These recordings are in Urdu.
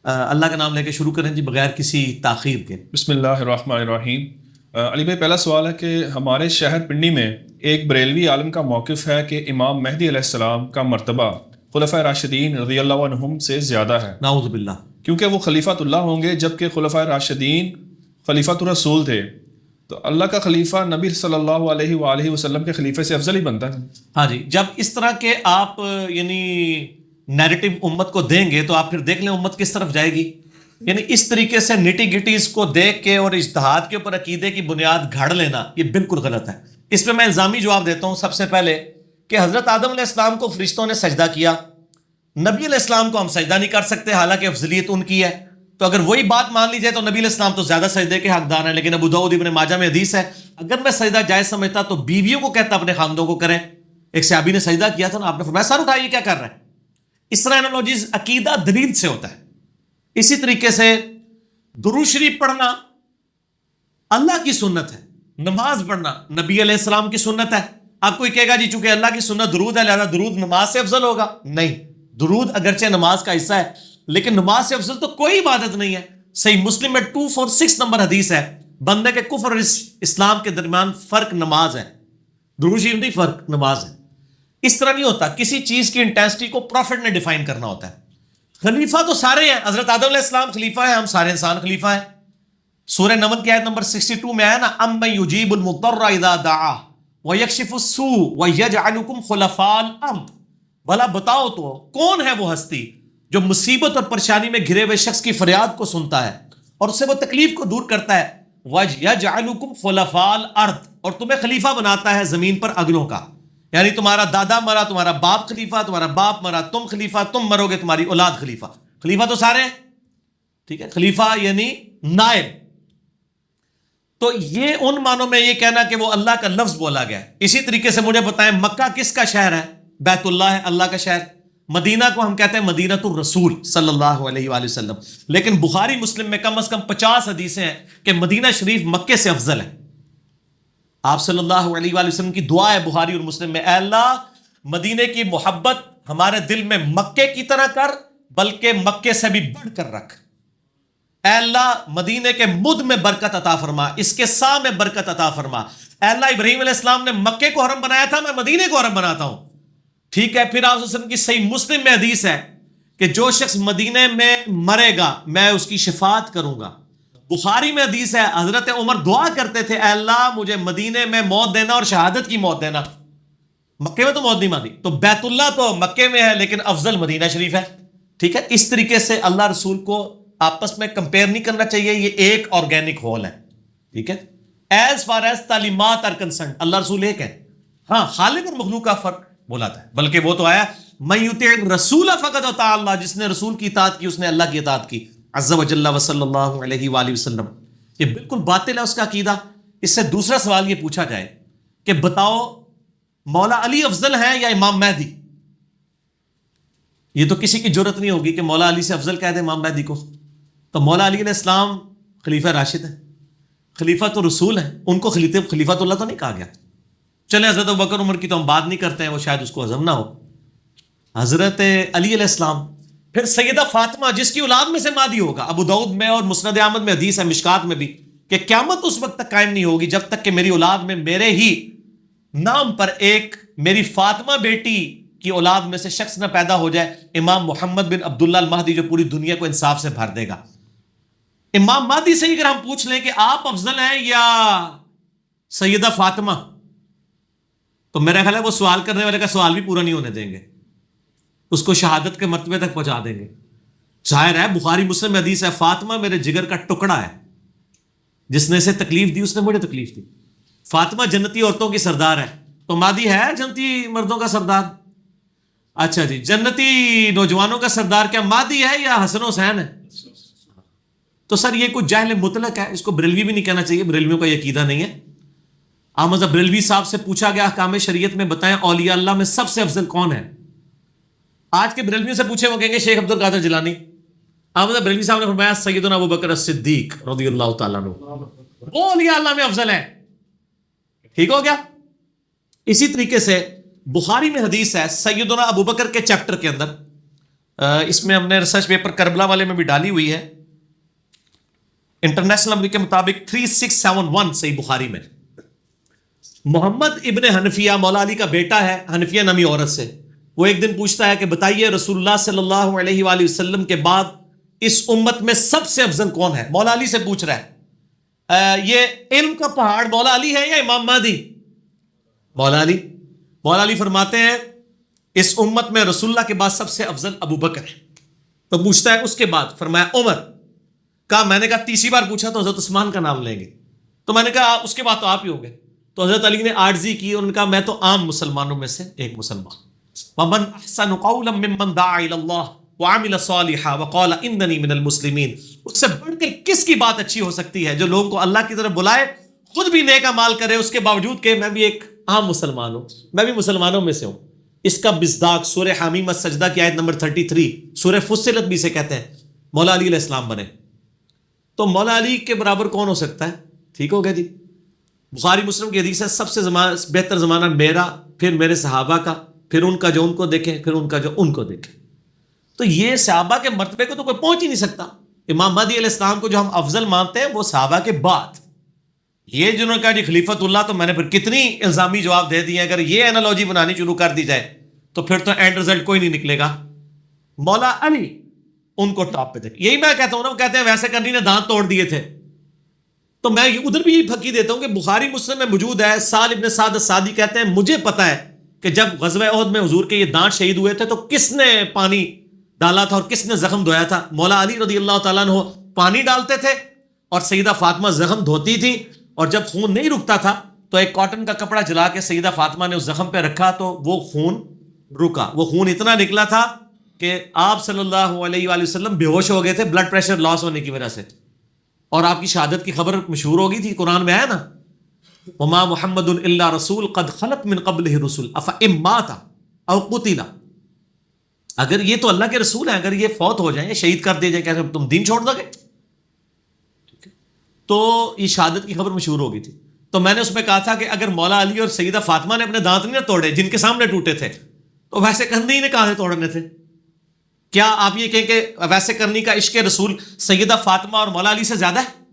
اللہ کا نام لے کے شروع کریں جی بغیر کسی تاخیر کے۔ بسم اللہ الرحمن الرحیم۔ علی بھائی، پہلا سوال ہے کہ ہمارے شہر پنڈی میں ایک بریلوی عالم کا موقف ہے کہ امام مہدی علیہ السلام کا مرتبہ خلفۂ راشدین رضی اللہ عنہم سے زیادہ ہے، نعوذ باللہ، کیونکہ وہ خلیفۃ اللہ ہوں گے جبکہ خلفۂ راشدین خلیفۃ الرسول تھے، تو اللہ کا خلیفہ نبی صلی اللہ علیہ وآلہ وسلم کے خلیفے سے افضل ہی بنتا ہے۔ ہاں جی، جب اس طرح کے آپ یعنی نیریٹو امت کو دیں گے تو آپ پھر دیکھ لیں امت کس طرف جائے گی۔ یعنی اس طریقے سے نٹی گٹیز کو دیکھ کے اور اجتہاد کے اوپر عقیدے کی بنیاد گھڑ لینا یہ بالکل غلط ہے۔ اس پہ میں الزامی جواب دیتا ہوں سب سے پہلے کہ حضرت آدم علیہ السلام کو فرشتوں نے سجدہ کیا، نبی علیہ السلام کو ہم سجدہ نہیں کر سکتے حالانکہ افضلیت ان کی ہے، تو اگر وہی بات مان لی جائے تو نبی علیہ السلام تو زیادہ سجدے کے حقدار ہیں۔ لیکن ابو داؤد ابن ماجہ میں حدیث ہے اگر میں سجدہ جائز سمجھتا تو بیویوں کو کہتا اپنے خاندوں کو کریں۔ ایک صحابی نے سجدہ کیا تھا نا، آپ نے فرمایا سر اٹھائیے کیا کر رہے ہیں۔ اس طرح انالوجیز عقیدہ دلیل سے ہوتا ہے۔ اسی طریقے سے درود شریف پڑھنا اللہ کی سنت ہے، نماز پڑھنا نبی علیہ السلام کی سنت ہے۔ آپ کوئی کہے گا جی چونکہ اللہ کی سنت درود ہے لہذا درود نماز سے افضل ہوگا، نہیں، درود اگرچہ نماز کا حصہ ہے لیکن نماز سے افضل تو کوئی عبادت نہیں ہے۔ صحیح مسلم میں 246 نمبر حدیث ہے، بندے کے کفر اور اسلام کے درمیان فرق نماز ہے، درود شریف نہیں، فرق نماز ہے۔ اس طرح نہیں ہوتا، کسی چیز کی انٹینسٹی کو پروفٹ نے ڈیفائن کرنا ہوتا ہے۔ خلیفہ تو سارے ہیں، حضرت آدم علیہ السلام خلیفہ ہیں، ہم سارے انسان خلیفہ ہیں۔ سورہ نمل کی آیت نمبر 62 میں آیا نا، اَمَّن يُجِيبُ الْمُضْطَرَّ إِذَا دَعَاهُ وَيَكْشِفُ السُّوءَ وَيَجْعَلُكُمْ خُلَفَاءَ الْأَرْضِ۔ بھلا بتاؤ تو کون ہے وہ ہستی جو مصیبت اور پریشانی میں گھرے ہوئے شخص کی فریاد کو سنتا ہے اور اس سے وہ تکلیف کو دور کرتا ہے، وَيَجْعَلُكُمْ خُلَفَاءَ الْأَرْضِ، اور تمہیں خلیفہ بناتا ہے زمین پر اگلوں کا۔ یعنی تمہارا دادا مرا تمہارا باپ خلیفہ، تمہارا باپ مرا تم خلیفہ، تم مرو گے تمہاری اولاد خلیفہ۔ خلیفہ تو سارے ہیں، ٹھیک ہے، خلیفہ یعنی نائب۔ تو یہ ان معنوں میں یہ کہنا کہ وہ اللہ کا لفظ بولا گیا ہے۔ اسی طریقے سے مجھے بتائیں مکہ کس کا شہر ہے؟ بیت اللہ ہے، اللہ کا شہر۔ مدینہ کو ہم کہتے ہیں مدینہ الرسول صلی اللہ علیہ وآلہ وسلم، لیکن بخاری مسلم میں کم از کم 50 حدیثیں ہیں کہ مدینہ شریف مکے سے افضل ہے۔ آپ صلی اللہ علیہ وآلہ وسلم کی دعا ہے بخاری اور مسلم میں، اے اللہ مدینے کی محبت ہمارے دل میں مکے کی طرح کر بلکہ مکے سے بھی بڑھ کر رکھ۔ اے اللہ مدینے کے مد میں برکت عطا فرما، اس کے سا میں برکت عطا فرما۔ اے اللہ ابراہیم علیہ السلام نے مکے کو حرم بنایا تھا، میں مدینے کو حرم بناتا ہوں، ٹھیک ہے۔ پھر آپ صلی اللہ علیہ وسلم کی صحیح مسلم میں حدیث ہے کہ جو شخص مدینے میں مرے گا میں اس کی شفاعت کروں گا۔ بخاری میں حدیث ہے حضرت عمر دعا کرتے تھے، اے اللہ مجھے مدینے میں موت دینا اور شہادت کی موت دینا، مکے میں تو موت نہیں مانگی۔ تو بیت اللہ تو مکے میں ہے لیکن افضل مدینہ شریف ہے، ٹھیک ہے۔ اس طریقے سے اللہ رسول کو آپس میں کمپیئر نہیں کرنا چاہیے، یہ ایک آرگینک ہول ہے، ٹھیک ہے۔ ایز فار ایز تعلیمات آر کنسرنڈ اللہ رسول ایک ہے، ہاں خالق اور مخلوق کا فرق بولاتا ہے، بلکہ وہ تو آیا من یطع الرسول فقد اطاع اللہ، جس نے رسول کی اطاعت کی اس نے اللہ کی اطاعت کی، عز وجل وصلی اللہ علیہ وآلہ وسلم۔ یہ بالکل باطل ہے اس کا عقیدہ۔ اس سے دوسرا سوال یہ پوچھا جائے کہ بتاؤ مولا علی افضل ہیں یا امام مہدی؟ یہ تو کسی کی جرت نہیں ہوگی کہ مولا علی سے افضل کہہ دے امام مہدی کو۔ تو مولا علی علیہ السلام خلیفہ راشد ہیں، خلیفہ تو رسول ہیں، ان کو خلیفہ تو اللہ تو نہیں کہا گیا۔ چلے حضرت ابوبکر عمر کی تو ہم بات نہیں کرتے ہیں، وہ شاید اس کو ہضم نہ ہو۔ حضرت علی علیہ السلام، پھر سیدہ فاطمہ جس کی اولاد میں سے مہدی ہوگا۔ ابو داؤد میں اور مسند احمد میں حدیث ہے، مشکات میں بھی، کہ قیامت اس وقت تک قائم نہیں ہوگی جب تک کہ میری اولاد میں میرے ہی نام پر ایک میری فاطمہ بیٹی کی اولاد میں سے شخص نہ پیدا ہو جائے، امام محمد بن عبداللہ المہدی، جو پوری دنیا کو انصاف سے بھر دے گا۔ امام مہدی سے اگر ہم پوچھ لیں کہ آپ افضل ہیں یا سیدہ فاطمہ، تو میرا خیال ہے وہ سوال کرنے والے کا سوال بھی پورا نہیں ہونے دیں گے، اس کو شہادت کے مرتبے تک پہنچا دیں گے۔ ظاہر ہے بخاری مسلم میں حدیث ہے، فاطمہ میرے جگر کا ٹکڑا ہے، جس نے اسے تکلیف دی اس نے مجھے تکلیف دی۔ فاطمہ جنتی عورتوں کی سردار ہے، تو مہدی ہے جنتی مردوں کا سردار؟ اچھا جی، جنتی نوجوانوں کا سردار کیا مہدی ہے یا حسن حسین ہے؟ تو سر یہ کوئی جاہل مطلق ہے، اس کو بریلوی بھی نہیں کہنا چاہیے، بریلویوں کا یہ عقیدہ نہیں ہے۔ احمد بریلوی صاحب سے پوچھا گیا احکام شریعت میں بتائیں اولیاء اللہ میں سب سے افضل کون ہے؟ آج کے بریلویوں سے پوچھے وہ کہیں گے شیخ عبد القادر جیلانی۔ احمد بریلوی صاحب نے فرمایا سیدنا ابو بکر الصدیق رضی اللہ تعالیٰ عنہ، وہ اولیاء اللہ میں افضل ہیں، ٹھیک ہو گیا۔ اسی طریقے سے بخاری میں حدیث ہے سیدنا ابو بکر کے چیپٹر کے اندر، اس میں ہم نے ریسرچ پیپر کربلا والے میں بھی ڈالی ہوئی ہے. انٹرنیشنل نمبر کے مطابق 3671 صحیح بخاری میں محمد ابن حنفیہ مولا علی کا بیٹا ہے, حنفیہ نامی عورت سے. وہ ایک دن پوچھتا ہے کہ بتائیے رسول اللہ صلی اللہ علیہ وآلہ وسلم کے بعد اس امت میں سب سے افضل کون ہے؟ مولا علی سے پوچھ رہا ہے. یہ علم کا پہاڑ مولا علی ہے یا امام مہدی؟ مولا علی. مولا علی فرماتے ہیں اس امت میں رسول اللہ کے بعد سب سے افضل ابو بکر ہے. تو پوچھتا ہے اس کے بعد؟ فرمایا عمر. کہا میں نے کہا تیسری بار پوچھا تو حضرت عثمان کا نام لیں گے. تو میں نے کہا اس کے بعد تو آپ ہی ہو گئے. تو حضرت علی نے عاجزی کی اور انہوں نے کہا میں تو عام مسلمانوں میں سے ایک مسلمان. وَمَنْ أَحْسَنُ قَوْلًا مِّمَّنْ دَعَا إِلَى اللَّهِ وَعَمِلَ صَالِحًا وَقَالَ إِنَّنِي مِنَ الْمُسْلِمِينَ. اس سے بڑھ کر کس کی بات اچھی ہو سکتی ہے جو لوگوں کو اللہ کی طرف بلائے, خود بھی نیک اعمال کرے, اس کے باوجود کہ میں بھی ایک عام مسلمان ہوں, میں بھی مسلمانوں میں سے ہوں. اس کا مصداق سورہ حمیم السجدہ کی آیت نمبر 33, سورہ فصلت بھی سے کہتے ہیں مولا علی علیہ السلام بنے. تو مولا علی کے برابر کون ہو سکتا ہے؟ ٹھیک ہو گیا جی. بخاری مسلم کی حدیث ہے سب سے بہتر زمانہ میرا, پھر میرے صحابہ کا, پھر ان کا جو ان کو دیکھیں, پھر ان کا جو ان کو دیکھیں. تو یہ صحابہ کے مرتبے کو تو کوئی پہنچ ہی نہیں سکتا. امام مہدی علیہ السلام کو جو ہم افضل مانتے ہیں وہ صحابہ کے بعد. یہ جنہوں نے کہا جی خلیفۃ اللہ, تو میں نے پھر کتنی الزامی جواب دے دیے. اگر یہ انالوجی بنانی شروع کر دی جائے تو پھر تو اینڈ رزلٹ کوئی نہیں نکلے گا. مولا علی ان کو ٹاپ پہ دیکھ. یہی میں کہتا ہوں نا, وہ کہتے ہیں ویسے کرنی نے دانت توڑ دیے تھے. تو میں ادھر بھی یہی پھکی دیتا ہوں کہ بخاری مسلم میں موجود ہے. سال ابن سعد السعدی کہتے ہیں مجھے پتا ہے کہ جب غزوہ احد میں حضور کے یہ دانت شہید ہوئے تھے تو کس نے پانی ڈالا تھا اور کس نے زخم دھویا تھا؟ مولا علی رضی اللہ تعالیٰ عنہ پانی ڈالتے تھے اور سیدہ فاطمہ زخم دھوتی تھی, اور جب خون نہیں رکتا تھا تو ایک کاٹن کا کپڑا جلا کے سیدہ فاطمہ نے اس زخم پہ رکھا تو وہ خون رکا. وہ خون اتنا نکلا تھا کہ آپ صلی اللہ علیہ وآلہ وسلم بے ہوش ہو گئے تھے بلڈ پریشر لاس ہونے کی وجہ سے, اور آپ کی شہادت کی خبر مشہور ہو گئی تھی. قرآن میں ہے نا وما محمد الا رسول قد خلت من قبلہ رسل افئن مات او قتل. اگر یہ تو اللہ کے رسول ہیں, اگر یہ فوت ہو جائیں, شہید کر دیے جائیں, کہتے ہیں تم دین چھوڑ دو گے. تو یہ شہادت کی خبر مشہور ہو گئی تھی. تو میں نے اس میں کہا تھا کہ اگر مولا علی اور سیدہ فاطمہ نے اپنے دانت نہیں توڑے جن کے سامنے ٹوٹے تھے, تو ویسے کرنی نے کہاں سے توڑنے تھے؟ کیا آپ یہ کہیں کہ ویسے کرنی کا عشق رسول سیدہ فاطمہ اور مولا علی سے زیادہ ہے؟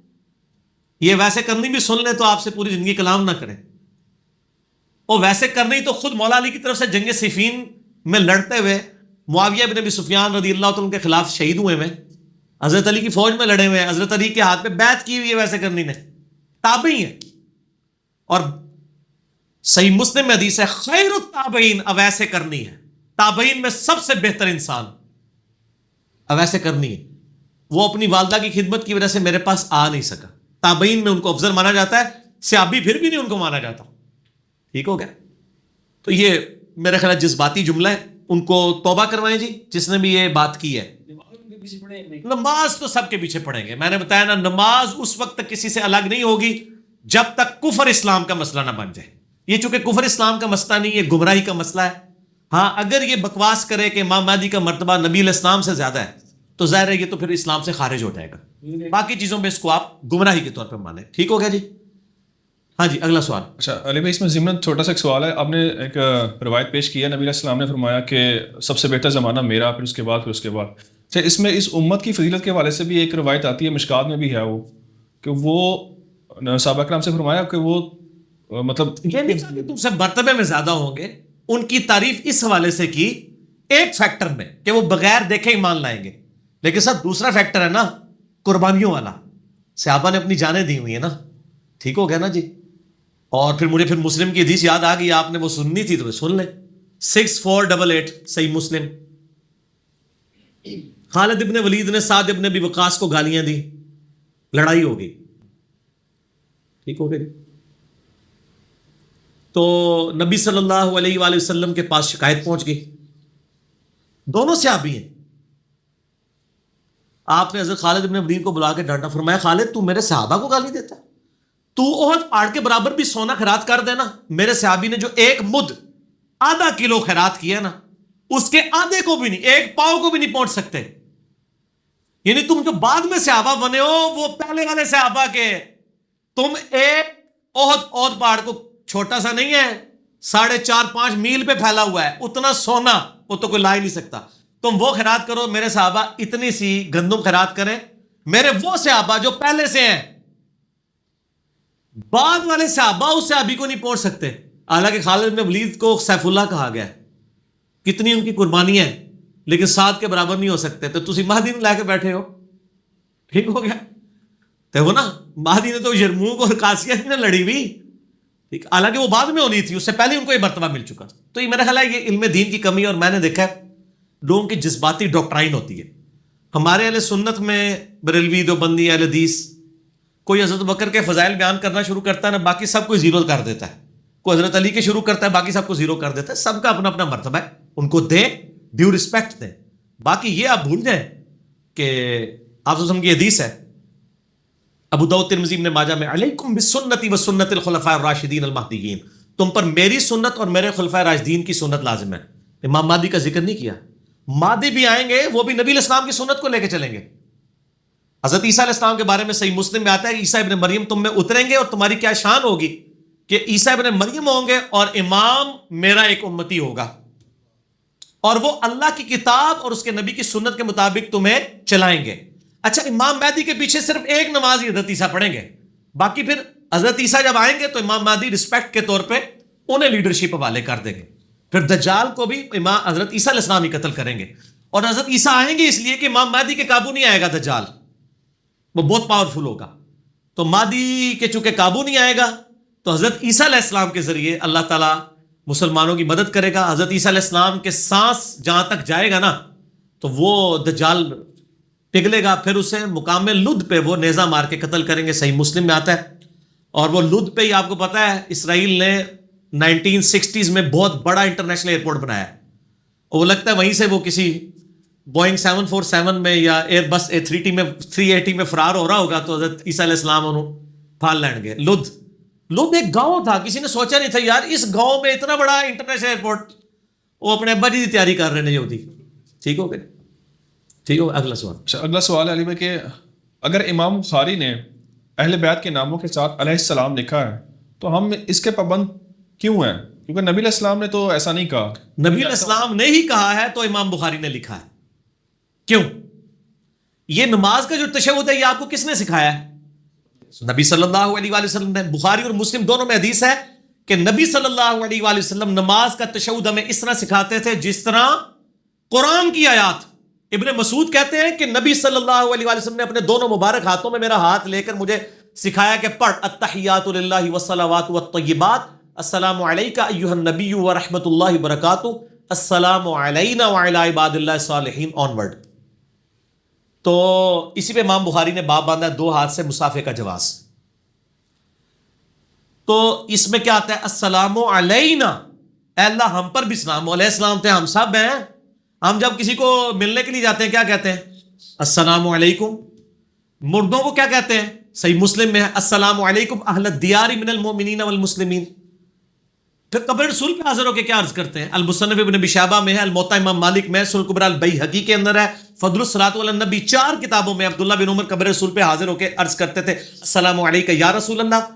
یہ ویسے کرنی بھی سن لیں تو آپ سے پوری زندگی کلام نہ کریں. اور ویسے کرنی تو خود مولا علی کی طرف سے جنگ صفین میں لڑتے ہوئے معاویہ بن ابی سفیان رضی اللہ عنہ کے خلاف شہید ہوئے ہیں, حضرت علی کی فوج میں لڑے ہوئے ہیں, حضرت علی کے ہاتھ پہ بیعت کی ہوئی ہے ویسے کرنی نے, تابعی ہیں. اور صحیح مسلم میں حدیث ہے خیر التابعین اویسے کرنی ہے, تابعین میں سب سے بہتر انسان اویسے کرنی ہے. وہ اپنی والدہ کی خدمت کی وجہ سے میرے پاس آ نہیں سکا. تابعین میں ان کو افضل مانا جاتا ہے, صحابی پھر بھی نہیں ان کو مانا جاتا. ٹھیک ہو گیا. تو یہ میرے خیال جذباتی جملہ ہے, ان کو توبہ کروائیں جی جس نے بھی یہ بات کی ہے. نماز تو سب کے پیچھے پڑھیں گے. میں نے بتایا نا, نماز اس وقت تک کسی سے الگ نہیں ہوگی جب تک کفر اسلام کا مسئلہ نہ بن جائے. یہ چونکہ کفر اسلام کا مسئلہ نہیں, یہ گمراہی کا مسئلہ ہے. ہاں اگر یہ بکواس کرے کہ امام مہدی کا مرتبہ نبی علیہ السلام سے زیادہ ہے تو ظاہر ہے یہ تو پھر اسلام سے خارج ہو جائے گا. باقی چیزوں میں اس کو آپ گمراہی کے طور پہ مانیں. ٹھیک ہو گیا جی. ہاں جی اگلا سوال. اچھا علی بھائی, اس میں ضمن چھوٹا سا ایک سوال ہے. آپ نے ایک روایت پیش کی ہے, نبی علیہ السلام نے فرمایا کہ سب سے بہتر زمانہ میرا, پھر اس کے بعد, پھر اس کے بعد. اچھا اس میں اس امت کی فضیلت کے حوالے سے بھی ایک روایت آتی ہے, مشکات میں بھی ہے وہ, کہ وہ صحابہ کرام سے فرمایا کہ وہ مطلب یہ نہیں کہا کہ تم سے مرتبے میں زیادہ ہوں گے. ان کی تعریف اس حوالے سے کی ایک فیکٹر میں کہ وہ بغیر دیکھے ایمان لائیں گے, لیکن سر دوسرا فیکٹر ہے نا قربانیوں والا. صحابہ نے اپنی جانیں دی ہوئی ہیں نا. ٹھیک ہو گیا نا جی. اور پھر مجھے مسلم کی حدیث یاد آ گئی, آپ نے وہ سننی تھی تو سن لیں. 6488 صحیح مسلم. خالد ابن ولید نے سعد ابن ابی وقاص کو گالیاں دی, لڑائی ہو گئی. ٹھیک ہو گیا جی. تو نبی صلی اللہ علیہ وآلہ وسلم کے پاس شکایت پہنچ گئی. دونوں صحابی ہیں. آپ نے حضرت خالد ابن ولید کو بلا کے ڈانٹا, فرمایا خالد تو میرے صحابہ کو گالی دیتا ہے, تو احد پہاڑ کے برابر بھی سونا خیرات کر دینا. میرے صحابی نے جو ایک مد آدھا کلو خیرات کیا نا, اس کے آدھے کو بھی نہیں, ایک پاؤں کو بھی نہیں پہنچ سکتے. یعنی تم جو بعد میں صحابہ بنے ہو وہ پہلے والے صحابہ کے. تم ایک احد پہاڑ کو چھوٹا سا نہیں ہے, 4.5-5 میل پہ پھیلا ہوا ہے, اتنا سونا وہ تو کوئی لا ہی نہیں سکتا. تم وہ خیرات کرو، میرے صحابہ اتنی سی گندم خیرات کریں، میرے وہ صحابہ جو پہلے سے ہیں، بعد والے صحابہ اس صحابی کو نہیں پہنچ سکتے۔ حالانکہ خالد بن ولید کو سیف اللہ کہا گیا ہے، کتنی ان کی قربانیاں ہیں، لیکن سعد کے برابر نہیں ہو سکتے۔ تو تسی مہدی نے لا کے بیٹھے ہو، ٹھیک ہو گیا تو وہ نا، مہدی نے تو یرموک اور قادسیہ نہیں لڑی ہوئی، ٹھیک، حالانکہ وہ بعد میں ہونی تھی، اس سے پہلے ان کو یہ مرتبہ مل چکا۔ تو یہ میرا خیال ہے یہ علم دین کی کمی، اور میں نے دیکھا ہے لوگوں کی جذباتی ڈاکٹرائن ہوتی ہے۔ ہمارے اہل سنت میں بریلوی، دیوبندی، اہل حدیث، کوئی حضرت بکر کے فضائل بیان کرنا شروع کرتا ہے نا، باقی سب کو زیرو کر دیتا ہے، کوئی حضرت علی کے شروع کرتا ہے، باقی سب کو زیرو کر دیتا ہے۔ سب کا اپنا اپنا مرتبہ ہے، ان کو دیں، ڈیو رسپیکٹ دیں۔ باقی یہ آپ بھول جائیں کہ آپ وسلم کی حدیث ہے ابو داؤد، ترمذی، ابن ماجہ میں، علیکم بسنتی و سنت الخلفاء الراشدین المہدیین، تم پر میری سنت اور میرے خلفاء راشدین کی سنت لازم ہے۔ امام مہدی کا ذکر نہیں کیا، مہدی بھی آئیں گے، وہ بھی نبی علیہ السلام کی سنت کو لے کے چلیں گے۔ حضرت عیسیٰ علیہ السلام کے بارے میں صحیح مسلم میں آتا ہے کہ عیسیٰ ابن مریم تم میں اتریں گے اور تمہاری کیا شان ہوگی کہ عیسیٰ ابن مریم ہوں گے اور امام میرا ایک امتی ہوگا، اور وہ اللہ کی کتاب اور اس کے نبی کی سنت کے مطابق تمہیں چلائیں گے۔ اچھا، امام مہدی کے پیچھے صرف ایک نماز ہی حضرت عیسیٰ پڑھیں گے، باقی پھر حضرت عیسیٰ جب آئیں گے تو امام مہدی رسپیکٹ کے طور پہ انہیں لیڈرشپ حوالے کر دیں گے۔ پھر دجال کو بھی امام حضرت عیسیٰ علیہ السلام ہی قتل کریں گے، اور حضرت عیسیٰ آئیں گے اس لیے کہ امام مہدی کے قابو نہیں آئے گا دجال، وہ بہت پاورفل ہوگا۔ تو مہدی کے چونکہ قابو نہیں آئے گا تو حضرت عیسیٰ علیہ السلام کے ذریعے اللہ تعالیٰ مسلمانوں کی مدد کرے گا۔ حضرت عیسیٰ علیہ السلام کے سانس جہاں تک جائے گا نا تو وہ دجال پگھلے گا، پھر اسے مقام لد پہ وہ نیزہ مار کے قتل کریں گے، صحیح مسلم میں آتا ہے۔ اور وہ لد پہ ہی آپ کو پتا ہے اسرائیل نے 1960s میں بہت بڑا انٹرنیشنل ایئرپورٹ بنایا ہے، وہ لگتا ہے وہیں سے وہ کسی بوئنگ 747 میں یا ایئر بس A380 میں فرار ہو رہا ہوگا تو حضرت عیسیٰ علیہ السلام انہوں پھال لین گے۔ لد ایک گاؤں تھا، کسی نے سوچا نہیں تھا یار اس گاؤں میں اتنا بڑا انٹرنیشنل ایئرپورٹ، وہ اپنے ابا جی کی تیاری کر رہے ہیں یہودی۔ ٹھیک ہو گئے، ٹھیک ہو۔ اگلا سوال۔ اگلا سوال ہے علی بھائی کہ اگر امام بخاری نے اہل بیت کے ناموں کے ساتھ علیہ السلام لکھا ہے تو ہم اس کے پابند کیوں ہیں؟ کیونکہ نبی علیہ السلام نے تو ایسا نہیں کہا۔ نبی علیہ السلام نے ہی کہا ہے تو امام بخاری نے لکھا ہے۔ کیوں؟ یہ نماز کا جو تشہد ہے یہ آپ کو کس نے سکھایا ہے؟ نبی صلی اللہ علیہ وآلہ وسلم نے۔ بخاری اور مسلم دونوں میں حدیث ہے کہ نبی صلی اللہ علیہ وآلہ وسلم نماز کا تشہد ہمیں اس طرح سکھاتے تھے جس طرح قرآن کی آیات۔ ابن مسعود کہتے ہیں کہ نبی صلی اللہ علیہ وآلہ وسلم نے اپنے دونوں مبارک ہاتھوں میں میرا ہاتھ لے کر مجھے سکھایا کہ پڑھ التحیات للہ والصلوات والطیبات، السلام علیکہ ایھا النبی ورحمۃ اللہ وبرکاتہ، السلام علینا وعلی عباد اللہ الصالحین آنورڈ۔ تو اسی پہ امام بخاری نے باب باندھا دو ہاتھ سے مصافحے کا جواز۔ تو اس میں کیا آتا ہے؟ السلام علینا، اے اللہ ہم پر بھی سلام۔ علیہ السلام تھے، ہم سب ہیں۔ ہم جب کسی کو ملنے کے لیے جاتے ہیں کیا کہتے ہیں؟ السلام علیکم۔ مردوں کو کیا کہتے ہیں؟ صحیح مسلم میں ہے السلام علیکم اہل الدیار من المؤمنین والمسلمین۔ پھر قبر رسول پہ حاضر ہو کے کیا عرض کرتے ہیں؟ المصنف ابن ابی شیبہ میں ہے، الموطا امام مالک میں ہے، سنن کبریٰ البیہقی کے اندر ہے، فضل الصلاۃ علی النبی، 4 کتابوں میں عبداللہ بن عمر قبر رسول پہ حاضر ہو کے عرض کرتے تھے السلام علیکہ یا رسول اللہ،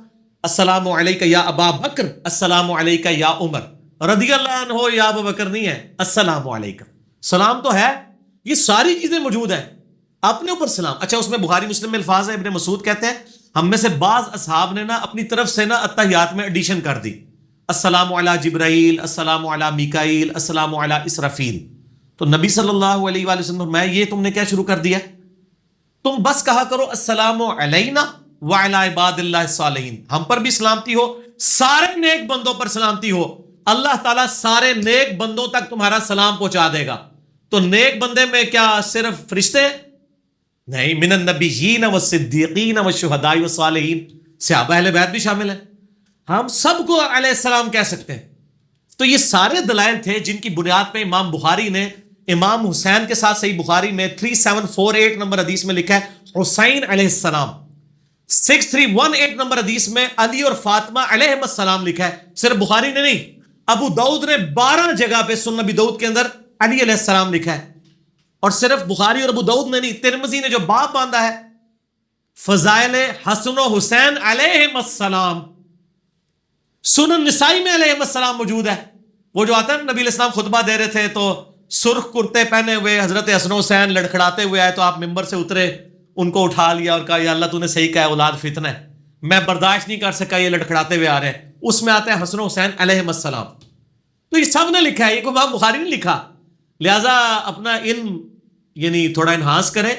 السلام علیکہ یا ابا بکر، السلام علیکہ یا عمر رضی اللہ عنہ، یا ابو بکر نہیں ہے، السلام علیکہ۔ سلام تو ہے، یہ ساری چیزیں موجود ہیں، اپنے اوپر سلام۔ اچھا، اس میں بخاری مسلم میں الفاظ ہے، ابن مسعود کہتے ہیں ہم میں سے بعض اصحاب نے نا اپنی طرف سے نا اتحیات میں ایڈیشن کر دی، السلام علی جبرائیل، السلام علی میکائیل، السلام علی اسرافیل۔ تو نبی صلی اللہ علیہ وآلہ وسلم میں یہ تم نے کیا شروع کر دیا؟ تم بس کہا کرو السلام علینا وعلی عباد اللہ الصالحین، ہم پر بھی سلامتی ہو، سارے نیک بندوں پر سلامتی ہو، اللہ تعالیٰ سارے نیک بندوں تک تمہارا سلام پہنچا دے گا۔ تو نیک بندے میں کیا صرف فرشتے؟ نہیں، من النبیین والصدیقین والشہداء والصالحین، صحابہ اہل بیت بھی شامل ہیں، ہم سب کو علیہ السلام کہہ سکتے ہیں۔ تو یہ سارے دلائل تھے جن کی بنیاد پہ امام بخاری نے امام حسین کے ساتھ صحیح بخاری میں 3748 نمبر حدیث میں لکھا ہے حسین علیہ السلام، 6318 نمبر حدیث میں علی اور فاطمہ علیہ السلام لکھا ہے۔ صرف بخاری نے نہیں، ابو داؤد نے 12 جگہ پہ سنن ابی داؤد کے اندر علی علیہ السلام لکھا ہے، اور صرف بخاری اور ابو داؤد نے نہیں، ترمذی نے جو باب باندھا ہے فضائل حسن و حسین علیہ السلام، سنن نسائی میں علیہ السلام موجود ہے۔ وہ جو آتا ہے نبی علیہ السلام خطبہ دے رہے تھے تو سرخ کرتے پہنے ہوئے حضرت حسن و حسین لڑکھڑاتے ہوئے آئے تو آپ ممبر سے اترے, ان کو اٹھا لیا اور کہا یا اللہ تو نے صحیح کہا ہے, اولاد فتنہ ہے, میں برداشت نہیں کر سکا یہ لڑکھڑاتے ہوئے آ رہے ہیں. اس میں آتا ہے حسن و حسین علیہ السلام. تو یہ سب نے لکھا ہے, یہ کوئی امام بخاری نے لکھا. لہٰذا اپنا علم یعنی تھوڑا انہانس کریں.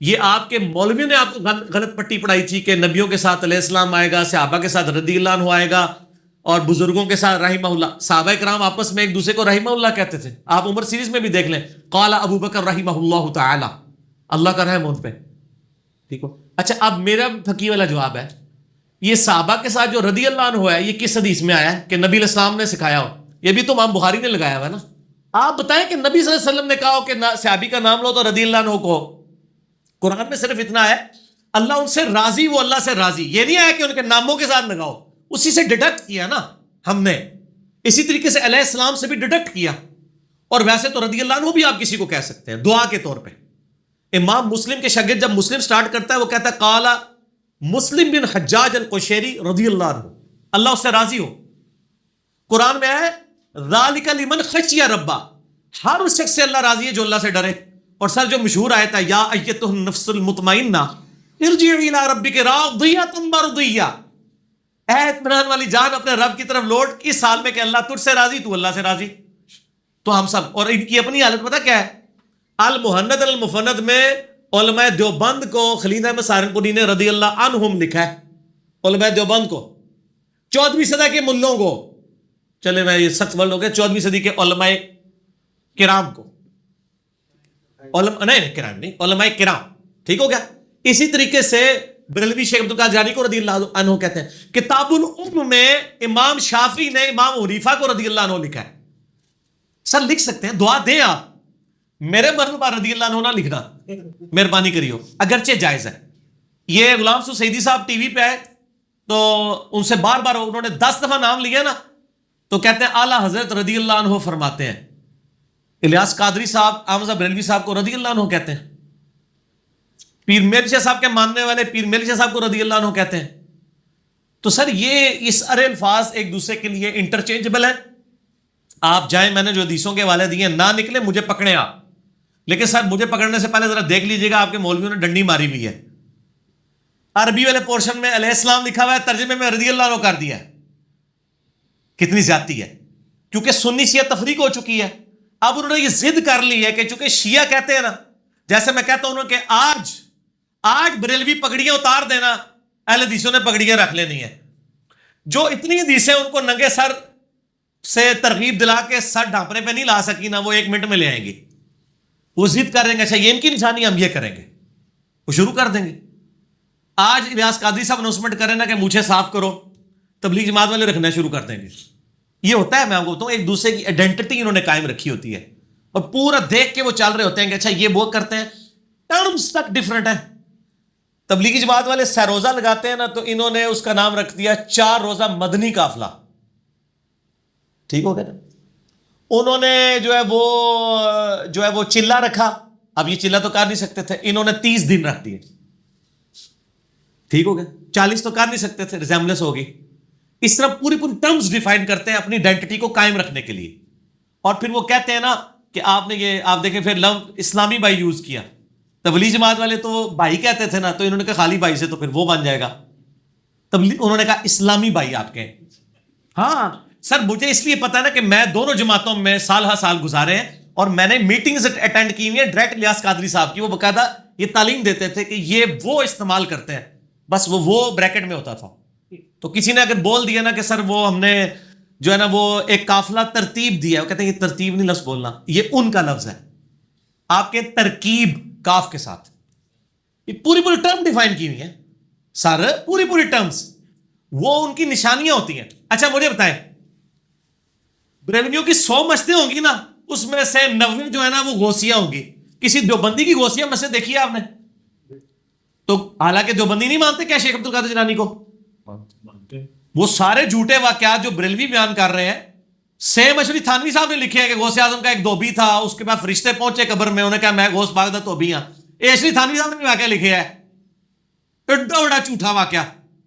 یہ آپ کے مولوی نے آپ کو غلط پٹی پڑھائی تھی کہ نبیوں کے ساتھ علیہ السلام آئے گا, صحابہ کے ساتھ رضی اللہ عنہ آئے گا, اور بزرگوں کے ساتھ رحمہ اللہ. صحابہ کرام آپس میں ایک دوسرے کو رحمہ اللہ کہتے تھے. آپ عمر سیریز میں بھی دیکھ لیں, قال ابو بکر رحمہ اللہ تعالی, اللہ کا رحم ان پہ. ٹھیک ہو. اچھا اب میرا پھکی والا جواب ہے, یہ صحابہ کے ساتھ جو رضی اللہ عنہ ہے یہ کس حدیث میں آیا ہے کہ نبی علیہ السلام نے سکھایا ہو؟ یہ بھی تو امام بخاری نے لگایا ہوا ہے نا. آپ بتائیں کہ نبی صلی اللہ علیہ وسلم نے کہا ہو کہ صحابی کا نام لو تو رضی اللہ عنہ کو. قرآن میں صرف اتنا ہے, اللہ ان سے راضی, وہ اللہ سے راضی. یہ نہیں آیا کہ ان کے ناموں کے ساتھ لگاؤ, اسی سے ڈیڈکٹ کیا نا ہم نے. اسی طریقے سے علیہ السلام سے بھی ڈیڈکٹ کیا. اور ویسے تو رضی اللہ عنہ بھی آپ کسی کو کہہ سکتے ہیں دعا کے طور پہ. امام مسلم کے شاگرد جب مسلم سٹارٹ کرتا ہے وہ کہتا ہے قال مسلم بن حجاج القشیری رضی اللہ عنہ, اللہ اس سے راضی ہو. قرآن میں ہے ذالک لمن خشی ربا, ہر اس شخص سے اللہ راضی ہے جو اللہ سے ڈرے. اور سر جو مشہور آیت ہے یا ایتہ النفس المطمئنہ ارجعی الی ربک راضیۃ مرضیہ, اے اطمینان والی جان اپنے رب کی طرف لوٹ, اس حال میں کہ اللہ تجھ سے راضی, تو اللہ سے راضی. تو ہم سب, اور ان کی اپنی حالت پتہ کیا ہے, المہند المفند میں علماء دیوبند کو خلیل احمد سہارنپوری نے رضی اللہ عنہم لکھا ہے. علماء دیوبند کو, 14ویں صدی کے ملوں کو, چلے میں یہ سخت ورڈ ہو گیا, 14ویں صدی کے علماء کرام کو, نہیں کرام نہیں, علماء کرام. ٹھیک ہو گیا. اسی طریقے سے بریلوی شیخ عبدالقادر جیلانی کو رضی اللہ عنہ کہتے ہیں. کتاب الام میں امام شافعی نے امام حنیفہ کو رضی اللہ عنہ لکھا ہے. سر لکھ سکتے ہیں, دعا دیں آپ, میرے مرتبہ رضی اللہ عنہ نہ لکھنا, مہربانی کریو, اگرچہ جائز ہے. یہ غلام سو سیدی صاحب ٹی وی پہ آئے تو ان سے بار بار انہوں نے 10 دفعہ نام لیا نا, تو کہتے ہیں اعلیٰ حضرت رضی اللہ عنہ فرماتے ہیں. الیاس قادری صاحب احمد صاحب بریلوی صاحب کو رضی اللہ عنہ کہتے ہیں. پیر میر شاہ صاحب کے ماننے والے پیر میر شاہ صاحب کو رضی اللہ عنہ کہتے ہیں. تو سر یہ اس ارے الفاظ ایک دوسرے کے لیے انٹرچینجبل ہیں. آپ جائیں, میں نے جو حدیثوں کے حوالے دیے نہ نکلے مجھے پکڑیں آپ, لیکن سر مجھے پکڑنے سے پہلے ذرا دیکھ لیجئے گا آپ کے مولویوں نے ڈنڈی ماری ہوئی ہے. عربی والے پورشن میں علیہ السلام لکھا ہوا ہے, ترجمے میں رضی اللہ عنہ کر دیا ہے. کتنی زیادتی ہے, کیونکہ سنی شیعہ تفریق ہو چکی ہے. اب انہوں نے یہ ضد کر لی ہے کہ چونکہ شیعہ کہتے ہیں نا, جیسے میں کہتا ہوں کہ آج بریلوی پگڑیاں اتار دینا, اہل حدیثوں نے پگڑیاں رکھ لینی ہے. جو اتنی حدیثیں ان کو ننگے سر سے ترغیب دلا کے سر ڈھانپنے پہ نہیں لا سکی نا, وہ 1 منٹ میں لے آئیں گی. وہ ضد کر دیں گے اچھا یہ ان کی نشانی, ہم یہ کریں گے, وہ شروع کر دیں گے. آج الیاس قادری صاحب اناؤنسمنٹ کریں نا کہ مجھے صاف کرو, تبلیغ جماعت والے رکھنا شروع کر دیں گے. یہ ہوتا ہے, میں آپ کو بتاؤں, ایک دوسرے کی آئیڈینٹی انہوں نے قائم رکھی ہوتی ہے, اور پورا دیکھ کے وہ چل رہے ہوتے ہیں کہ اچھا یہ وہ کرتے ہیں, ٹرمز تک ڈفرنٹ ہے. تبلیغی جماعت والے سہ روزہ لگاتے ہیں نا, تو انہوں نے اس کا نام رکھ دیا 4 روزہ مدنی قافلہ. ٹھیک ہو گیا نا. انہوں نے جو ہے وہ چلہ رکھا, اب یہ چلہ تو کر نہیں سکتے تھے, انہوں نے 30 دن رکھ دیے. ٹھیک ہو گیا. 40 تو کر نہیں سکتے تھے, ریزیمبلنس ہوگی. اس طرح پوری ٹرمز ڈیفائن کرتے ہیں اپنی آئیڈینٹی کو قائم رکھنے کے لیے. اور پھر وہ کہتے ہیں نا کہ آپ نے یہ, آپ دیکھیں پھر لفظ اسلامی بھائی یوز کیا. تبلیغ جماعت والے تو بھائی کہتے تھے نا, تو انہوں نے کہا خالی بھائی سے تو پھر وہ بن جائے گا. انہوں نے کہا اسلامی بھائی آپ کے. ہاں سر, مجھے اس لیے پتا ہے نا کہ میں دونوں جماعتوں میں سال ہر سال گزارے ہیں, اور میں نے میٹنگز اٹینڈ کی ہوئی ہیں ڈائریکٹ الیاس قادری صاحب کی. وہ باقاعدہ یہ تعلیم دیتے تھے کہ یہ وہ استعمال کرتے ہیں, بس وہ بریکٹ میں ہوتا تھا. تو کسی نے اگر بول دیا نا کہ سر وہ ہم نے جو ہے نا وہ ایک قافلہ ترتیب دیا, وہ کہتے ہیں یہ ترتیب نہیں لفظ بولنا, یہ ان کا لفظ ہے. آپ کے ترکیب کاف کے ساتھ, یہ پوری ٹرم ڈیفائن کی ہوئی ہے سر, پوری ٹرمز, وہ ان کی نشانیاں ہوتی ہیں. اچھا مجھے بتائیں, بریلویوں کی 100 مسجدیں ہوں گی نا, اس میں سے 90 جو ہے نا وہ غوثیہ ہوں گی. کسی دیوبندی کی غوثیہ مسجد دیکھی ہے آپ نے؟ تو حالانکہ دیوبندی نہیں مانتے کیا شیخ عبدالقادر جیلانی کو, وہ سارے جھوٹے واقعات جو بریلوی بیان کر رہے ہیں. سیم اشری تھانوی صاحب نے لکھے ہیں کہ غوث اعظم کا ایک دھوبی تھا, اس کے بعد فرشتے پہنچے قبر میں, انہوں نے کہا میں غوث پاک دا دھوبی ہاں. اشری تھانوی صاحب نے بھی واقعہ لکھے ہے, ایڈا بڑا جھوٹا واقعہ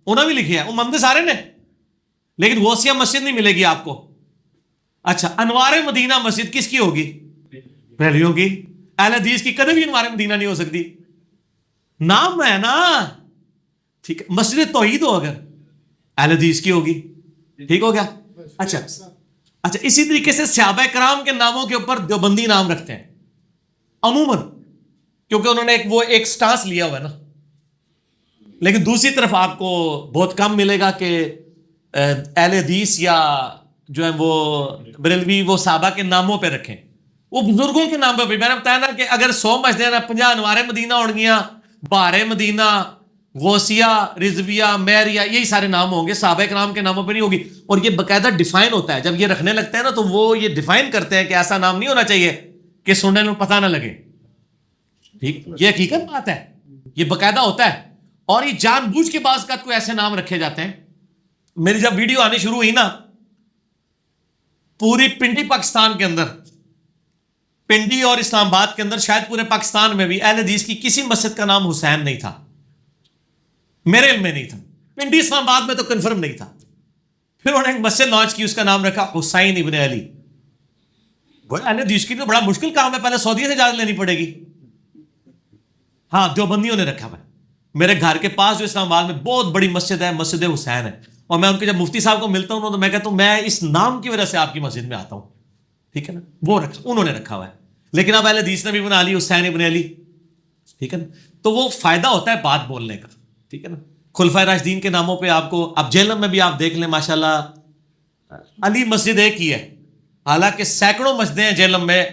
انہوں نے بھی لکھے ہے. وہ مندر سارے نے, لیکن غوثیہ مسجد نہیں ملے گی آپ کو. اچھا انوار مدینہ مسجد کس کی ہوگی؟ بریلویوں کی، اہل حدیث کی کبھی بھی انوار مدینہ نہیں ہو سکتی، نام ہے نا، ٹھیک ہے. مسجد توحید ہو اگر اہل حدیث کی ہوگی، ٹھیک ہو گیا. اچھا اچھا، اسی طریقے سے صحابہ کرام کے ناموں کے اوپر دیوبندی نام رکھتے ہیں عموماً، کیونکہ انہوں نے ایک سٹانس لیا ہوا ہے نا. لیکن دوسری طرف آپ کو بہت کم ملے گا کہ اہل حدیث یا جو ہے وہ بریلوی وہ صحابہ کے ناموں پہ رکھیں، وہ بزرگوں کے نام پہ بھی. میں نے بتایا نا کہ اگر 100 مسجدیں نا 50 انوار مدینہ ہوں گیا، بہار مدینہ، غوثیہ، رضویہ، میریہ، یہی سارے نام ہوں گے، صحابہ کرام کے ناموں پہ نہیں ہوگی. اور یہ باقاعدہ ڈیفائن ہوتا ہے، جب یہ رکھنے لگتے ہیں نا تو وہ یہ ڈیفائن کرتے ہیں کہ ایسا نام نہیں ہونا چاہیے کہ سننے میں پتہ نہ لگے. ٹھیک، یہ حقیقت بات ہے، یہ باقاعدہ ہوتا ہے. اور یہ جان بوجھ کے بعض کا کوئی ایسے نام رکھے جاتے ہیں. میری جب ویڈیو آنی شروع ہوئی نا، پوری پنڈی پاکستان کے اندر، پنڈی اور اسلام آباد کے اندر، شاید پورے پاکستان میں بھی اہل حدیث کی کسی مسجد کا نام حسین نہیں تھا، میرے علم میں نہیں تھا. پنڈی اسلام آباد میں تو کنفرم نہیں تھا. پھر انہوں نے ایک مسجد لانچ کی، اس کا نام رکھا حسین ابن علی. اہل حدیث کی تو بڑا مشکل کام ہے، پہلے سعودیہ سے اجازت لینی پڑے گی. ہاں، دیوبندیوں نے رکھا ہوا ہے. میرے گھر کے پاس جو اسلام آباد میں بہت بڑی مسجد ہے، مسجد حسین ہے، اور میں ان کے جب مفتی صاحب کو ملتا ہوں تو میں کہتا ہوں میں اس نام کی وجہ سے آپ کی مسجد میں آتا ہوں. ٹھیک ہے نا، وہ رکھا، انہوں نے رکھا ہوا ہے. لیکن اب اہل حدیث نے بھی بنا لی حسین ابن علی. ٹھیک ہے نا، تو وہ فائدہ ہوتا ہے بات بولنے کا. ٹھیک ہے نا، خلفائے راشدین کے ناموں پہ آپ کو، اب جہلم میں بھی آپ دیکھ لیں ماشاءاللہ علی مسجد ایک ہی ہے، حالانکہ سینکڑوں مسجدیں ہیں جہلم میں،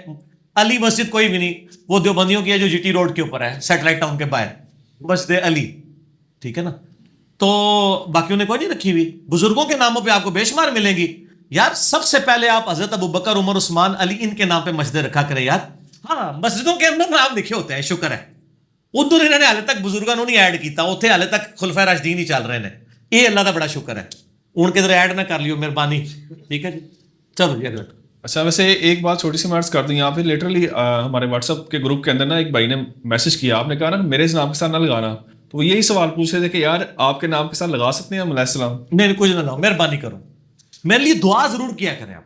علی مسجد کوئی بھی نہیں. وہ دیوبندیوں کی ہے جو جی ٹی روڈ کے اوپر ہے، سیٹلائٹ ٹاؤن کے باہر، مسجد علی. ٹھیک ہے نا، تو باقیوں نے کوئی نہیں رکھی ہوئی. بزرگوں کے ناموں پہ آپ کو بے شمار ملیں گی. یار سب سے پہلے آپ حضرت ابو بکر، عمر، عثمان، علی، ان کے نام پہ مسجدیں رکھا کریں یار. ہاں، مسجدوں کے اندر نام لکھے ہوتے ہیں، شکر ہے. ادھر انہوں نے حالے تک بزرگوں نے نہیں ایڈ کیتا، اتنے حالے تک خلفائے راشدین ہی چل رہے ہیں. یہ اللہ کا بڑا شکر ہے، ان کے ادھر ایڈ نہ کر لیو مہربانی. ٹھیک ہے جی، چلو جی اگلا. اچھا، ویسے ایک بات چھوٹی سی میں عرض کر دوں، یہاں پہ لٹرلی ہمارے واٹس ایپ کے گروپ کے اندر نا ایک بھائی نے میسج کیا، آپ نے کہا نا میرے نام کے ساتھ نہ لگانا، تو وہ یہی سوال پوچھ رہے تھے کہ یار آپ کے نام کے ساتھ لگا سکتے ہیں ہم علیہ السلام؟ نہیں کچھ نہ لاؤ، مہربانی کرو، میرے لیے دعا ضرور کیا کریں آپ.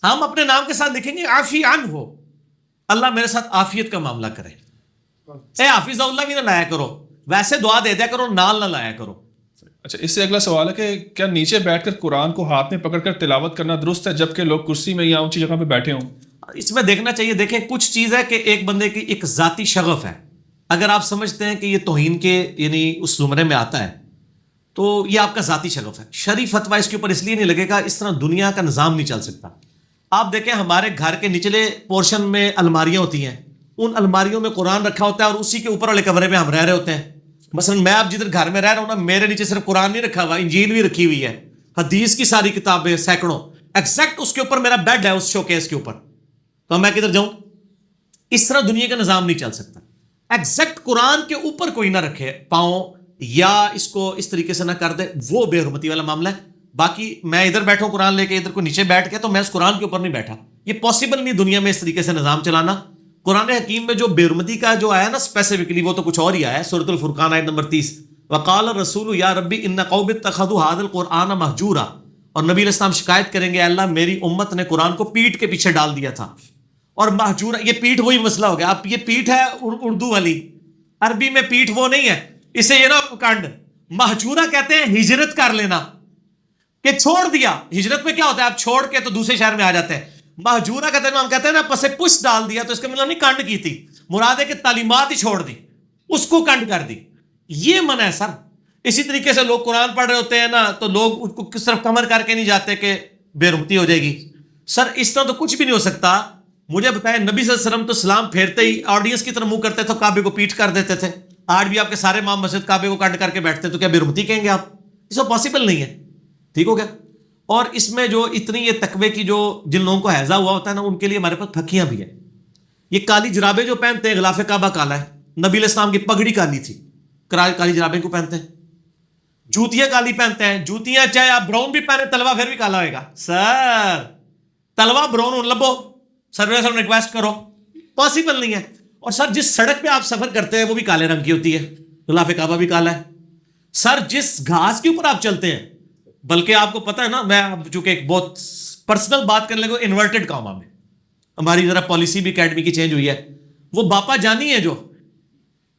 ہم اپنے نام کے ساتھ لکھیں گے عافی عنہ ہو، اللہ میرے ساتھ عافیت کا معاملہ کرے. اے حافظ اللہ بھی نہ لایا کرو، ویسے دعا دے دیا کرو، نال نہ لایا کرو. اچھا، اس سے اگلا سوال ہے کہ کیا نیچے بیٹھ کر قرآن کو ہاتھ میں پکڑ کر تلاوت کرنا درست ہے جبکہ لوگ کرسی میں یا اونچی جگہ پہ بیٹھے ہوں؟ اس میں دیکھنا چاہیے. دیکھیں کچھ چیز ہے کہ ایک بندے کی ایک ذاتی شغف ہے، اگر آپ سمجھتے ہیں کہ یہ توہین کے یعنی اس زمرے میں آتا ہے تو یہ آپ کا ذاتی شغف ہے. شرعی فتویٰ اس کے اوپر اس لیے نہیں لگے گا، اس طرح دنیا کا نظام نہیں چل سکتا. آپ دیکھیں ہمارے گھر کے نچلے پورشن میں الماریاں ہوتی ہیں، ان الماریوں میں قرآن رکھا ہوتا ہے اور اسی کے اوپر والے کمرے میں ہم رہ رہے ہوتے ہیں. مثلا میں اب جدھر گھر میں رہ رہا ہوں نا، میرے نیچے صرف قرآن نہیں رکھا ہوا، انجیل بھی رکھی ہوئی ہے، حدیث کی ساری کتابیں سینکڑوں، ایگزیکٹ اس کے اوپر میرا بیڈ ہے، اس شوکیس کے اوپر. تو میں کدھر جاؤں؟ اس طرح دنیا کا نظام نہیں چل سکتا. ایگزیکٹ قرآن کے اوپر کوئی نہ رکھے پاؤں، یا اس کو اس طریقے سے نہ کر دے، وہ بے حرمتی والا معاملہ ہے. باقی میں ادھر بیٹھوں قرآن لے کے، ادھر کو نیچے بیٹھ کے، تو میں اس قرآن کے اوپر نہیں بیٹھا. یہ پاسبل نہیں دنیا میں اس طریقے سے نظام چلانا. قرآن حکیم میں جو بے حرمتی کا جو آیا نا اسپیسیفکلی، وہ تو کچھ اور ہی آیا ہے. سورۃ الفرقان آیت نمبر 30، وقال الرسول یا ربی ان قوم اتخذوا هذا القرآن مہجورا. اور نبی علیہ السلام شکایت کریں گے، اللہ میری امت نے قرآن کو پیٹ کے پیچھے ڈال دیا تھا. اور مہجورا، یہ پیٹ وہی مسئلہ ہو گیا. اب یہ پیٹ ہے اردو والی، عربی میں پیٹ وہ نہیں ہے، اسے یہ نا کانڈ. مہجورا کہتے ہیں ہجرت کر لینا، کہ چھوڑ دیا. ہجرت میں کیا ہوتا ہے، آپ چھوڑ کے تو دوسرے شہر میں آ جاتے ہیں. مہجورا کہتے ہیں، ہم کہتے ہیں نا پسے پش ڈال دیا، تو اس کا مطلب نہیں کانڈ کی تھی، مراد ہے کہ تعلیمات ہی چھوڑ دی، اس کو کنڈ کر دی. یہ منع ہے سر. اسی طریقے سے لوگ قرآن پڑھ رہے ہوتے ہیں نا، تو لوگ اس کو کس طرف کمر کر کے نہیں جاتے کہ بے حرمتی ہو جائے گی. سر اس طرح تو کچھ بھی نہیں ہو سکتا. مجھے بتائیں، نبی صلی اللہ علیہ وسلم تو سلام پھیرتے ہی آڈینس کی طرف منہ کرتے تھے، کعبے کو پیٹ کر دیتے تھے. آج بھی آپ کے سارے امام مسجد کعبے کو کنڈ کر کے بیٹھتے ہیں، تو کیا بے حرمتی کہیں گے آپ؟ اس کو پاسبل نہیں ہے. ٹھیک ہو گیا. اور اس میں جو اتنی یہ تقوی کی جو جن لوگوں کو حیضہ ہوا ہوتا ہے نا، ان کے لیے ہمارے پاس پھکیاں بھی ہیں. یہ کالی جرابیں جو پہنتے ہیں، غلاف کعبہ کالا ہے. نبی علیہ السلام کی پگڑی کالی تھی، کالی جرابیں کو پہنتے ہیں. جوتیاں کالی پہنتے ہیں. جوتیاں چاہے آپ براؤن بھی پہنے، تلوا پھر بھی کالا ہوئے گا. سر تلوا براؤن لبو، سر ریکویسٹ کرو، پاسبل نہیں ہے. اور سر جس سڑک پہ آپ سفر کرتے ہیں وہ بھی کالے رنگ کی ہوتی ہے، غلاف کعبہ بھی کالا ہے. سر جس گھاس کے اوپر آپ چلتے ہیں، بلکہ آپ کو پتا ہے نا، میں چونکہ ایک بہت پرسنل بات کرنے لگا، انورٹڈ کاما میں ہماری ذرا پالیسی بھی اکیڈمی کی چینج ہوئی ہے. وہ باپا جانی ہے جو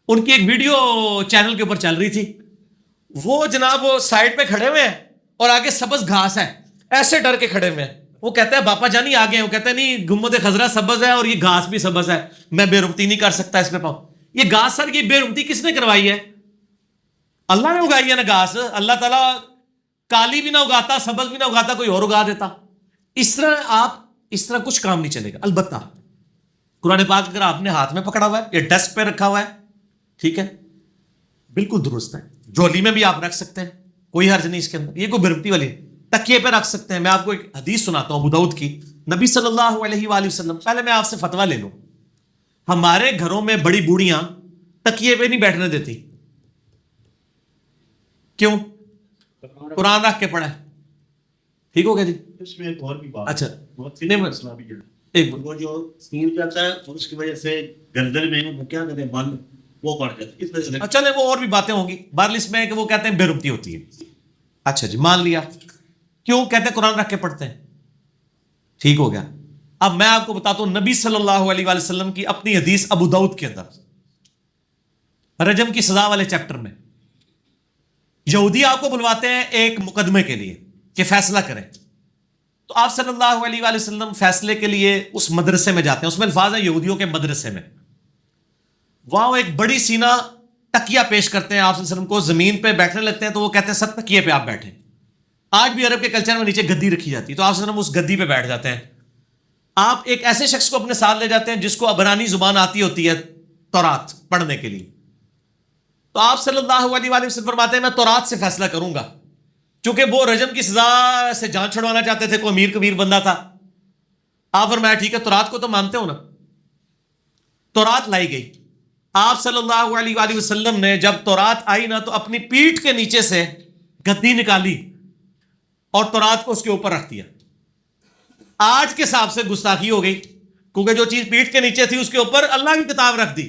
ان کی ایک ویڈیو چینل کے اوپر چل رہی تھی, وہ جناب وہ سائڈ پہ کھڑے ہوئے ہیں اور آگے سبز گھاس ہے, ایسے ڈر کے کھڑے ہوئے ہیں. وہ کہتا ہے باپا جانی آگے ہیں, وہ کہتا ہے نہیں گنبد خضرا سبز ہے اور یہ گھاس بھی سبز ہے, میں بے رمتی نہیں کر سکتا اس پہ پاؤں. یہ گھاس سر یہ بے رمتی کس نے کروائی ہے؟ اللہ نے اگائی ہے نا گھاس. اللہ تعالیٰ کالی بھی نہ اگاتا, سبز بھی نہ اگاتا, کوئی اور اگا دیتا. اس طرح کچھ کام نہیں چلے گا. البتہ قرآن پاک اگر آپ نے ہاتھ میں پکڑا ہوا ہے یا ڈیسک پہ رکھا ہوا ہے, ٹھیک ہے, بالکل درست ہے. جولی میں بھی آپ رکھ سکتے ہیں, کوئی حرج نہیں اس کے اندر, یہ کوئی برمتی والی ہے. تکیے پہ رکھ سکتے ہیں. میں آپ کو ایک حدیث سناتا ہوں ابو داؤد کی. نبی صلی اللہ علیہ وآلہ وسلم, پہلے میں آپ سے فتویٰ لے لوں, ہمارے گھروں میں بڑی بوڑھیاں تکیے پہ نہیں بیٹھنے دیتی. کیوں؟ قرآن رکھ کے پڑھا ہے. ٹھیک ہو گیا جی. اس میں ایک اور بھی بات, اچھا بہت نہیں, مسئلہ بھی ہے. ایک وہ جو سین جاتا ہے اور اس کی وجہ سے گردن میں وہ کیا کہتے ہیں بند, وہ پڑ جاتا ہے. اس وجہ سے چلے وہ اور بھی باتیں ہوں گی. بہرحال اس میں کہ وہ کہتے ہیں بے رمتی ہوتی ہے. اچھا جی مان لیا. کیوں کہتے ہیں قرآن رکھ کے پڑھتے ہیں؟ ٹھیک ہو گیا. اب میں آپ کو بتاتا ہوں نبی صلی اللہ علیہ وآلہ وسلم کی اپنی حدیث ابو داؤد کے اندر رجم کی سزا والے چیپٹر میں. یہودی آپ کو بلواتے ہیں ایک مقدمے کے لیے کہ فیصلہ کریں, تو آپ صلی اللہ علیہ وآلہ وسلم فیصلے کے لیے اس مدرسے میں جاتے ہیں. اس میں الفاظ ہیں یہودیوں کے مدرسے میں. وہاں وہ ایک بڑی سینہ تکیہ پیش کرتے ہیں آپ صلی اللہ علیہ وسلم کو, زمین پہ بیٹھنے لگتے ہیں تو وہ کہتے ہیں سب تکیے پہ آپ بیٹھیں. آج بھی عرب کے کلچر میں نیچے گدی رکھی جاتی ہے, تو آپ صلی اللہ علیہ وسلم اس گدی پہ بیٹھ جاتے ہیں. آپ ایک ایسے شخص کو اپنے ساتھ لے جاتے ہیں جس کو عبرانی زبان آتی ہوتی ہے تورات پڑھنے کے لیے. تو آپ صلی اللہ علیہ وآلہ وسلم فرماتے ہیں میں تورات سے فیصلہ کروں گا, چونکہ وہ رجم کی سزا سے جان چھڑوانا چاہتے تھے, کوئی امیر کبیر بندہ تھا. آپ فرمایا ٹھیک ہے, تورات کو تو مانتے ہو نا. تورات لائی گئی. آپ صلی اللہ علیہ وآلہ وسلم نے جب تورات آئی نا تو اپنی پیٹھ کے نیچے سے گدی نکالی اور تورات کو اس کے اوپر رکھ دیا. آج کے حساب سے گستاخی ہو گئی, کیونکہ جو چیز پیٹھ کے نیچے تھی اس کے اوپر اللہ کی کتاب رکھ دی.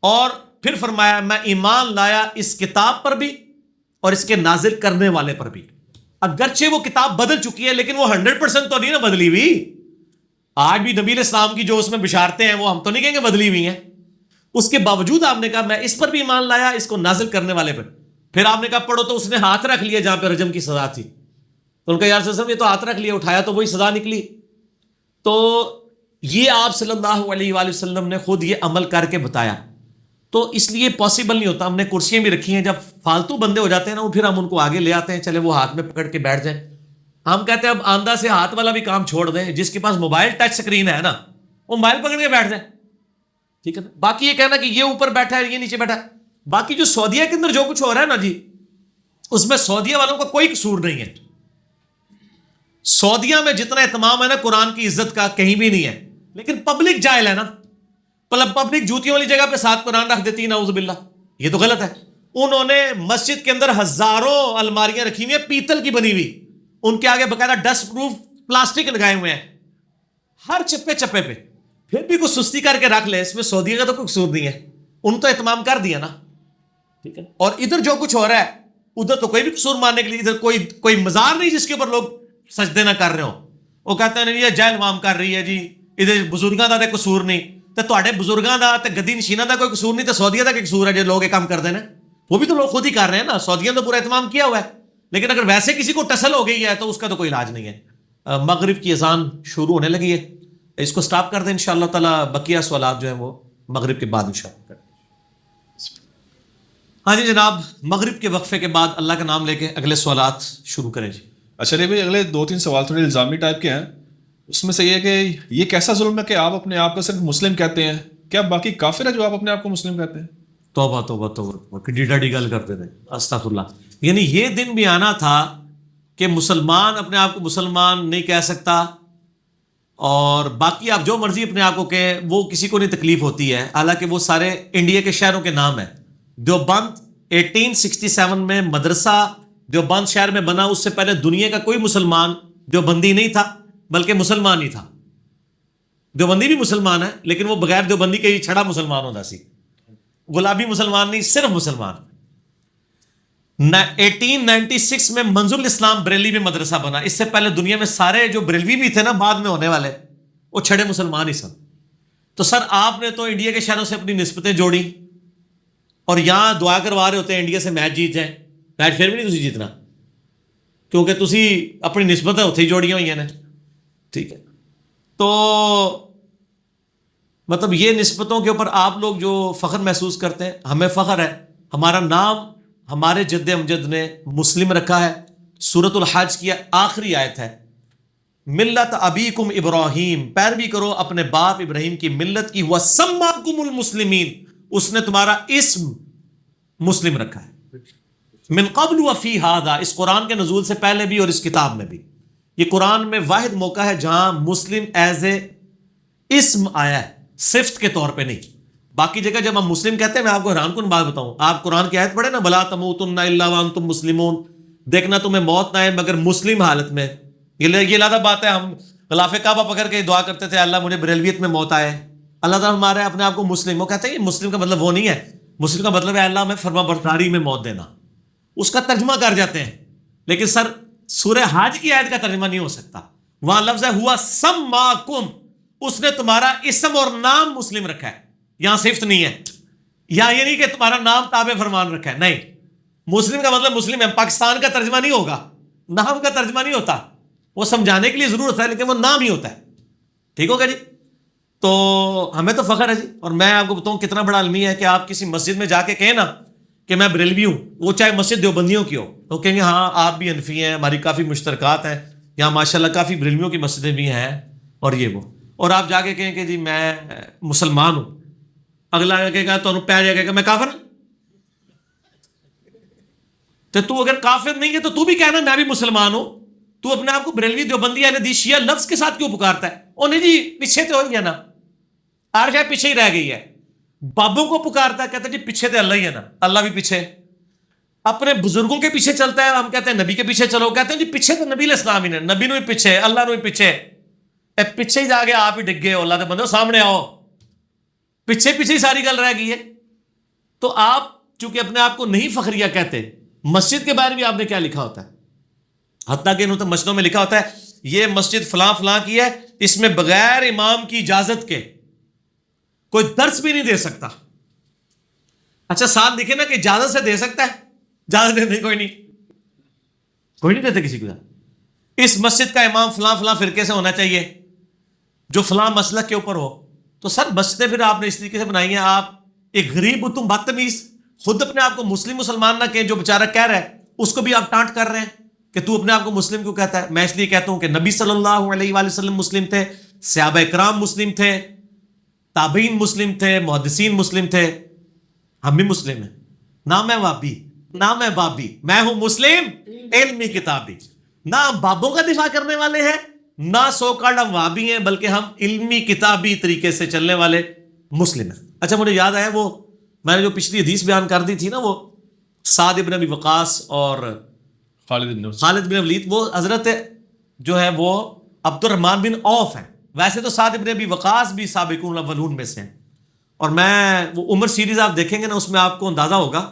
اور پھر فرمایا میں ایمان لایا اس کتاب پر بھی اور اس کے نازل کرنے والے پر بھی. اگرچہ وہ کتاب بدل چکی ہے لیکن وہ 100% تو نہیں نا بدلی ہوئی. آج بھی نبی علیہ السلام کی جو اس میں بشارتیں ہیں وہ ہم تو نہیں کہیں گے بدلی ہوئی ہیں. اس کے باوجود آپ نے کہا میں اس پر بھی ایمان لایا, اس کو نازل کرنے والے پر. پھر آپ نے کہا پڑھو, تو اس نے ہاتھ رکھ لیا جہاں پہ رجم کی سزا تھی. تو ان کا یار یہ تو ہاتھ رکھ لیا, اٹھایا تو وہی سزا نکلی. تو یہ آپ صلی اللہ علیہ وآلہ وسلم نے خود یہ عمل کر کے بتایا. تو اس لیے پاسبل نہیں ہوتا. ہم نے کرسیاں بھی رکھی ہیں, جب فالتو بندے ہو جاتے ہیں نا پھر ہم ان کو آگے لے آتے ہیں, چلے وہ ہاتھ میں پکڑ کے بیٹھ جائیں. ہم کہتے ہیں اب آندھا سے ہاتھ والا بھی کام چھوڑ دیں, جس کے پاس موبائل ٹچ سکرین ہے نا وہ موبائل پکڑ کے بیٹھ جائیں. ٹھیک ہے نا. باقی یہ کہنا کہ یہ اوپر بیٹھا ہے یہ نیچے بیٹھا ہے, باقی جو سعودیہ کے اندر جو کچھ ہو رہا ہے نا جی, اس میں سعودیہ والوں کا کوئی قصور نہیں ہے. سعودیہ میں جتنا اہتمام ہے نا قرآن کی عزت کا کہیں بھی نہیں ہے, لیکن پبلک جاہل ہے نا. پبلک جوتیوں والی جگہ پہ ساتھ قرآن رکھ دیتی ہے, نعوذ باللہ. یہ تو غلط ہے. انہوں نے مسجد کے اندر ہزاروں الماریاں رکھی ہوئی ہیں پیتل کی بنی ہوئی, ان کے آگے باقاعدہ ڈسٹ پروف پلاسٹک لگائے ہوئے ہیں ہر چپے چپے پہ. پھر بھی کچھ سستی کر کے رکھ لے, اس میں سعودیہ کا تو کوئی قصور نہیں ہے, ان تو اہتمام کر دیا نا. ٹھیک ہے. اور ادھر جو کچھ ہو رہا ہے ادھر تو کوئی بھی قصور ماننے کے لیے, ادھر کوئی مزار نہیں جس کے اوپر لوگ سجدے نہ کر رہے ہو. وہ کہتے ہیں یہ جہل عوام کر رہی ہے جی, ادھر بزرگاں دا تے قصور نہیں. تے تواڈے بزرگاں دا تے گدی نشیناں دا کوئی قصور نہیں, تے سعودیہ دا کوئی قصور ہے جو لوگ یہ کام کر دے نا. وہ بھی تو لوگ خود ہی کر رہے ہیں نا, سعودیہ نے پورا اہتمام کیا ہوا ہے. لیکن اگر ویسے کسی کو ٹسل ہو گئی ہے تو اس کا تو کوئی علاج نہیں ہے. مغرب کی اذان شروع ہونے لگی ہے, اس کو سٹاپ کر دیں انشاءاللہ تعالی. بقیہ سوالات جو ہیں وہ مغرب کے بعد انشاءاللہ کریں. ہاں جی جناب, مغرب کے وقفے کے بعد اللہ کا نام لے کے اگلے سوالات شروع کریں جی. اچھا بھائی, اگلے 2-3 سوال تھوڑے الزامی ٹائپ کے ہیں. اس میں سے یہ کہ یہ کیسا ظلم ہے کہ آپ اپنے آپ کو صرف مسلم کہتے ہیں, کیا باقی کافر ہے جو آپ اپنے آپ کو مسلم کہتے ہیں؟ توبہ توبہ توبہ, کڈی ڈاڈی گل کرتے تھے, استغفر اللہ. یعنی یہ دن بھی آنا تھا کہ مسلمان اپنے آپ کو مسلمان نہیں کہہ سکتا, اور باقی آپ جو مرضی اپنے آپ کو کہیں وہ کسی کو نہیں تکلیف ہوتی ہے. حالانکہ وہ سارے انڈیا کے شہروں کے نام ہیں. دیوبند 1867 میں مدرسہ دیوبند شہر میں بنا, اس سے پہلے دنیا کا کوئی مسلمان دیوبندی نہیں تھا بلکہ مسلمان ہی تھا. دیوبندی بھی مسلمان ہے لیکن وہ بغیر دیوبندی کے ہی چھڑا مسلمان ہوتا سی, گلابی مسلمان نہیں, صرف مسلمان. 1896 میں منظور الاسلام بریلی میں مدرسہ بنا. اس سے پہلے دنیا میں سارے جو بریلوی بھی تھے نا بعد میں ہونے والے, وہ چھڑے مسلمان ہی سن. تو سر آپ نے تو انڈیا کے شہروں سے اپنی نسبتیں جوڑی اور یہاں دعا کروا رہے ہوتے ہیں انڈیا سے میچ جیت جائیں. میچ پھر بھی نہیں تسی جیتنا کیونکہ تسی اپنی نسبتیں اتھے ہی جوڑیاں ہوئی ہیں. ٹھیک ہے, تو مطلب یہ نسبتوں کے اوپر آپ لوگ جو فخر محسوس کرتے ہیں, ہمیں فخر ہے. ہمارا نام ہمارے جد امجد نے مسلم رکھا ہے. سورۃ الحج کی آخری آیت ہے, ملت ابیکم ابراہیم, پیروی کرو اپنے باپ ابراہیم کی ملت کی, وسماکم المسلمین, اس نے تمہارا اسم مسلم رکھا ہے. من قبل وفی ھذا, اس قرآن کے نزول سے پہلے بھی اور اس کتاب میں بھی. یہ قرآن میں واحد موقع ہے جہاں مسلم ایز اے اسم آیا ہے, صفت کے طور پہ نہیں. باقی جگہ جب ہم مسلم کہتے ہیں, میں آپ کو حیران کن بات بتاؤں, آپ قرآن کی آیت پڑھیں نا, بلا تموتن الا وانتم مسلمون, دیکھنا تمہیں موت نہ آئے مگر مسلم حالت میں. یہ لادہ بات ہے, ہم غلاف کعبہ پکڑ کے دعا کرتے تھے اللہ مجھے بریلویت میں موت آئے. اللہ تعالیٰ ہمارے اپنے آپ کو مسلم, وہ کہتے ہیں یہ مسلم کا مطلب وہ نہیں ہے. مسلم کا مطلب ہے اللہ میں فرما برداری میں موت دینا, اس کا ترجمہ کر جاتے ہیں. لیکن سر سورہ حج کی آیت کا ترجمہ نہیں ہو سکتا. وہاں لفظ ہے ہوا سماکم, اس نے تمہارا اسم اور نام مسلم رکھا ہے, یہاں صفت نہیں ہے. یہاں یہ نہیں کہ تمہارا نام تابع فرمان رکھا ہے, نہیں. مسلم کا مطلب مسلم ہے, پاکستان کا ترجمہ نہیں ہوگا, نام کا ترجمہ نہیں ہوتا. وہ سمجھانے کے لیے ضرورت ہے لیکن وہ نام ہی ہوتا ہے. ٹھیک ہوگا جی. تو ہمیں تو فخر ہے جی. اور میں آپ کو بتاؤں کتنا بڑا المیہ ہے کہ آپ کسی مسجد میں جا کے کہیں نا کہ میں بریلوی ہوں, وہ چاہے مسجد دیوبندیوں کی ہو, تو کہیں گے ہاں آپ بھی حنفی ہیں, ہماری کافی مشترکات ہیں, یہاں ماشاءاللہ کافی بریلویوں کی مسجدیں بھی ہیں اور یہ وہ. اور آپ جا کے کہیں کہ جی میں مسلمان ہوں, اگلا کہے گا تو پہ جائے گا میں کافر ہوں. تو اگر کافر نہیں ہے تو تو بھی کہنا میں بھی مسلمان ہوں. تو اپنے آپ کو بریلوی دیوبندی اہل حدیث شیعہ لفظ کے ساتھ کیوں پکارتا ہے؟ او نہیں جی پیچھے تو ہی ہے نا, ہر شاید پیچھے ہی رہ گئی ہے. بابوں کو پکارتا ہے, کہتا ہے جی پیچھے تو اللہ ہی ہے نا, اللہ بھی پیچھے. اپنے بزرگوں کے پیچھے چلتا ہے, ہم کہتے ہیں نبی کے پیچھے چلو, کہتے ہیں جی پیچھے تو نبی علیہ السلام ہی نے, نبی نو ہی پیچھے, اللہ نو ہی پیچھے. پیچھے ہی جا کے آپ ہی ڈگ گئے, اللہ کے بندو سامنے آؤ, پیچھے پیچھے ہی ساری گل رہ گئی ہے. تو آپ چونکہ اپنے آپ کو نہیں فخریہ کہتے, مسجد کے بارے بھی آپ نے کیا لکھا ہوتا ہے, حتیٰ کہ انہوں نے مسجدوں میں لکھا ہوتا ہے یہ مسجد فلاں فلاں کی ہے, اس میں بغیر امام کی اجازت کے کوئی درس بھی نہیں دے سکتا. اچھا ساتھ لکھے نا کہ اجازت سے دے سکتا ہے, اجازت دیتے کوئی نہیں دیتے کسی کو. اس مسجد کا امام فلاں فلاں فرقے سے ہونا چاہیے جو فلاں مسلک کے اوپر ہو. تو سر مسجدیں پھر آپ نے اس طریقے سے بنائی ہیں, آپ ایک غریب ہو, تم بدتمیز, خود اپنے آپ کو مسلمان نہ کہیں, جو بیچارہ کہہ رہا ہے اس کو بھی آپ ٹانٹ کر رہے ہیں کہ تو اپنے آپ کو مسلم کیوں کہتا ہے. میں اس لیے کہتا ہوں کہ نبی صلی اللہ علیہ وآلہ وسلم مسلم تھے, صحابہ اکرام مسلم تھے, تابعین مسلم تھے, محدثین مسلم تھے, ہم بھی مسلم ہیں. نہ میں وابی نہ میں بابی, میں ہوں مسلم علمی کتابی. نہ ہم بابوں کا دفاع کرنے والے ہیں, نہ سو کالڈ ہم وابی ہیں, بلکہ ہم علمی کتابی طریقے سے چلنے والے مسلم ہیں. اچھا مجھے یاد آیا, وہ میں نے جو پچھلی حدیث بیان کر دی تھی نا, وہ سعد ابن ابی وقاص اور خالد بن ولید, وہ حضرت جو ہے وہ عبد الرحمن بن عوف ہیں. ویسے تو سعد ابن ابی وقاص بھی سابقون الاولون میں سے ہیں. اور میں وہ عمر سیریز آپ دیکھیں گے نا, اس میں آپ کو اندازہ ہوگا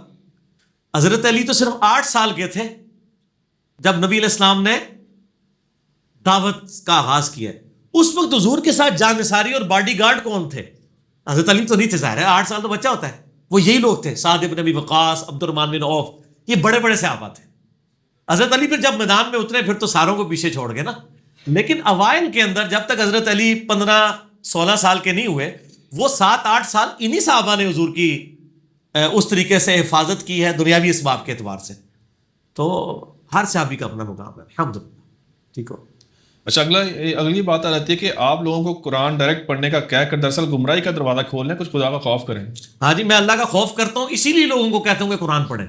حضرت علی تو صرف 8 سال کے تھے جب نبی علیہ السلام نے دعوت کا آغاز کیا. اس وقت حضور کے ساتھ جانثاری اور باڈی گارڈ کون تھے؟ حضرت علی تو نہیں تھے, ظاہر ہے 8 سال تو بچہ ہوتا ہے. وہ یہی لوگ تھے, سعد ابن ابی وقاص, عبد الرحمن بن عوف, یہ بڑے بڑے صحابہ تھے. حضرت علی پھر جب میدان میں اترے پھر تو ساروں کو پیچھے چھوڑ گئے نا. لیکن اوائل کے اندر جب تک حضرت علی 15-16 سال کے نہیں ہوئے, وہ 7-8 سال انہی صحابہ نے حضور کی اس طریقے سے حفاظت کی ہے دنیاوی اسباب کے اعتبار سے. تو ہر صحابی کا اپنا مقام ہے الحمدللہ. ٹھیک ہو. اچھا اگلی بات آ جاتی ہے کہ آپ لوگوں کو قرآن ڈائریکٹ پڑھنے کا کہہ کر دراصل گمراہی کا دروازہ کھول لیں, کچھ خدا کا خوف کریں. ہاں جی, میں اللہ کا خوف کرتا ہوں, اسی لیے لوگوں کو کہتا ہوں کہ قرآن پڑھیں,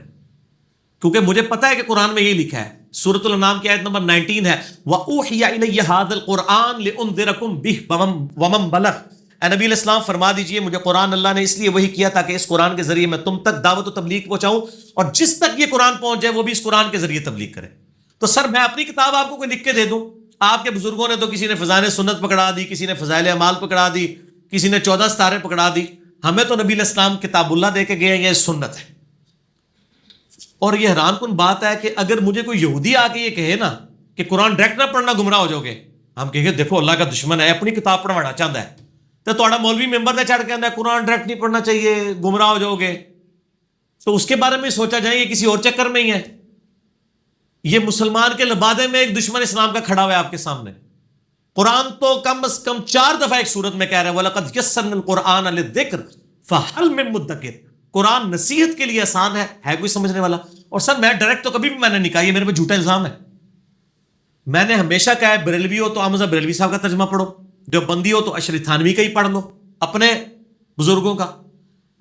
کیونکہ مجھے پتا ہے کہ قرآن میں یہی لکھا ہے. سورۃ الانعام کی آیت نمبر 19 ہے, وَأُوحِيَ إِلَيَّ هَذَا الْقُرْآنُ لِأُنذِرَكُم بِهِ وَمَن بَلَغَ. اے نبی علیہ السلام فرما دیجئے مجھے قرآن اللہ نے اس لیے وہی کیا تاکہ اس قرآن کے ذریعے میں تم تک دعوت و تبلیغ پہنچاؤں, اور جس تک یہ قرآن پہنچ جائے وہ بھی اس قرآن کے ذریعے تبلیغ کرے. تو سر میں اپنی کتاب آپ کو کوئی لکھ کے دے دوں, آپ کے بزرگوں نے تو کسی نے فضائل سنت پکڑا دی, کسی نے فضائل اعمال پکڑا دی, کسی نے 14 ستارے پکڑا دی. ہمیں تو نبی علیہ السلام کتاب اللہ دے کے گئے, یہ سنت ہے. اور یہ حیران کن بات ہے کہ اگر مجھے کوئی یہودی آ کے یہ کہے نا کہ قرآن ڈائریکٹ نہ پڑھنا گمراہ ہو جاؤ گے, ہم کہیں گے دیکھو اللہ کا دشمن ہے, اپنی کتاب پڑھوانا چاہتا ہے, تو تھوڑا مولوی ممبر تے چڑھ کے آندا ہے قرآن ڈائریکٹ نہیں پڑھنا چاہیے, گمراہ ہو جاؤ گے. تو اس کے بارے میں سوچا جائے یہ کسی اور چکر میں ہی ہے. یہ مسلمان کے لبادے میں ایک دشمن اسلام کا کھڑا ہوا ہے آپ کے سامنے. قرآن تو کم از کم 4 دفعہ ایک سورت میں کہہ رہا ہے وَلَقَدْ يَسَّرْنَا الْقُرْآنَ لِلذِّكْرِ فَهَلْ مِن مُدَّكِرٍ. قرآن نصیحت کے لیے آسان ہے کوئی سمجھنے والا؟ اور سر میں ڈائریکٹ تو کبھی بھی میں نے نہیں کہا, یہ میرے پہ جھوٹا الزام ہے. میں نے ہمیشہ کہا ہے بریلوی ہو تو احمد بریلوی صاحب کا ترجمہ پڑھو, جو بندی ہو تو اشری تھانوی کا ہی پڑھ لو اپنے بزرگوں کا,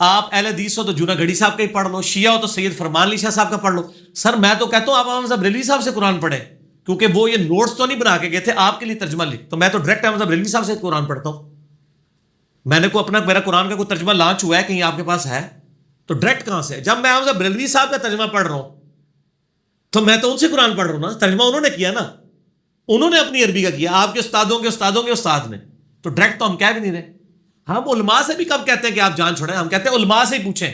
آپ اہل حدیث ہو تو جونا گھڑی صاحب کا ہی پڑھ لو, شیعہ ہو تو سید فرمان علی شاہ صاحب کا پڑھ لو. سر میں تو کہتا ہوں آپ احمد بریلوی صاحب سے قرآن پڑھیں, کیونکہ وہ یہ نوٹس تو نہیں بنا کے گئے تھے آپ کے لیے ترجمہ لکھ, تو میں تو ڈائریکٹ احمد بریلوی صاحب سے قرآن پڑھتا ہوں. میں نے کو اپنا میرا قرآن کا کوئی ترجمہ لانچ ہوا ہے کہیں آپ کے پاس ہے تو ڈائریکٹ کہاں سے؟ جب میں احمد بریلوی صاحب کا ترجمہ پڑھ رہا ہوں تو میں تو ان سے قرآن پڑھ رہا ہوں نا, ترجمہ انہوں نے کیا نا, انہوں نے اپنی عربی کا کیا, آپ کے استادوں کے استادوں کے استاد نے, تو ڈائریکٹ تو ہم کہہ بھی نہیں رہے. ہم علماء سے بھی کب کہتے ہیں کہ آپ جان چھوڑیں, ہم کہتے ہیں علماء سے ہی پوچھیں,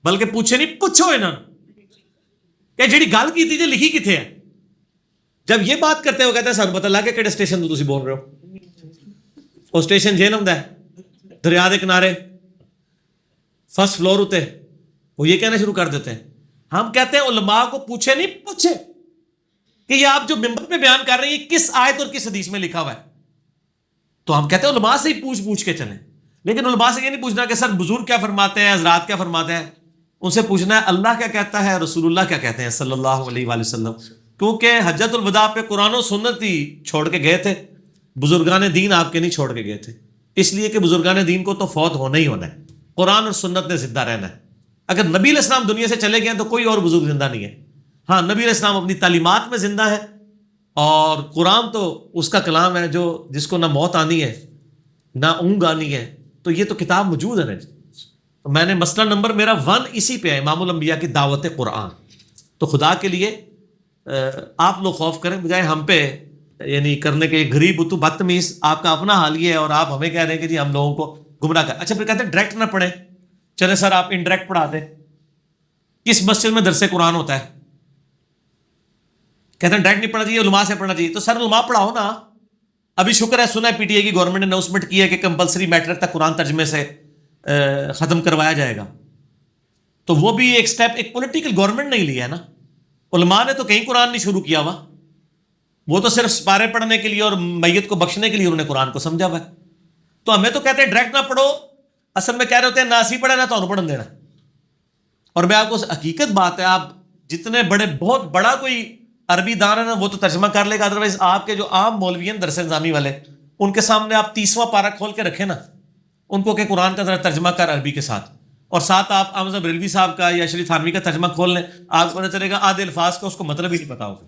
بلکہ پوچھیں نہیں پوچھو انہوں کہ جیڑی گل کی تھی جو لکھی کتنے ہے. جب یہ بات کرتے ہو کہتے ہیں سر پتہ لگ کے کہڑے اسٹیشن تو تسی بول رہے ہو, وہ اسٹیشن جیل ہوندا ہے دریا دے کنارے فرسٹ فلور ہوتے, وہ یہ کہنا شروع کر دیتے ہیں. ہم کہتے ہیں علماء کو پوچھے نہیں پوچھے کہ یہ آپ جو ممبر پہ بیان کر رہے ہیں یہ کس آیت اور کس حدیث میں لکھا ہوا ہے. تو ہم کہتے ہیں علماء سے ہی پوچھ کے چلیں, لیکن علماء سے یہ نہیں پوچھنا کہ سر بزرگ کیا فرماتے ہیں, حضرات کیا فرماتے ہیں. ان سے پوچھنا ہے اللہ کیا کہتا ہے, رسول اللہ کیا کہتے ہیں صلی اللہ علیہ وآلہ وسلم. کیونکہ حجۃ الوداع پہ قرآن و سنت ہی چھوڑ کے گئے تھے, بزرگان دین آپ کے نہیں چھوڑ کے گئے تھے, اس لیے کہ بزرگان دین کو تو فوت ہونا ہی ہونا ہے, قرآن اور سنت نے زندہ رہنا ہے. اگر نبی علیہ السلام دنیا سے چلے گئے تو کوئی اور بزرگ زندہ نہیں ہے. ہاں نبی علیہ السلام اپنی تعلیمات میں زندہ ہے, اور قرآن تو اس کا کلام ہے جو جس کو نہ موت آنی ہے نہ اونگ آنی ہے, تو یہ تو کتاب موجود ہے نا. میں نے مسئلہ نمبر میرا 1 اسی پہ ہے, امام الانبیاء کی دعوت قرآن. تو خدا کے لیے آپ لوگ خوف کریں بجائے ہم پہ یعنی کرنے کے غریب تو بدتمیز. آپ کا اپنا حال یہ ہے اور آپ ہمیں کہہ رہے ہیں کہ جی ہم لوگوں کو گمراہ کر. اچھا پھر کہتے ہیں ڈائریکٹ نہ پڑھیں, چلے سر آپ انڈائریکٹ پڑھا دیں. کس مسجد میں درس قرآن ہوتا ہے؟ کہتے ہیں ڈائریکٹ نہیں پڑھنا چاہیے, علماء سے پڑھنا چاہیے. تو سر علماء پڑھاؤ نا. ابھی شکر ہے سنا ہے پی ٹی اے کی گورنمنٹ نے اناؤنسمنٹ کی ہے کہ کمپلسری میٹرک تک قرآن ترجمے سے ختم کروایا جائے گا. تو وہ بھی ایک سٹیپ ایک پولیٹیکل گورنمنٹ نہیں لیا ہے نا. علماء نے تو کہیں قرآن نہیں شروع کیا ہوا, وہ تو صرف سپارے پڑھنے کے لیے اور میت کو بخشنے کے لیے انہوں نے قرآن کو سمجھا ہوا ہے. تو ہمیں تو کہتے ہیں ڈائریکٹ نہ پڑھو, اصل میں کہہ رہے ہوتے ہیں ناسی پڑھے نہ تو پڑھن دینا. اور میں آپ کو حقیقت بات ہے, آپ جتنے بڑے بہت بڑا کوئی عربی دان ہے نا وہ تو ترجمہ کر لے گا, ادروائز آپ کے جو عام مولوی ہیں درس نظامی والے ان کے سامنے آپ 30واں پارہ کھول کے رکھیں نا, ان کو کہ قرآن کا ذرا ترجمہ کر عربی کے ساتھ, اور ساتھ آپ احمد بریلوی صاحب کا یا اشری تھانوی کا ترجمہ کھول لیں, آپ کو پتہ چلے گا آدھے الفاظ کا اس کو مطلب ہی نہیں پتا ہوگا.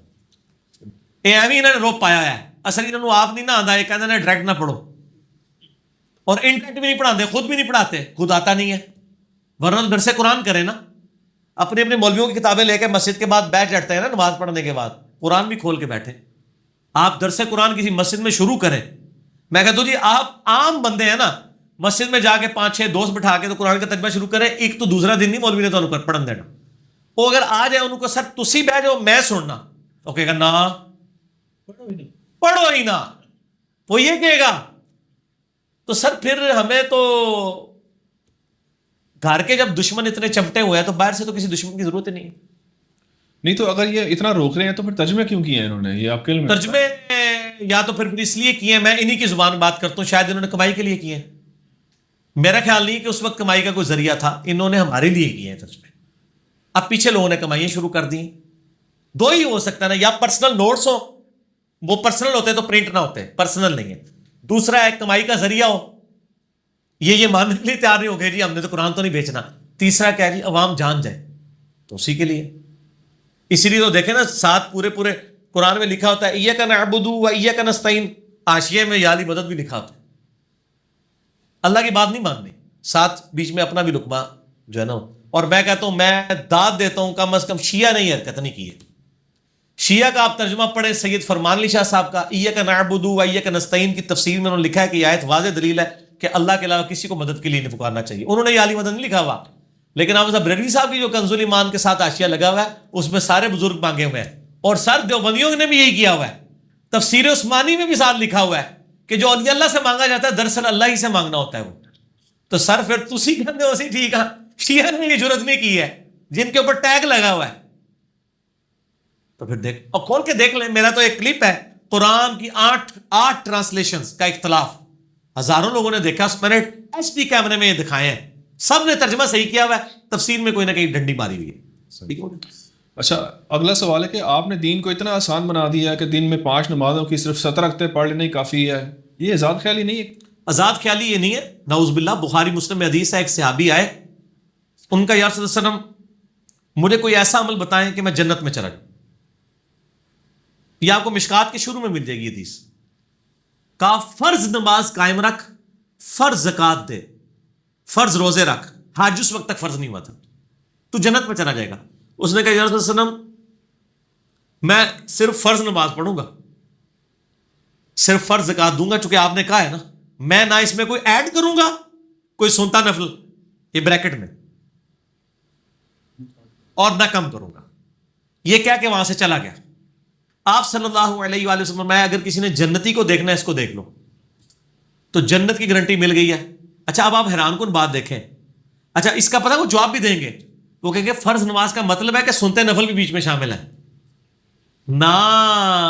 ایویں انہوں نے روپ پایا ہے, اصل انہوں نے آپ نہیں نہ آتا, یہ کہتے ہیں ڈائریکٹ نہ پڑھو, اور انٹرنیٹ بھی نہیں پڑھاتے, خود بھی نہیں پڑھاتے, خود آتا نہیں ہے. ورنہ درس قرآن کرے نا, اپنے اپنے مولویوں کی کتابیں لے کے مسجد کے بعد بیٹھ جاتے ہیں نا نماز پڑھنے کے بعد, قرآن بھی کھول کے بیٹھے. آپ درس قرآن کسی مسجد میں شروع کریں. میں کہتا ہوں جی آپ عام بندے ہیں نا, مسجد میں جا کے 5-6 دوست بٹھا کے تو قرآن کا ترجمہ شروع کریں, ایک تو دوسرا دن نہیں مولوی نے تو انہوں پڑھن دینا. وہ اگر آ جائے ان کو سر تسی بیٹھ جاؤ میں سننا, تو کہے گا نا پڑھو ہی نا, وہ یہ کہے گا. تو سر پھر ہمیں تو گھر کے جب دشمن اتنے چمٹے ہوئے ہیں تو باہر سے تو کسی دشمن کی ضرورت ہی نہیں. نہیں تو اگر یہ اتنا روک رہے ہیں تو پھر ترجمے کیوں کیے ہیں انہوں نے؟ یہ آپ کے علم میں ترجمے یا تو پھر اس لیے کیے ہیں, میں انہی کی زبان بات کرتا ہوں, شاید انہوں نے کمائی کے لیے کیے ہیں. میرا خیال نہیں کہ اس وقت کمائی کا کوئی ذریعہ تھا, انہوں نے ہمارے لیے کیے ہیں ترجمے. اب پیچھے لوگوں نے کمائیاں شروع کر دی. 2 ہی ہو سکتا ہے نا, یا پرسنل نوٹس ہو, وہ پرسنل ہوتے تو پرنٹ نہ ہوتے, پرسنل نہیں ہے. دوسرا ہے کمائی کا ذریعہ ہو, یہ ماننے کے لیے تیار نہیں ہو گئے جی ہم نے تو قرآن تو نہیں بیچنا. تیسرا کیا جی عوام جان جائے, تو اسی کے لیے. اسی لیے تو دیکھیں نا ساتھ پورے قرآن میں لکھا ہوتا ہے ایاک نعبد و ایاک نستعین, حاشیے میں یا علی مدد بھی لکھا ہوتا ہے. اللہ کی بات نہیں ماننی, ساتھ بیچ میں اپنا بھی لقمہ جو ہے نا. اور میں کہتا ہوں, میں داد دیتا ہوں, کم از کم شیعہ نے یہ حرکت نہیں کی ہے. شیعہ کا آپ ترجمہ پڑھیں سید فرمان علی شاہ صاحب کا, ایاک نعبد و ایاک نستعین کی تفسیر میں انہوں نے لکھا ہے کہ یہ آیت واضح دلیل ہے کہ اللہ کے علاوہ کسی کو مدد کے لیے نہیں پکارنا چاہیے. انہوں نے یہ علی مدد نہیں لکھا ہوا, لیکن آپ بریلوی صاحب کی جو کنز الایمان کے ساتھ حاشیہ لگا ہوا ہے اس میں سارے بزرگ مانگے ہوئے ہیں, اور سر دیوبندیوں نے بھی یہی کیا ہوا ہے. تفسیر عثمانی میں بھی ساتھ لکھا ہوا ہے کہ جو اولیاء اللہ سے مانگا جاتا ہے دراصل اللہ ہی سے مانگنا ہوتا ہے وہ. تو سر پھر تسی کہتے ہو سی ٹھیک ہے, شیعہ نے یہ جرت نہیں کی ہے جن کے اوپر ٹیگ لگا ہوا ہے. تو پھر دیکھ اور کھول کے دیکھ لیں, میرا تو ایک کلپ ہے قرآن کی 8 ٹرانسلیشنز کا اختلاف, ہزاروں لوگوں نے دیکھا, میں نے ایچ ڈی کیمرے میں یہ دکھائے ہیں, سب نے ترجمہ صحیح کیا ہوا ہے, تفسیر میں کوئی نہ کہیں ڈنڈی ماری ہوئی ہے. اچھا اگلا سوال ہے کہ آپ نے دین کو اتنا آسان بنا دیا ہے کہ دن میں 5 نمازوں کی صرف 7 رکعتیں پڑھ لینا ہی کافی ہے, یہ آزاد خیالی نہیں ہے؟ آزاد خیالی یہ نہیں ہے, نعوذ باللہ. بخاری مسلم میں حدیث ہے, ایک صحابی آئے, ان کا یا رسول اللہ صلی اللہ علیہ وسلم مجھے کوئی ایسا عمل بتائیں کہ میں جنت میں چلا جاؤں. یہ آپ کو مشکات کے شروع میں مل جائے گی حدیث. کہا فرض نماز قائم رکھ, فرض زکات دے, فرض روزے رکھ, حج اس وقت تک فرض نہیں ہوا تھا, تو جنت میں چلا جائے گا. اس نے کہا یا رسول اللہ صلی اللہ علیہ وسلم میں صرف فرض نماز پڑھوں گا, صرف فرض زکات دوں گا, چونکہ آپ نے کہا ہے نا, میں نہ اس میں کوئی ایڈ کروں گا کوئی سنتا نفل, یہ بریکٹ میں, اور نہ کم کروں گا. یہ کہہ کے وہاں سے چلا گیا. آپ صلی اللہ علیہ وآلہ وسلم میں اگر کسی نے جنتی کو دیکھنا ہے اس کو دیکھ لو, تو جنت کی گارنٹی مل گئی ہے. اچھا اب آپ حیران کن بات دیکھیں, اچھا اس کا پتہ وہ جواب بھی دیں گے, وہ کہیں گے فرض نماز کا مطلب ہے کہ سنتے نفل بھی بیچ میں شامل ہیں. نہ,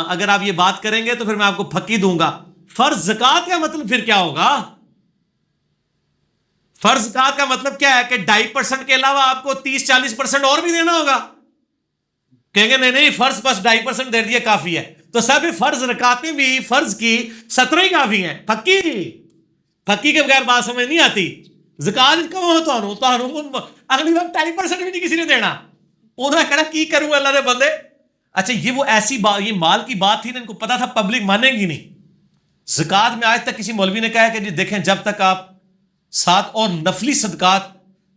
اگر آپ یہ بات کریں گے تو پھر میں آپ کو پھکی دوں گا. فرض زکات کا مطلب پھر کیا ہوگا؟ فرض زکات کا مطلب کیا ہے کہ 2.5% کے علاوہ آپ کو 30-40% اور بھی دینا ہوگا. کہیں گے نہیں فرض بس 2.5% دے دیا کافی ہے. تو سب فرض رکعتیں بھی فرض کی 17 ہی کافی ہیں. پھکی پھکی کے بغیر بات سمجھ نہیں آتی. زکات کا وہ تو اگلی بار 2.5% بھی نہیں کسی نے دینا. انہوں نے کہا کی کروں اللہ دے بندے. اچھا یہ وہ ایسی بات, یہ مال کی بات تھی نا, ان کو پتا تھا پبلک مانیں گی نہیں. زکات میں آج تک کسی مولوی نے کہا ہے کہ جی دیکھیں جب تک آپ ساتھ اور نفلی صدقات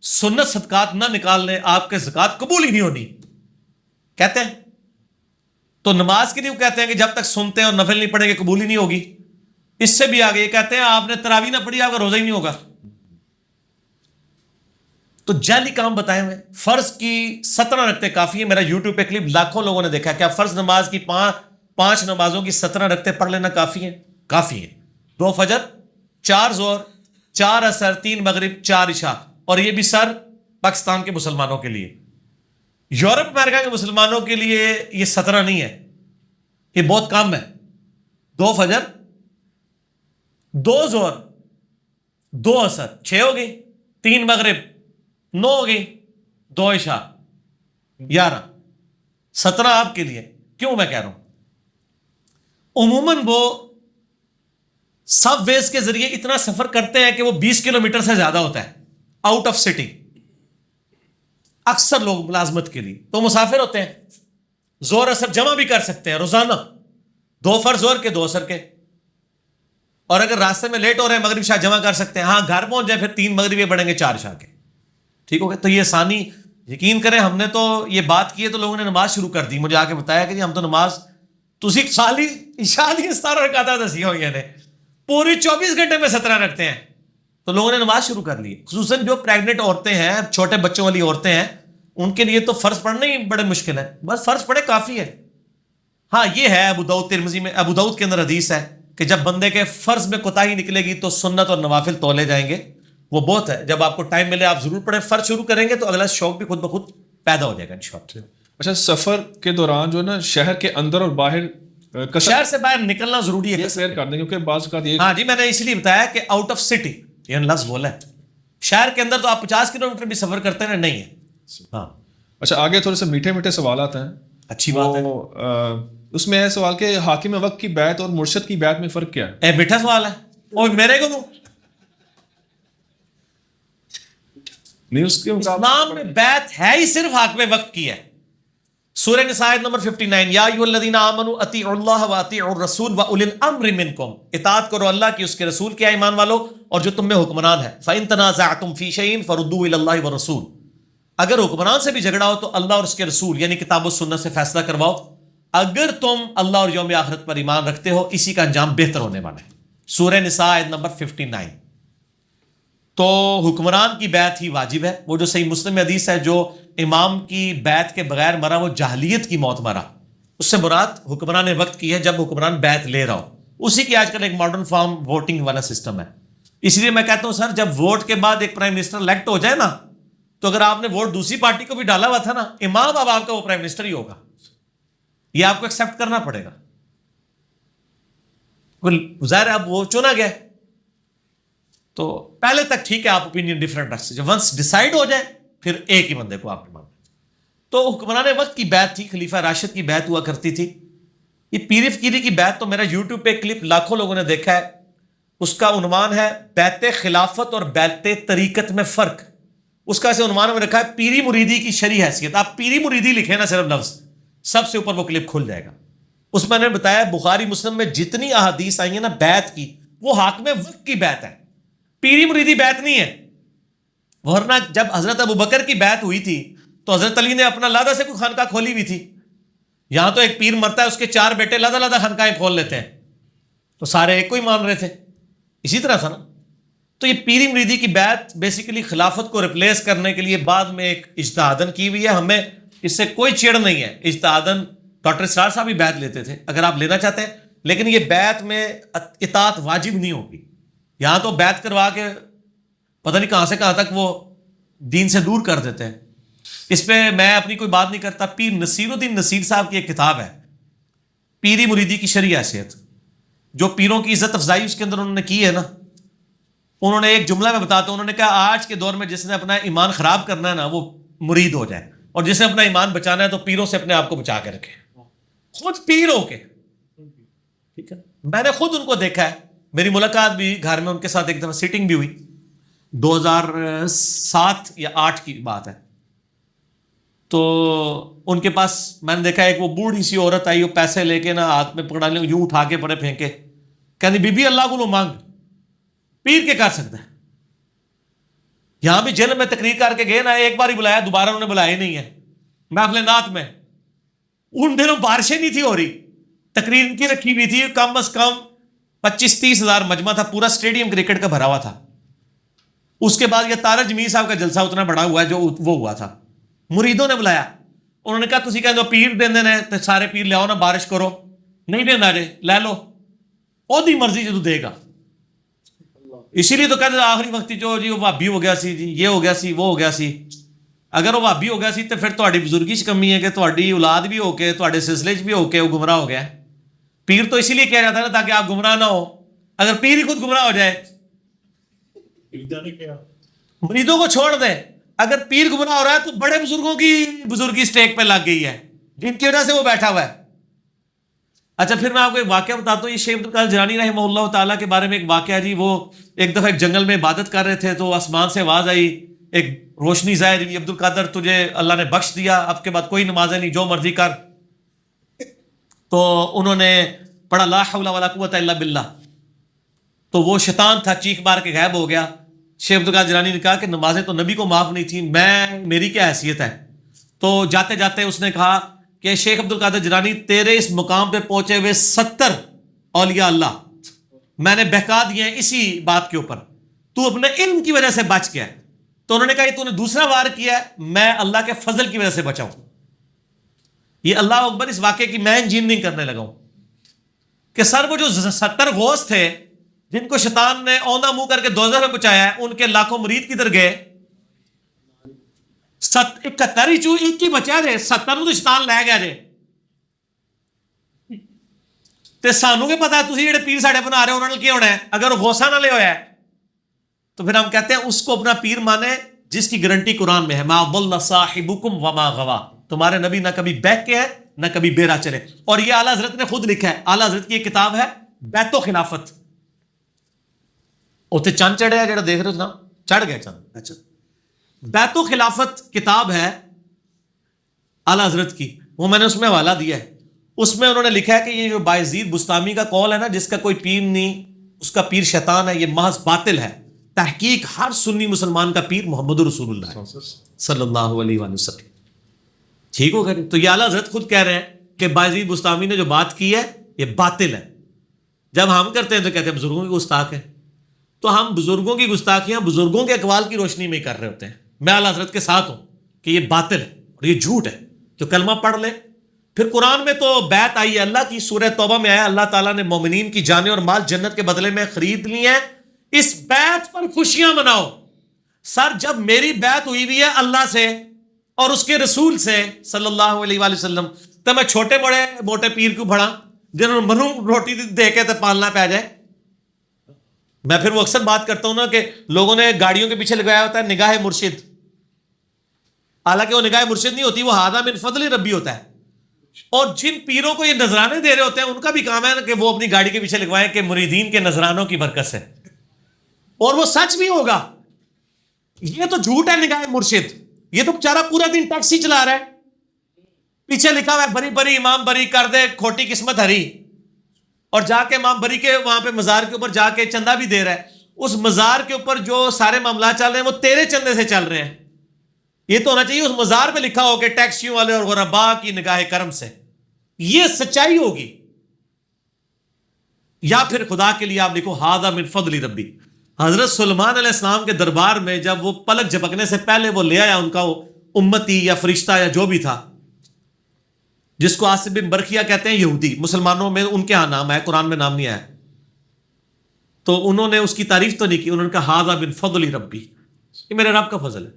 سنت صدقات نہ نکال لیں آپ کے زکات قبول ہی نہیں ہونی کہتے ہیں. تو نماز کے لیے وہ کہتے ہیں کہ جب تک سنتے ہیں اور نفل نہیں پڑھیں گے قبول ہی نہیں ہوگی. اس سے بھی آگے یہ کہتے ہیں آپ نے تراویح نہ پڑھی آپ کا روزہ ہی نہیں ہوگا. تو جعلی کام بتائے ہوئے. فرض کی 17 رکعتیں کافی ہیں. میرا یوٹیوب پہ کلپ لاکھوں لوگوں نے دیکھا. کیا فرض نماز کی 5 نمازوں کی 17 رکعتیں پڑھ لینا کافی ہیں؟ کافی ہیں. 2 فجر 4 ظہر 4 عصر 3 مغرب 4 عشاء. اور یہ بھی سر پاکستان کے مسلمانوں کے لیے. یورپ امریکہ کے مسلمانوں کے لیے یہ 17 نہیں ہے, یہ بہت کم ہے. 2 فجر 2 ظہر 2 عصر 6 ہو گئی, 3 مغرب 9 ہو گئی, 2 عشاء 11. 17 آپ کے لیے. کیوں میں کہہ رہا ہوں, عموماً وہ سب ویز کے ذریعے اتنا سفر کرتے ہیں کہ وہ 20 کلومیٹر سے زیادہ ہوتا ہے آؤٹ آف سٹی. اکثر لوگ ملازمت کے لیے تو مسافر ہوتے ہیں. زور اثر جمع بھی کر سکتے ہیں روزانہ, 2 فرض زور کے 2 اثر کے. اور اگر راستے میں لیٹ ہو رہے ہیں مغرب شاہ جمع کر سکتے ہیں. ہاں گھر پہنچ جائے پھر 3 مغربی پڑھیں گے 4 شاہ کے. ٹھیک ہو گیا. تو یہ آسانی یقین کریں ہم نے تو یہ بات کی ہے تو لوگوں نے نماز شروع کر دی. مجھے آ کے بتایا کہ جی ہم تو نماز تسی سالی عشاء دی 17 رکعتاں دسی ہوئی نے, پوری 24 گھنٹے میں 17 رکھتے ہیں. تو لوگوں نے نماز شروع کر لی. خصوصاً جو پریگننٹ عورتیں ہیں, چھوٹے بچوں والی عورتیں ہیں, ان کے لیے تو فرض پڑھنا ہی بڑے مشکل ہے. بس فرض پڑھے کافی ہے. ہاں یہ ہے ابو داؤد ترمذی میں, ابو داؤد کے اندر حدیث ہے کہ جب بندے کے فرض میں کوتاہی نکلے گی تو سنت اور نوافل تولے جائیں گے. وہ بہت ہے, جب آپ کو ٹائم ملے آپ ضرور پڑھیں. فرض شروع کریں گے تو اگلا شوق بھی خود بخود پیدا ہو جائے گا انشاءاللہ. اچھا سفر کے دوران جو ہے نا شہر کے اندر اور باہر شہر سے باہر نکلنا ضروری ہے. یہ کلیئر کر دیں کیونکہ بعض اوقات یہ ہاں جی میں نے اس لیے بتایا کہ آؤٹ آف سٹی یہ لفظ بولا ہے. شہر کے اندر تو آپ 50 کلومیٹر بھی سفر کرتے ہیں نہیں ہے. ہاں اچھا آگے تھوڑے سے میٹھے میٹھے سوالات ہیں. اچھی بات ہے. اس میں ہے سوال کہ حاکم وقت کی بیعت اور مرشد کی بیعت میں فرق کیا ہے؟ میٹھا سوال ہے اور میرے کو نہیں اس کے اسلام میں بیعت ہے ہی صرف حاکم وقت کی ہے. سورہ نساء نمبر 59 یا ایھا الذین آمنوا اطیعوا اللہ واطیعوا الرسول واولی الامر منکم. اطاعت کرو اللہ کی اس کے رسول کی ایمان والو اور جو تم میں حکمران ہے. فإن تنازعتم فی شیء فردوه الی اللہ والرسول. اگر حکمران سے بھی جھگڑا ہو تو اللہ اور اس کے رسول یعنی کتاب و سنت سے فیصلہ کرواؤ. اگر تم اللہ اور یوم آخرت پر ایمان رکھتے ہو اسی کا انجام بہتر ہونے والا ہے. سورہ نساء نمبر 59. تو حکمران کی بیعت ہی واجب ہے. وہ جو صحیح مسلم میں حدیث ہے جو امام کی بیعت کے بغیر مرا وہ جاہلیت کی موت مرا. اس سے مراد حکمران وقت کی ہے جب حکمران بیعت لے رہا ہو. اسی کی آج کل ایک ماڈرن فارم ووٹنگ والا سسٹم ہے. اس لیے میں کہتا ہوں سر جب ووٹ کے بعد ایک پرائم منسٹر الیکٹ ہو جائے نا تو اگر آپ نے ووٹ دوسری پارٹی کو بھی ڈالا ہوا تھا نا امام اب آپ کا وہ پرائم منسٹر ہی ہوگا. یہ آپ کو ایکسپٹ کرنا پڑے گا. ظاہر ہے اب وہ چنا گیا تو پہلے تک ٹھیک ہے آپ اوپینین ڈفرینٹ رکھ سکتے, ونس ڈیسائیڈ ہو جائے پھر ایک ہی بندے کو آپ نے ماننا. تو حکمران وقت کی بیعت تھی, خلیفہ راشد کی بیعت ہوا کرتی تھی. یہ پیر فقیری کی بیعت تو میرا یوٹیوب پہ کلپ لاکھوں لوگوں نے دیکھا ہے. اس کا عنوان ہے بیعت خلافت اور بیعت طریقت میں فرق. اس کا ایسے عنوان میں رکھا ہے پیری مریدی کی شرعی حیثیت. آپ پیری مریدی لکھیں نا صرف لفظ, سب سے اوپر وہ کلپ کھل جائے گا. اس میں نے بتایا بخاری مسلم میں جتنی احادیث آئی ہیں نا بیعت کی, وہ حاکم وقت کی بیعت ہے, پیری مریدی بیعت نہیں ہے. ورنہ جب حضرت ابوبکر کی بیعت ہوئی تھی تو حضرت علی نے اپنا لادہ سے کوئی خانقاہ کھولی ہوئی تھی. یہاں تو ایک پیر مرتا ہے اس کے 4 بیٹے لادہ لادہ خانقاہیں کھول لیتے ہیں, تو سارے ایک کو ہی مان رہے تھے. اسی طرح تھا نا. تو یہ پیری مریدی کی بیعت بیسیکلی خلافت کو ریپلیس کرنے کے لیے بعد میں ایک اجتہادن کی ہوئی ہے. ہمیں اس سے کوئی چڑ نہیں ہے. اجتہادن ڈاکٹر اسرار صاحب بھی بیعت لیتے تھے اگر آپ لینا چاہتے ہیں, لیکن یہ بیعت میں اطاعت واجب نہیں ہوگی. یہاں تو بیعت کروا کے پتہ نہیں کہاں سے کہاں تک وہ دین سے دور کر دیتے ہیں. اس پہ میں اپنی کوئی بات نہیں کرتا. پیر نصیر الدین نصیر صاحب کی ایک کتاب ہے پیری مریدی کی شرعی حیثیت. جو پیروں کی عزت افزائی اس کے اندر انہوں نے کی ہے نا, انہوں نے ایک جملہ میں بتاتا ہوں, انہوں نے کہا آج کے دور میں جس نے اپنا ایمان خراب کرنا ہے نا وہ مرید ہو جائے, اور جس نے اپنا ایمان بچانا ہے تو پیروں سے اپنے آپ کو بچا کے رکھے, خود پیر ہو کے. ٹھیک ہے, میں نے خود ان کو دیکھا ہے. میری ملاقات بھی گھر میں ان کے ساتھ ایک دفعہ سیٹنگ بھی ہوئی, 2007 یا 8 کی بات ہے. تو ان کے پاس میں نے دیکھا ایک وہ بوڑھی سی عورت آئی, وہ پیسے لے کے نا ہاتھ میں پکڑا لیں, یوں اٹھا کے پڑے پھینکے, کہنی بی بی اللہ کو لو مانگ, پیر کے کر سکتا ہے. یہاں بھی جیل میں تقریر کر کے گئے نا, ایک بار ہی بلایا, دوبارہ انہوں نے بلایا ہی نہیں ہے. محفل نعت میں ان دنوں بارشیں نہیں تھی ہو رہی, تقریر ان کی رکھی ہوئی تھی, کم از کم 25-30 ہزار مجمع تھا, پورا اسٹیڈیم کرکٹ کا بھرا ہوا تھا. اس کے بعد یہ تارا جمیل صاحب کا جلسہ اتنا بڑا ہوا ہے جو وہ ہوا تھا. مریدوں نے بلایا, انہوں نے کہا تسی کہندے ہو پیر دین دینا ہے تو سارے پیر لے آؤ نا, بارش کرو. نہیں دینا جے لے لو, او دی مرضی جدو دے گا. اسی لیے تو کہتے آخری وقت جو جی وہ بھابی ہو گیا سی, جی یہ ہو گیا سی, وہ ہو گیا سی. اگر وہ بھابی ہو گیا سی تو پھر تہاڈی بزرگی چ کمی ہے کہ تہاڈی اولاد بھی ہو کے تہاڈے سلسلے چ بھی ہو کے وہ گمراہ ہو گیا. پیر تو اسی لیے کہا جاتا ہے نا تاکہ آپ گمراہ نہ ہو. اگر پیر ہی خود گمراہ ہو جائے, مریدوں کو چھوڑ دے. اگر پیر گمراہ ہو رہا ہے تو بڑے بزرگوں کی بزرگی سٹیک پہ لگ گئی ہے جن کی وجہ سے وہ بیٹھا ہوا ہے. اچھا پھر میں آپ کو ایک واقعہ بتاتا ہوں. یہ شیخ عبد القادر جیلانی رحمہ اللہ تعالیٰ کے بارے میں ایک واقعہ جی. وہ ایک دفعہ ایک جنگل میں عبادت کر رہے تھے تو آسمان سے آواز آئی, ایک روشنی ظاہر ہوئی, عبد القادر تجھے اللہ نے بخش دیا, اب کے بعد کوئی نمازیں نہیں, جو مرضی کر. تو انہوں نے پڑھا لا حول ولا قوت الا باللہ, تو وہ شیطان تھا چیخ مار کے غائب ہو گیا. شیخ عبد القادر جیلانی نے کہا کہ نمازیں تو نبی کو معاف نہیں تھیں, میری کیا حیثیت ہے. تو جاتے جاتے اس نے کہا کہ شیخ عبد القادر جیلانی تیرے اس مقام پہ پہنچے ہوئے 70 اولیاء اللہ میں نے بہکا دیے ہیں اسی بات کے اوپر, تو اپنے علم کی وجہ سے بچ گیا. تو انہوں نے کہا یہ تو نے دوسرا وار کیا ہے, میں اللہ کے فضل کی وجہ سے بچا ہوں. یہ اللہ اکبر اس واقعے کی میں انجینئرنگ کرنے لگا ہوں کہ سر وہ جو 70 غوث تھے جن کو شیطان نے اوندھا منہ کر کے دوزخ میں پہنچایا ہے, ان کے لاکھوں مرید کدھر گئے؟ 71 ہی چوں ایک ہی بچا جے, 70 تو شیطان لے گیا جے. تے سانوں کے پتا تسی جڑے پیر ساڈے بنا رہے ہو انہاں نال کی ہونا ہے. اگر وہ غوثاں نال ہویا ہے تو پھر ہم کہتے ہیں اس کو اپنا پیر مانے جس کی گارنٹی قرآن میں ہے, ما ضل صاحبکم وما غوا, تمہارے نبی نہ کبھی بہک کے ہے نہ کبھی بیرا چلے. اور یہ اعلیٰ حضرت نے خود لکھا ہے, اعلیٰ حضرت کی ایک کتاب ہے بیت و خلافت. اتنے چند چڑھے جڑا دیکھ رہے ہو نا, چڑھ گئے چند. اچھا بیت و خلافت کتاب ہے اعلیٰ حضرت کی, وہ میں نے اس میں حوالہ دیا ہے. اس میں انہوں نے لکھا ہے کہ یہ جو بایزید بستامی کا قول ہے نا, جس کا کوئی پیر نہیں, اس کا پیر شیطان ہے, یہ محض باطل ہے. تحقیق ہر سنی مسلمان کا پیر محمد رسول اللہ صلی اللہ علیہ وآلہ وسلم. ٹھیک ہو گیا. تو یہ اعلیٰ حضرت خود کہہ رہے ہیں کہ بایزید بستامی نے جو بات کی ہے یہ باطل ہے. جب ہم کرتے ہیں تو کہتے ہیں بزرگوں کی گستاخ ہے. تو ہم بزرگوں کی گستاخیاں بزرگوں کے اقوال کی روشنی میں کر رہے ہوتے ہیں. میں اعلیٰ حضرت کے ساتھ ہوں کہ یہ باطل ہے اور یہ جھوٹ ہے. جو کلمہ پڑھ لے پھر قرآن میں تو بیعت آئی ہے اللہ کی، سورہ توبہ میں آیا اللہ تعالیٰ نے مومنین کی جانیں اور مال جنت کے بدلے میں خرید لی ہیں، اس بیعت پر خوشیاں مناؤ۔ سر جب میری بیعت ہوئی ہوئی ہے اللہ سے اور اس کے رسول سے صلی اللہ علیہ وآلہ وسلم، تو میں چھوٹے بڑے موٹے پیر کیوں پڑھا جنہوں نے منو روٹی دے کے تو پالنا پہ جائے؟ میں پھر وہ اکثر بات کرتا ہوں نا کہ لوگوں نے گاڑیوں کے پیچھے لگایا ہوتا ہے نگاہ مرشد، حالانکہ وہ نگاہ مرشد نہیں ہوتی، وہ ہادہ من فضل ربی ہوتا ہے۔ اور جن پیروں کو یہ نذرانے دے رہے ہوتے ہیں ان کا بھی کام ہے کہ وہ اپنی گاڑی کے پیچھے لگوائیں کہ مریدین کے نذرانوں کی برکت سے، اور وہ سچ بھی ہوگا۔ یہ تو جھوٹ ہے نگاہ مرشد، یہ تو بیچارہ پورا دن ٹیکسی چلا رہا ہے، پیچھے لکھا ہوا ہے بری بری امام بری کر دے کھوٹی قسمت ہری، اور جا کے امام بری کے وہاں پہ مزار کے اوپر جا کے چندہ بھی دے رہا ہے۔ اس مزار کے اوپر جو سارے معاملات چل رہے ہیں وہ تیرے چندے سے چل رہے ہیں۔ یہ تو ہونا چاہیے اس مزار پہ لکھا ہو کہ ٹیکسیوں والے اور غرباء کی نگاہ کرم سے، یہ سچائی ہوگی۔ یا پھر خدا کے لیے آپ لکھو ہذا من فضل ربی۔ حضرت سلیمان علیہ السلام کے دربار میں جب وہ پلک جھپکنے سے پہلے وہ لے آیا ان کا وہ امتی یا فرشتہ یا جو بھی تھا، جس کو عاصم بن برقیہ کہتے ہیں یہودی، مسلمانوں میں ان کے ہاں نام ہے، قرآن میں نام نہیں آیا، تو انہوں نے اس کی تعریف تو نہیں کی، انہوں نے کہا ھذا من فضل ربی، یہ میرے رب کا فضل ہے۔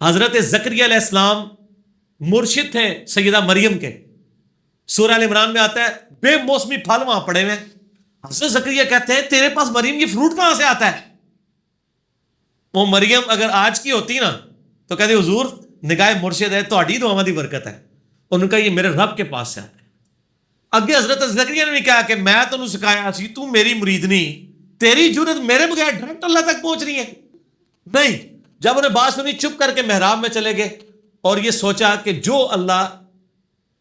حضرت زکریا علیہ السلام مرشد تھے سیدہ مریم کے، سورہ ال عمران میں آتا ہے بے موسمی پھل وہاں پڑے ہوئے ہیں، حضرت زکریا کہتے ہیں تیرے پاس مریم یہ فروٹ کہاں سے آتا ہے؟ وہ مریم اگر آج کی ہوتی نا تو کہتے حضور نگاہ مرشد ہے تہاڈی دعاواں دی برکت ہے، ان کا یہ میرے رب کے پاس سے آتا ہے۔ اگے حضرت زکریا نے بھی کہا کہ میں تینوں سکھایا سی، تو میری مریدنی، تیری جرت میرے بغیر ڈائریکٹ اللہ تک پہنچ رہی ہے؟ نہیں۔ جب انہیں بات سنی چپ کر کے محراب میں چلے گئے اور یہ سوچا کہ جو اللہ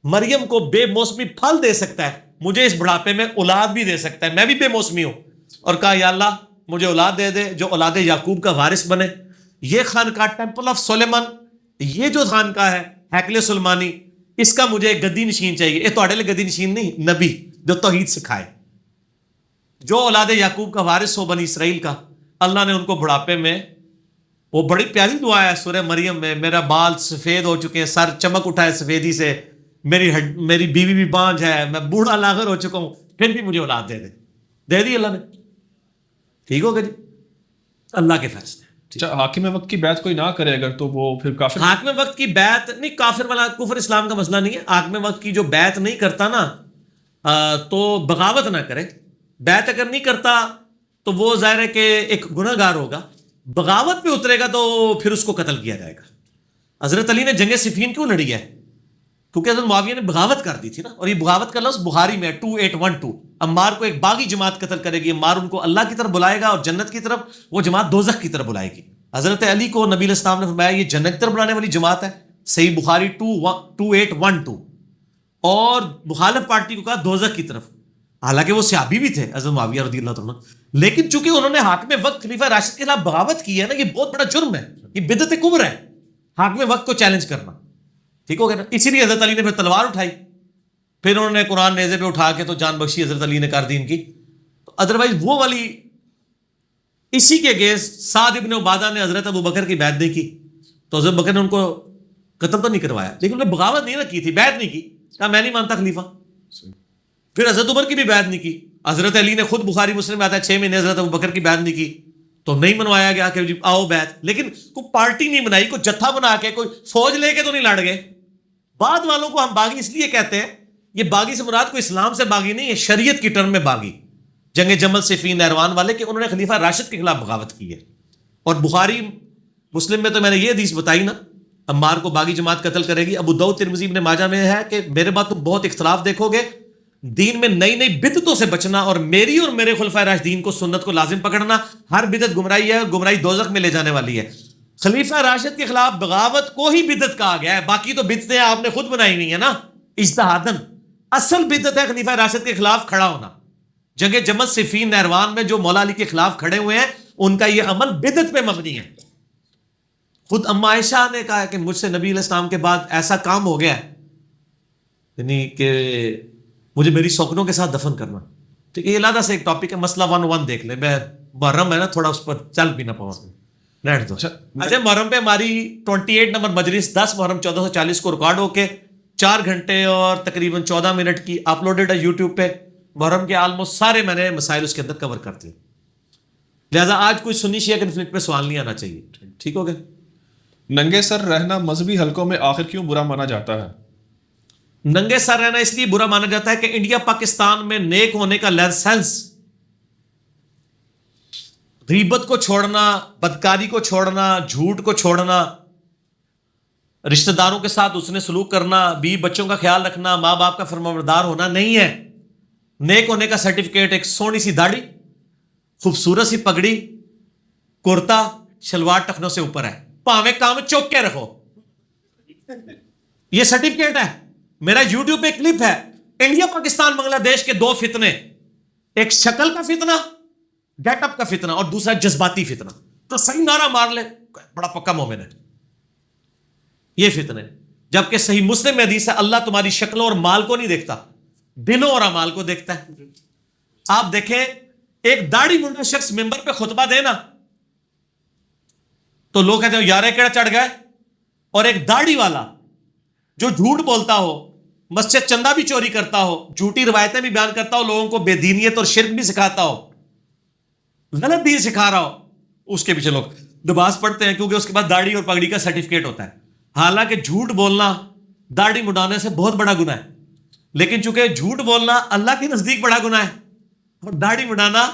مریم کو بے موسمی پھل دے سکتا ہے مجھے اس بڑھاپے میں اولاد بھی دے سکتا ہے، میں بھی بے موسمی ہوں، اور کہا یا اللہ مجھے اولاد دے دے جو اولاد یعقوب کا وارث بنے۔ یہ خانقاہ ٹیمپل آف سلیمان، یہ جو خانقاہ ہے ہیکل سلیمانی، اس کا مجھے ایک گدی نشین چاہیے۔ یہ تہاڈے لیے گدی نشین نہیں، نبی جو توحید سکھائے، جو اولاد یعقوب کا وارث ہو بنی اسرائیل کا۔ اللہ نے ان کو بڑھاپے میں، وہ بڑی پیاری دعا ہے سورہ مریم میں، میرا بال سفید ہو چکے ہیں، سر چمک اٹھا ہے سفیدی سے، میری بیوی بھی بانجھ ہے، میں بوڑھا لاغر ہو چکا ہوں، پھر بھی مجھے اولاد دے دی اللہ نے۔ ٹھیک ہوگا جی، اللہ کے فیصلے۔ اچھا، حاکم وقت کی بیعت کوئی نہ کرے اگر تو وہ پھر کافر؟ حاکم وقت کی بیعت نہیں، کافر والا کفر اسلام کا مسئلہ نہیں ہے۔ حاکم وقت کی جو بیعت نہیں کرتا نا تو بغاوت نہ کرے، بیعت اگر نہیں کرتا تو وہ ظاہر ہے کہ ایک گناہ گار ہوگا، بغاوت پہ اترے گا تو پھر اس کو قتل کیا جائے گا۔ حضرت علی نے جنگ صفین کیوں لڑی ہے؟ کیونکہ حضرت معاویہ نے بغاوت کر دی تھی نا، اور یہ بغاوت کا لفظ بخاری میں 2812، عمار کو ایک باغی جماعت قتل کرے گی، عمار ان کو اللہ کی طرف بلائے گا اور جنت کی طرف، وہ جماعت دوزخ کی طرف بلائے گی۔ حضرت علی کو نبی علیہ السلام نے فرمایا یہ جنت کی طرف بلانے والی جماعت ہے، صحیح بخاری 2812، اور مخالف پارٹی کو کہا دوزخ کی طرف، حالانکہ وہ صحابی بھی تھے حضرت معاویہ رضی اللہ عنہ، لیکن چونکہ انہوں نے حاکم وقت خلیفہ راشد کے خلاف بغاوت کی ہے نا، یہ بہت بڑا جرم ہے، یہ بدعت کبر ہے حاکم وقت کو چیلنج کرنا۔ ٹھیک ہو گیا نا؟ اسی لیے حضرت علی نے پھر تلوار اٹھائی، پھر انہوں نے قرآن نیزے پہ اٹھا کے تو جان بخشی حضرت علی نے کر دی ان کی۔ تو ادروائز وہ والی اسی کے اگینسٹ سعد ابن عبادہ نے حضرت ابو بکر کی بیعت نہیں کی، تو حضرت بکر نے ان کو قتل تو نہیں کروایا، لیکن انہوں نے بغاوت نہیں نہ کی تھی، بیعت نہیں کی، کہا میں نہیں مانتا خلیفہ۔ پھر حضرت عمر کی بھی بیعت نہیں کی، حضرت علی نے خود بخاری مسلم میں آتا ہے 6 مہینے حضرت ابو بکر کی بیعت نہیں کی، تو نہیں منوایا گیا کہ جی آؤ بیعت، لیکن کوئی پارٹی نہیں بنائی، کوئی جتھا بنا کے، کوئی فوج لے کے تو نہیں لڑ گئے۔ بعد والوں کو ہم باغی اس لیے کہتے ہیں، یہ باغی سے مراد کوئی اسلام سے باغی نہیں ہے، شریعت کی ٹرم میں باغی، جنگ جمل صفین نہروان والے، کہ انہوں نے خلیفہ راشد کے خلاف بغاوت کی ہے۔ اور بخاری مسلم میں تو میں نے یہ حدیث بتائی نا، عمار کو باغی جماعت قتل کرے گی۔ ابو داؤد ترمذی ابن ماجہ میں ہے کہ میرے بعد تم بہت اختلاف دیکھو گے، دین میں نئی نئی بدعتوں سے بچنا، اور میری اور میرے خلفائے راشدین کو سنت کو لازم پکڑنا، ہر بدعت گمراہی ہے، گمراہی دوزخ میں لے جانے والی ہے۔ خلیفہ راشد کے خلاف بغاوت کو ہی بدعت کہا گیا ہے، باقی تو بدعتیں آپ نے خود بنائی ہوئی ہیں نا اجتہاداً۔ اصل بدعت ہے خلیفہ راشد کے خلاف کھڑا ہونا۔ جنگ جمل صفین نہروان میں جو مولا علی کے خلاف کھڑے ہوئے ہیں ان کا یہ عمل بدعت پہ مبنی ہے۔ خود اما عائشہ نے کہا کہ مجھ سے نبی علیہ السلام کے بعد ایسا کام ہو گیا ہے، یعنی کہ مجھے میری سوکنوں کے ساتھ دفن کرنا۔ تو یہ علیحدہ سے ایک ٹاپک ہے، مسئلہ 101 دیکھ لیں، میں محرم ہے نا تھوڑا اس پر چل بھی نہ پاؤں، رہنے دو۔ اچھا محرم پہ ہماری 28 نمبر مجلس 10 محرم 1440 کو ریکارڈ ہو کے 4 گھنٹے اور تقریباً 14 منٹ کی اپلوڈڈ ہے یوٹیوب پہ. محرم کے آلموسٹ سارے میں نے مسائل اس کے اندر کور کرتے ہیں. لہٰذا آج کوئی سنی شیعہ کنفلکٹ پہ سوال نہیں آنا چاہیے. ٹھیک ہو گیا. ننگے سر رہنا مذہبی حلقوں میں آخر کیوں برا مانا جاتا ہے؟ ننگے سر رہنا اس لیے برا مانا جاتا ہے کہ انڈیا پاکستان میں نیک ہونے کا لائسنس، غیبت کو چھوڑنا، بدکاری کو چھوڑنا، جھوٹ کو چھوڑنا، رشتہ داروں کے ساتھ اس نے سلوک کرنا، بیوی بچوں کا خیال رکھنا، ماں باپ کا فرمانبردار ہونا نہیں ہے. نیک ہونے کا سرٹیفکیٹ ایک سونی سی داڑھی، خوبصورت سی پگڑی، کرتا، شلوار ٹخنوں سے اوپر ہے، پاویں کام چوک کے رکھو. یہ سرٹیفکیٹ ہے. میرا یوٹیوب پہ کلپ ہے، انڈیا پاکستان بنگلہ دیش کے 2 فتنے، ایک شکل کا فتنہ، گیٹ اپ کا فتنہ، اور دوسرا جذباتی فتنہ. تو صحیح نعرہ مار لے بڑا پکا مومن ہے. یہ فتنے. جبکہ صحیح مسلم میں حدیث ہے اللہ تمہاری شکلوں اور مال کو نہیں دیکھتا، دلوں اور اعمال کو دیکھتا ہے. آپ دیکھیں ایک داڑھی منڈا شخص ممبر پہ خطبہ دینا تو لوگ کہتے ہیں یار کیڑا چڑھ گئے، اور ایک داڑھی والا جو جھوٹ بولتا ہو، مسجد چندہ بھی چوری کرتا ہو، جھوٹی روایتیں بھی بیان کرتا ہو، لوگوں کو بے دینیت اور شرک بھی سکھاتا ہو، غلط دین سکھا رہا ہو، اس کے پیچھے لوگ نماز پڑھتے ہیں کیونکہ اس کے بعد داڑھی اور پگڑی کا سرٹیفکیٹ ہوتا ہے. حالانکہ جھوٹ بولنا داڑھی مڈانے سے بہت بڑا گناہ ہے، لیکن چونکہ جھوٹ بولنا اللہ کے نزدیک بڑا گناہ ہے اور داڑھی مڈانا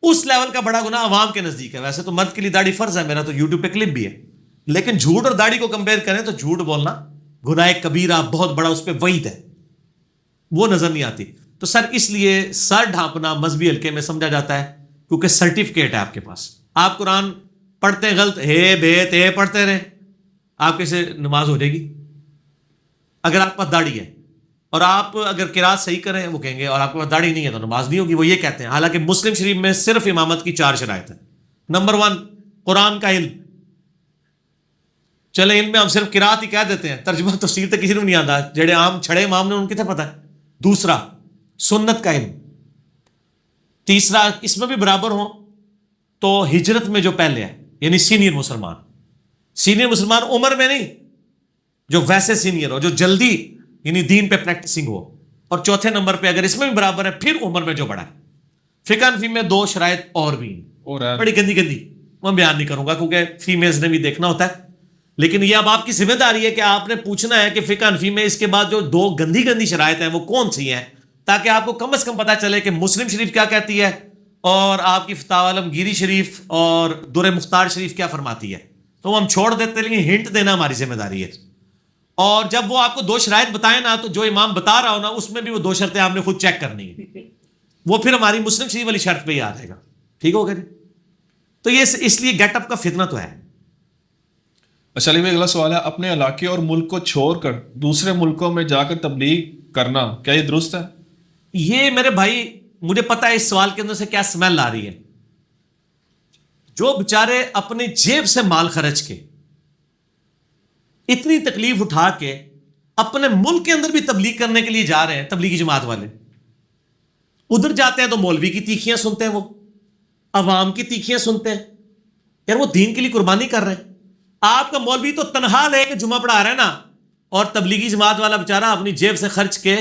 اس لیول کا بڑا گناہ عوام کے نزدیک ہے. ویسے تو مرد کے لیے داڑھی فرض ہے، میرا تو یوٹیوب پہ کلپ بھی ہے، لیکن جھوٹ اور داڑھی کو کمپیئر کریں تو جھوٹ بولنا گناہ کبیرہ بہت بڑا، اس پہ وعید ہے، وہ نظر نہیں آتی. تو سر اس لیے سر ڈھانپنا مذہبی حلقے میں سمجھا جاتا ہے کیونکہ سرٹیفکیٹ ہے آپ کے پاس. آپ قرآن پڑھتے ہیں غلط، ہے بیت ہے پڑھتے رہیں، آپ کیسے نماز ہو جائے گی؟ اگر آپ کے پاس داڑھی ہے اور آپ اگر قرات صحیح کریں وہ کہیں گے، اور آپ کے پاس داڑھی نہیں ہے تو نماز نہیں ہوگی. وہ یہ کہتے ہیں. حالانکہ مسلم شریف میں صرف امامت کی 4 شرائط ہیں. نمبر 1 قرآن کا علم. چلے ان میں ہم صرف قرات ہی کہہ دیتے ہیں، ترجمہ تفسیر تو کسی نے نہیں آتا، جڑے عام چھڑے امام نے ان کتنے پتہ ہے. دوسرا سنت کا علم. تیسرا اس میں بھی برابر ہوں تو ہجرت میں جو پہلے ہے یعنی سینئر مسلمان. سینئر مسلمان عمر میں نہیں، جو ویسے سینئر ہو، جو جلدی یعنی دین پہ پریکٹسنگ ہو. اور چوتھے نمبر پہ اگر اس میں بھی برابر ہے پھر عمر میں جو بڑا ہے. فقہ حنفی میں 2 شرائط اور بھی ہیں، بڑی گندی گندی، میں بیان نہیں کروں گا کیونکہ فیمیلز نے بھی دیکھنا ہوتا ہے. لیکن یہ اب آپ کی ذمہ داری ہے کہ آپ نے پوچھنا ہے کہ فقہ حنفی میں اس کے بعد جو 2 گندی گندی شرائط ہیں وہ کون سی ہیں، تاکہ آپ کو کم از کم پتہ چلے کہ مسلم شریف کیا کہتی ہے اور آپ کی فتاوی عالمگیری شریف اور در مختار شریف کیا فرماتی ہے. تو ہم چھوڑ دیتے ہیں، لیکن ہنٹ دینا ہماری ذمہ داری ہے. اور جب وہ آپ کو 2 شرائط بتائیں نا تو جو امام بتا رہا ہو نا اس میں بھی وہ 2 شرطیں آپ نے خود چیک کرنی ہے، وہ پھر ہماری مسلم شریف والی شرط پہ ہی آ جائے گا. ٹھیک ہوگا جی. تو یہ اس لیے گیٹ اپ کا فتنہ تو ہے. اچھا علی بھائی اگلا سوال ہے، اپنے علاقے اور ملک کو چھوڑ کر دوسرے ملکوں میں جا کر تبلیغ کرنا کیا یہ درست ہے؟ یہ میرے بھائی مجھے پتا ہے اس سوال کے اندر سے کیا سمیل آ رہی ہے. جو بےچارے اپنے جیب سے مال خرچ کے اتنی تکلیف اٹھا کے اپنے ملک کے اندر بھی تبلیغ کرنے کے لیے جا رہے ہیں، تبلیغی جماعت والے ادھر جاتے ہیں تو مولوی کی تیکھیاں سنتے ہیں، وہ عوام کی تیکھیاں سنتے ہیں. یار وہ دین کے لیے قربانی کر رہے ہیں. آپ کا مولوی تو تنہا لے کے جمعہ پڑھا رہا ہے نا، اور تبلیغی جماعت والا بیچارہ اپنی جیب سے خرچ کے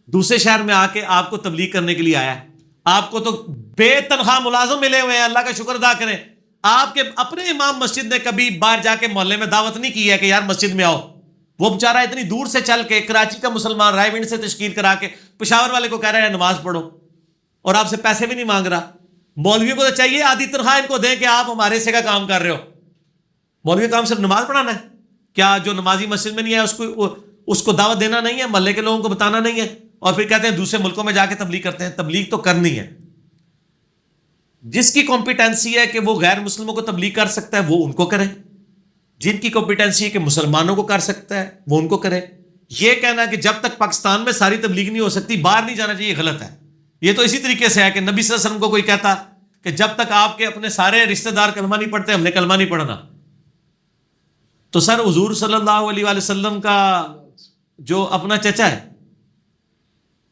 دوسرے شہر میں آ کے آپ کو تبلیغ کرنے کے لیے آیا ہے. آپ کو تو بے تنخواہ ملازم ملے ہوئے ہیں، اللہ کا شکر ادا کریں. آپ کے اپنے امام مسجد نے کبھی باہر جا کے محلے میں دعوت نہیں کی ہے کہ یار مسجد میں آؤ. وہ بیچارہ اتنی دور سے چل کے کراچی کا مسلمان رائے ونڈ سے تشکیل کرا کے پشاور والے کو کہہ رہا ہے نماز پڑھو، اور آپ سے پیسے بھی نہیں مانگ رہا. مولویوں کو تو چاہیے آدھی تنخواہ ان کو دیں کہ آپ ہمارے سے کا کام کر رہے ہو. مولوی کا کام صرف نماز پڑھانا ہے کیا؟ جو نمازی مسجد میں نہیں ہے اس کو دعوت دینا نہیں ہے، محلے کے لوگوں کو بتانا نہیں ہے، اور پھر کہتے ہیں دوسرے ملکوں میں جا کے تبلیغ کرتے ہیں. تبلیغ تو کرنی ہے. جس کی کمپیٹنسی ہے کہ وہ غیر مسلموں کو تبلیغ کر سکتا ہے وہ ان کو کرے، جن کی کمپیٹنسی ہے کہ مسلمانوں کو کر سکتا ہے وہ ان کو کرے. یہ کہنا کہ جب تک پاکستان میں ساری تبلیغ نہیں ہو سکتی باہر نہیں جانا چاہیے، غلط ہے. یہ تو اسی طریقے سے ہے کہ نبی صلی اللہ علیہ وسلم کو کوئی کہتا کہ جب تک آپ کے اپنے سارے رشتہ دار کلمہ نہیں پڑھتے ہم نے کلمہ نہیں پڑھنا. تو سر حضور صلی اللہ علیہ وآلہ وسلم کا جو اپنا چچا ہے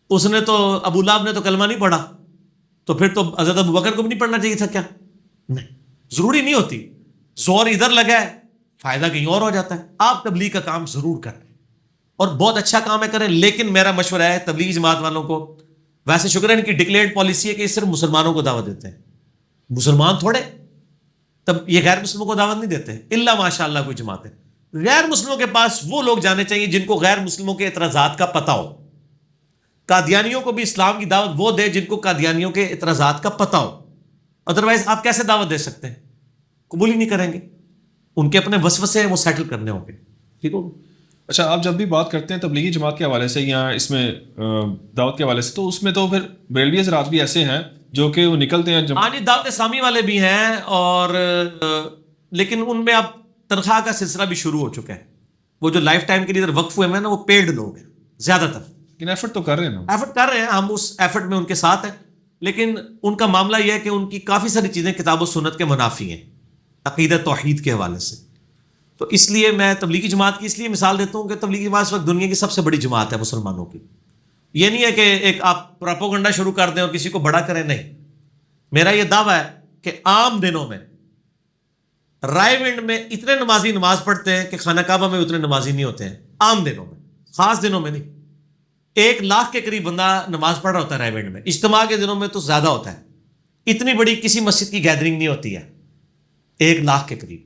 اس نے تو ابو لہب نے تو کلمہ نہیں پڑھا، تو پھر تو حضرت ابو بکر کو بھی نہیں پڑھنا چاہیے تھا کیا؟ نہیں، ضروری نہیں ہوتی. زور ادھر لگا ہے فائدہ کہیں اور ہو جاتا ہے. آپ تبلیغ کا کام ضرور کریں، اور بہت اچھا کام ہے کریں، لیکن میرا مشورہ ہے تبلیغی جماعت والوں کو، ویسے شکر ہے ان کی ڈکلیئرڈ پالیسی ہے کہ یہ صرف مسلمانوں کو دعوت دیتے ہیں، مسلمان تھوڑے، تب یہ غیر مسلموں کو دعوت نہیں دیتے، الا ماشاء اللہ کوئی جماعت ہے۔ غیر مسلموں کے پاس وہ لوگ جانے چاہیے جن کو غیر مسلموں کے اعتراضات کا پتہ ہو۔ قادیانیوں کو بھی اسلام کی دعوت وہ دے جن کو قادیانیوں کے اعتراضات کا پتہ ہو، ادروائز آپ کیسے دعوت دے سکتے ہیں؟ قبول ہی نہیں کریں گے، ان کے اپنے وسوسے ہیں وہ سیٹل کرنے ہوں گے، ٹھیک ہو۔ اچھا، آپ جب بھی بات کرتے ہیں تبلیغی جماعت کے حوالے سے یا اس میں دعوت کے حوالے سے، تو اس میں تو پھر بریلوی حضرات بھی ایسے ہیں جو کہ وہ نکلتے ہیں ہاں جی، دعوت اسلامی والے بھی ہیں، اور لیکن ان میں اب تنخواہ کا سلسلہ بھی شروع ہو چکا ہے، وہ جو لائف ٹائم کے لیے ادھر وقف ہوئے ہیں نا وہ پیڈ لوگ ہیں زیادہ تر، لیکن ایفرٹ تو کر رہے ہیں نا، ایفرٹ کر رہے ہیں، ہم اس ایفرٹ میں ان کے ساتھ ہیں، لیکن ان کا معاملہ یہ ہے کہ ان کی کافی ساری چیزیں کتاب و سنت کے منافی ہیں عقیدہ توحید کے حوالے سے۔ تو اس لیے میں تبلیغی جماعت کی اس لیے مثال دیتا ہوں کہ تبلیغی جماعت اس وقت دنیا کی سب سے بڑی جماعت ہے مسلمانوں کی۔ یہ نہیں ہے کہ ایک آپ پروپیگنڈا شروع کر دیں اور کسی کو بڑا کریں، نہیں، میرا یہ دعویٰ ہے کہ عام دنوں میں رائے ونڈ میں اتنے نمازی نماز پڑھتے ہیں کہ خانہ کعبہ میں اتنے نمازی نہیں ہوتے ہیں، عام دنوں میں، خاص دنوں میں نہیں۔ 1,00,000 کے قریب بندہ نماز پڑھ رہا ہوتا ہے رائے ونڈ میں، اجتماع کے دنوں میں تو زیادہ ہوتا ہے، اتنی بڑی کسی مسجد کی گیدرنگ نہیں ہوتی ہے 1,00,000 کے قریب۔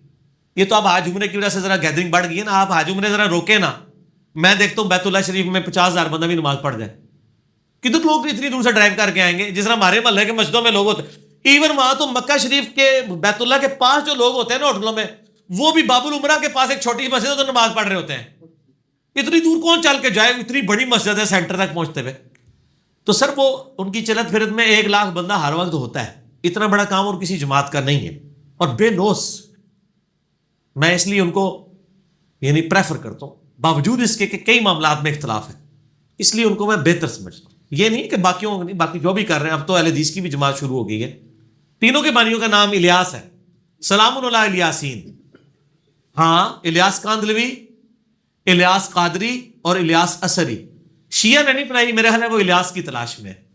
یہ تو اب حج عمرے کی وجہ سے ذرا گیدرنگ بڑھ گئی ہے نا، آپ حج عمرے ذرا روکے نا، میں دیکھتا ہوں بیت اللہ شریف میں 50,000 بندہ بھی نماز پڑھ جائے، کتنے لوگ اتنی دور سے ڈرائیو کر کے آئیں گے، جس طرح ہمارے محلے کے مسجدوں میں لوگ ہوتے ہیں، ایون وہاں تو مکہ شریف کے بیت اللہ کے پاس جو لوگ ہوتے ہیں نا ہوٹلوں میں، وہ بھی باب العمرہ کے پاس ایک چھوٹی سی مسجد ہے تو نماز پڑھ رہے ہوتے ہیں، اتنی دور کون چل کے جائے، اتنی بڑی مسجد ہے سینٹر تک پہنچتے ہوئے۔ تو سر وہ ان کی چلت پھرت میں 1,00,000 بندہ ہر وقت ہوتا ہے، اتنا بڑا کام اور کسی جماعت کا نہیں ہے، اور بے لوس میں اس لیے ان کو یعنی پریفر کرتا ہوں، باوجود اس کے کہ کئی معاملات میں اختلاف ہے، اس لیے ان کو میں بہتر سمجھتا ہوں۔ یہ نہیں کہ باقیوں نہیں، باقی جو بھی کر رہے ہیں، اب تو اہل حدیث کی بھی جماعت شروع ہو گئی ہے، تینوں کے بانیوں کا نام الیاس ہے، سلام علی الیاسین، ہاں، الیاس کاندلوی، الیاس قادری اور الیاس اثری۔ شیعہ نے نہیں بنائی، میرے خیال ہے وہ الیاس کی تلاش میں ہے۔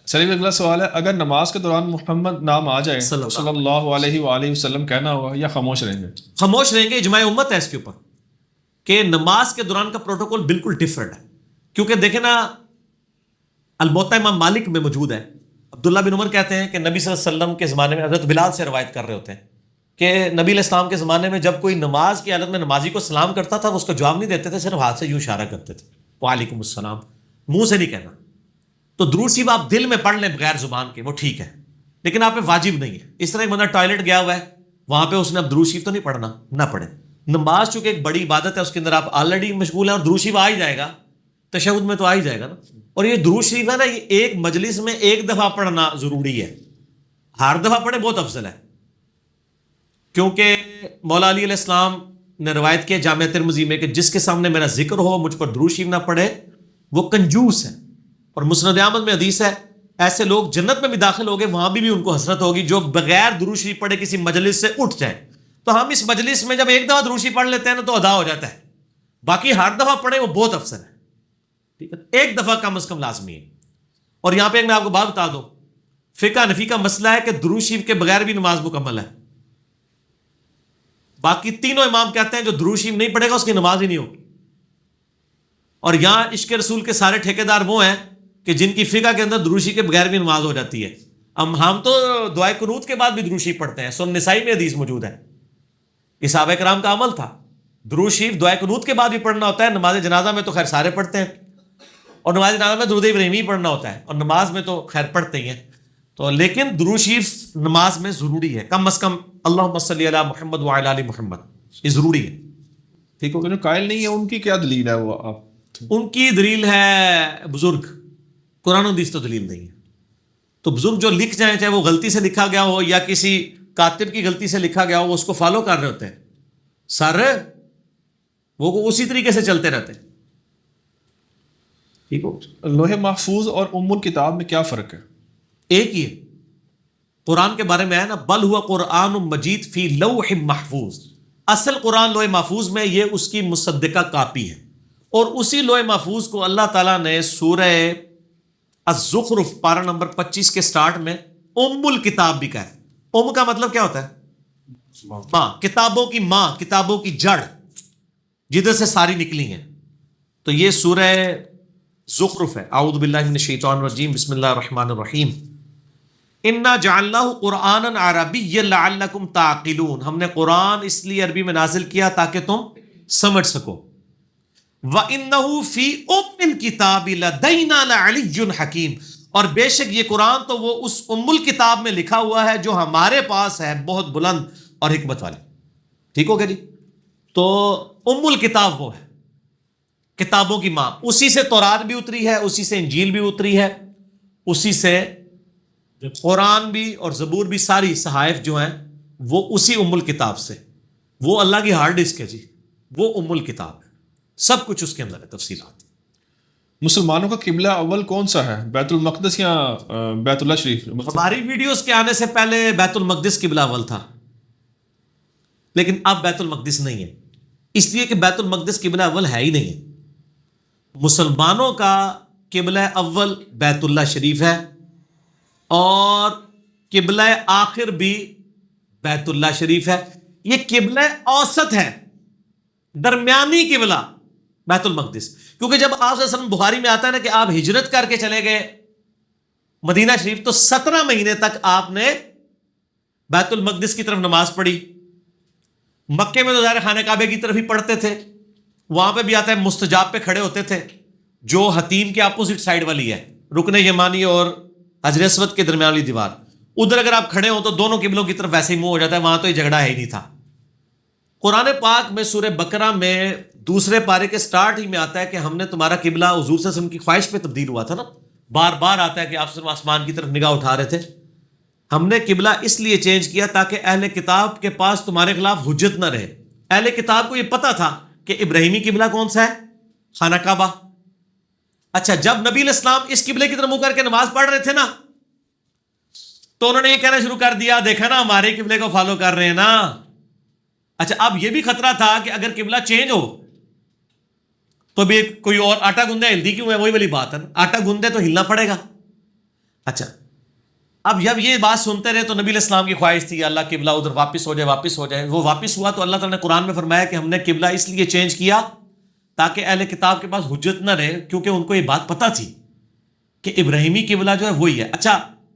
چلیے اگلا سوال ہے، اگر نماز کے دوران محمد نام آ جائے تو صلی اللہ علیہ وآلہ وسلم کہنا ہوگا یا خاموش رہیں گے؟ خاموش رہیں گے، اجماع امت ہے اس کے اوپر کہ نماز کے دوران کا پروٹوکول بالکل ڈیفرنٹ ہے، کیونکہ دیکھیں نا الموطا امام مالک میں موجود ہے، عبداللہ بن عمر کہتے ہیں کہ نبی صلی اللہ علیہ وسلم کے زمانے میں حضرت بلال سے روایت کر رہے ہوتے ہیں کہ نبی علیہ السلام کے زمانے میں جب کوئی نماز کی حالت میں نمازی کو سلام کرتا تھا وہ اس کو جواب نہیں دیتے تھے، صرف ہاتھ سے یوں اشارہ کرتے تھے، وعلیکم السلام، منہ سے نہیں کہنا۔ تو درود شریف آپ دل میں پڑھ لیں بغیر زبان کے، وہ ٹھیک ہے، لیکن آپ پہ واجب نہیں ہے۔ اس طرح ایک بندہ ٹوائلٹ گیا ہوا ہے، وہاں پہ اس نے اب درود شریف تو نہیں پڑھنا، نہ پڑھے۔ نماز چونکہ ایک بڑی عبادت ہے، اس کے اندر آپ آلریڈی مشغول ہیں اور درود شریف آ ہی جائے گا، تشہد میں تو آ ہی جائے گا نا۔ اور یہ درود شریف ہے نا، یہ ایک مجلس میں ایک دفعہ پڑھنا ضروری ہے، ہر دفعہ پڑھے بہت افضل ہے، کیونکہ مولا علی علیہ السلام نے روایت کیا جامعہ ترمذی میں کہ جس کے سامنے میرا ذکر ہو مجھ پر درود شریف نہ پڑھے وہ کنجوس ہے۔ اور مسند احمد میں حدیث ہے ایسے لوگ جنت میں بھی داخل ہوگے، وہاں بھی ان کو حسرت ہوگی جو بغیر درود شریف پڑھے کسی مجلس سے اٹھ جائیں۔ تو ہم اس مجلس میں جب ایک دفعہ درود شریف پڑھ لیتے ہیں نا تو ادا ہو جاتا ہے، باقی ہر دفعہ پڑھے وہ بہت افضل ہے، ٹھیک ہے، ایک دفعہ کم از کم لازمی ہے۔ اور یہاں پہ میں آپ کو بات بتا دوں، فقہ حنفی کا مسئلہ ہے کہ درود شریف کے بغیر بھی نماز مکمل ہے، باقی تینوں امام کہتے ہیں جو درود شریف نہیں پڑھے گا اس کی نماز ہی نہیں ہوگی۔ اور یہاں عشق رسول کے سارے ٹھیکیدار وہ ہیں کہ جن کی فقہ کے اندر درود شریف کے بغیر بھی نماز ہو جاتی ہے۔ ہم تو دعائے قنوت کے بعد بھی درود شریف پڑھتے ہیں، سنن نسائی میں حدیث موجود ہے، یہ صحابہ کرام کا عمل تھا، درود شریف دعائے قنوت کے بعد بھی پڑھنا ہوتا ہے۔ نماز جنازہ میں تو خیر سارے پڑھتے ہیں، اور نماز جنازہ میں درود ابراہیمی پڑھنا ہوتا ہے، اور نماز میں تو خیر پڑھتے ہی ہیں، تو لیکن درود شریف نماز میں ضروری ہے، کم از کم اللہم صلی علی محمد وعلی آل محمد، یہ ضروری ہے، ٹھیک ہو۔ جو قائل نہیں ہے ان کی کیا دلیل ہے؟ وہ آپ ان کی دلیل ہے بزرگ، قرآن و حدیث تو دلیل نہیں ہے۔ تو بزرگ جو لکھ جائیں، چاہے وہ غلطی سے لکھا گیا ہو یا کسی کاتب کی غلطی سے لکھا گیا ہو، وہ اس کو فالو کر رہے ہوتے ہیں، سر وہ اسی طریقے سے چلتے رہتے ہیں، ٹھیک ہو۔ لوح محفوظ اور ام الکتاب میں کیا فرق ہے؟ ایک ہی ہے، قرآن کے بارے میں ہے نا، بل ہوا قرآن مجید فی لوح محفوظ، اصل قرآن لوح محفوظ میں، یہ اس کی مصدقہ کاپی ہے، اور اسی لوح محفوظ کو اللہ تعالیٰ نے سورہ الزخرف پارہ نمبر 25 کے سٹارٹ میں ام الکتاب بھی کہا ہے۔ ام کا مطلب کیا ہوتا ہے؟ ماں، کتابوں کی ماں، کتابوں کی جڑ، جدھر سے ساری نکلی ہیں۔ تو یہ سورہ زخرف ہے. اعوذ باللہ من الشیطان الرجیم بسم اللہ الرحمن الرحیم. انا جعلناہ قرآنا عربیا لعلکم تعقلون. ہم نے قرآن اس لیے عربی میں نازل کیا تاکہ تم سمجھ سکو. وَإِنَّهُ فِي أُمِّ الْكِتَابِ لَدَيْنَا لَعَلِيٌّ حَكِيمٌ. اور بے شک یہ قرآن تو وہ اس ام الکتاب میں لکھا ہوا ہے جو ہمارے پاس ہے، بہت بلند اور حکمت والی. ٹھیک ہو گیا جی. تو ام الکتاب وہ ہے، کتابوں کی ماں. اسی سے تورات بھی اتری ہے، اسی سے انجیل بھی اتری ہے، اسی سے قرآن بھی اور زبور بھی، ساری صحائف جو ہیں وہ اسی ام الکتاب سے. وہ اللہ کی ہارڈ ڈسک ہے جی، وہ ام الکتاب ہے، سب کچھ اس کے اندر ہے، تفصیلات. مسلمانوں کا قبلہ اول کون سا ہے، بیت المقدس یا بیت اللہ شریف؟ ہماری ویڈیوز کے آنے سے پہلے بیت المقدس قبلہ اول تھا، لیکن اب بیت المقدس نہیں ہے، اس لیے کہ بیت المقدس قبلہ اول ہے ہی نہیں ہے. مسلمانوں کا قبلہ اول بیت اللہ شریف ہے، اور قبلہ آخر بھی بیت اللہ شریف ہے. یہ قبلہ اوسط ہے، درمیانی قبلہ بیت المقدس. کیونکہ جب آپ صلی اللہ علیہ وسلم، بخاری میں آتا ہے نا کہ آپ ہجرت کر کے چلے گئے مدینہ شریف، تو 17 مہینے تک آپ نے بیت المقدس کی طرف نماز پڑھی. مکے میں تو ظاہر خانہ کعبے کی طرف ہی پڑھتے تھے. وہاں پہ بھی آتا ہے مستجاب پہ کھڑے ہوتے تھے، جو حتیم کے اپوزٹ سائڈ والی ہے، رکن یمانی اور حجر اسود کے درمیان والی دیوار. ادھر اگر آپ کھڑے ہوں تو دونوں قبلوں کی طرف ویسے ہی منہ ہو جاتا ہے. وہاں تو یہ جھگڑا ہے ہی نہیں تھا. قرآن پاک میں سورہ بقرہ میں دوسرے پارے کے سٹارٹ ہی میں آتا ہے کہ ہم نے تمہارا قبلہ حضور صلی اللہ علیہ وسلم کی خواہش پہ تبدیل ہوا تھا نا. بار بار آتا ہے کہ آپ صرف آسمان کی طرف نگاہ اٹھا رہے تھے. ہم نے قبلہ اس لیے چینج کیا تاکہ اہل کتاب کے پاس تمہارے خلاف حجت نہ رہے. اہل کتاب کو یہ پتا تھا کہ ابراہیمی قبلہ کون سا ہے، خانہ کعبہ. اچھا، جب نبی علیہ السلام اس قبلے کی طرف منہ کر کے نماز پڑھ رہے تھے نا، تو انہوں نے یہ کہنا شروع کر دیا، دیکھا نا ہمارے قبلے کو فالو کر رہے ہیں نا. اچھا، اب یہ بھی خطرہ تھا کہ اگر قبلہ چینج ہو تو بھی کوئی اور آٹا گوندے ہلدی کیوں ہے، وہی والی بات ہے نا، آٹا گوندے تو ہلنا پڑے گا. اچھا، اب جب یہ بات سنتے رہے تو نبی علیہ السلام کی خواہش تھی اللہ قبلہ ادھر واپس ہو جائے، واپس ہو جائے. وہ واپس ہوا تو اللہ تعالیٰ نے قرآن میں فرمایا کہ ہم نے قبلہ اس لیے چینج کیا تاکہ اہل کتاب کے پاس حجت نہ رہے، کیونکہ ان کو یہ بات پتہ تھی کہ ابراہیمی قبلہ جو ہے وہی ہے. اچھا،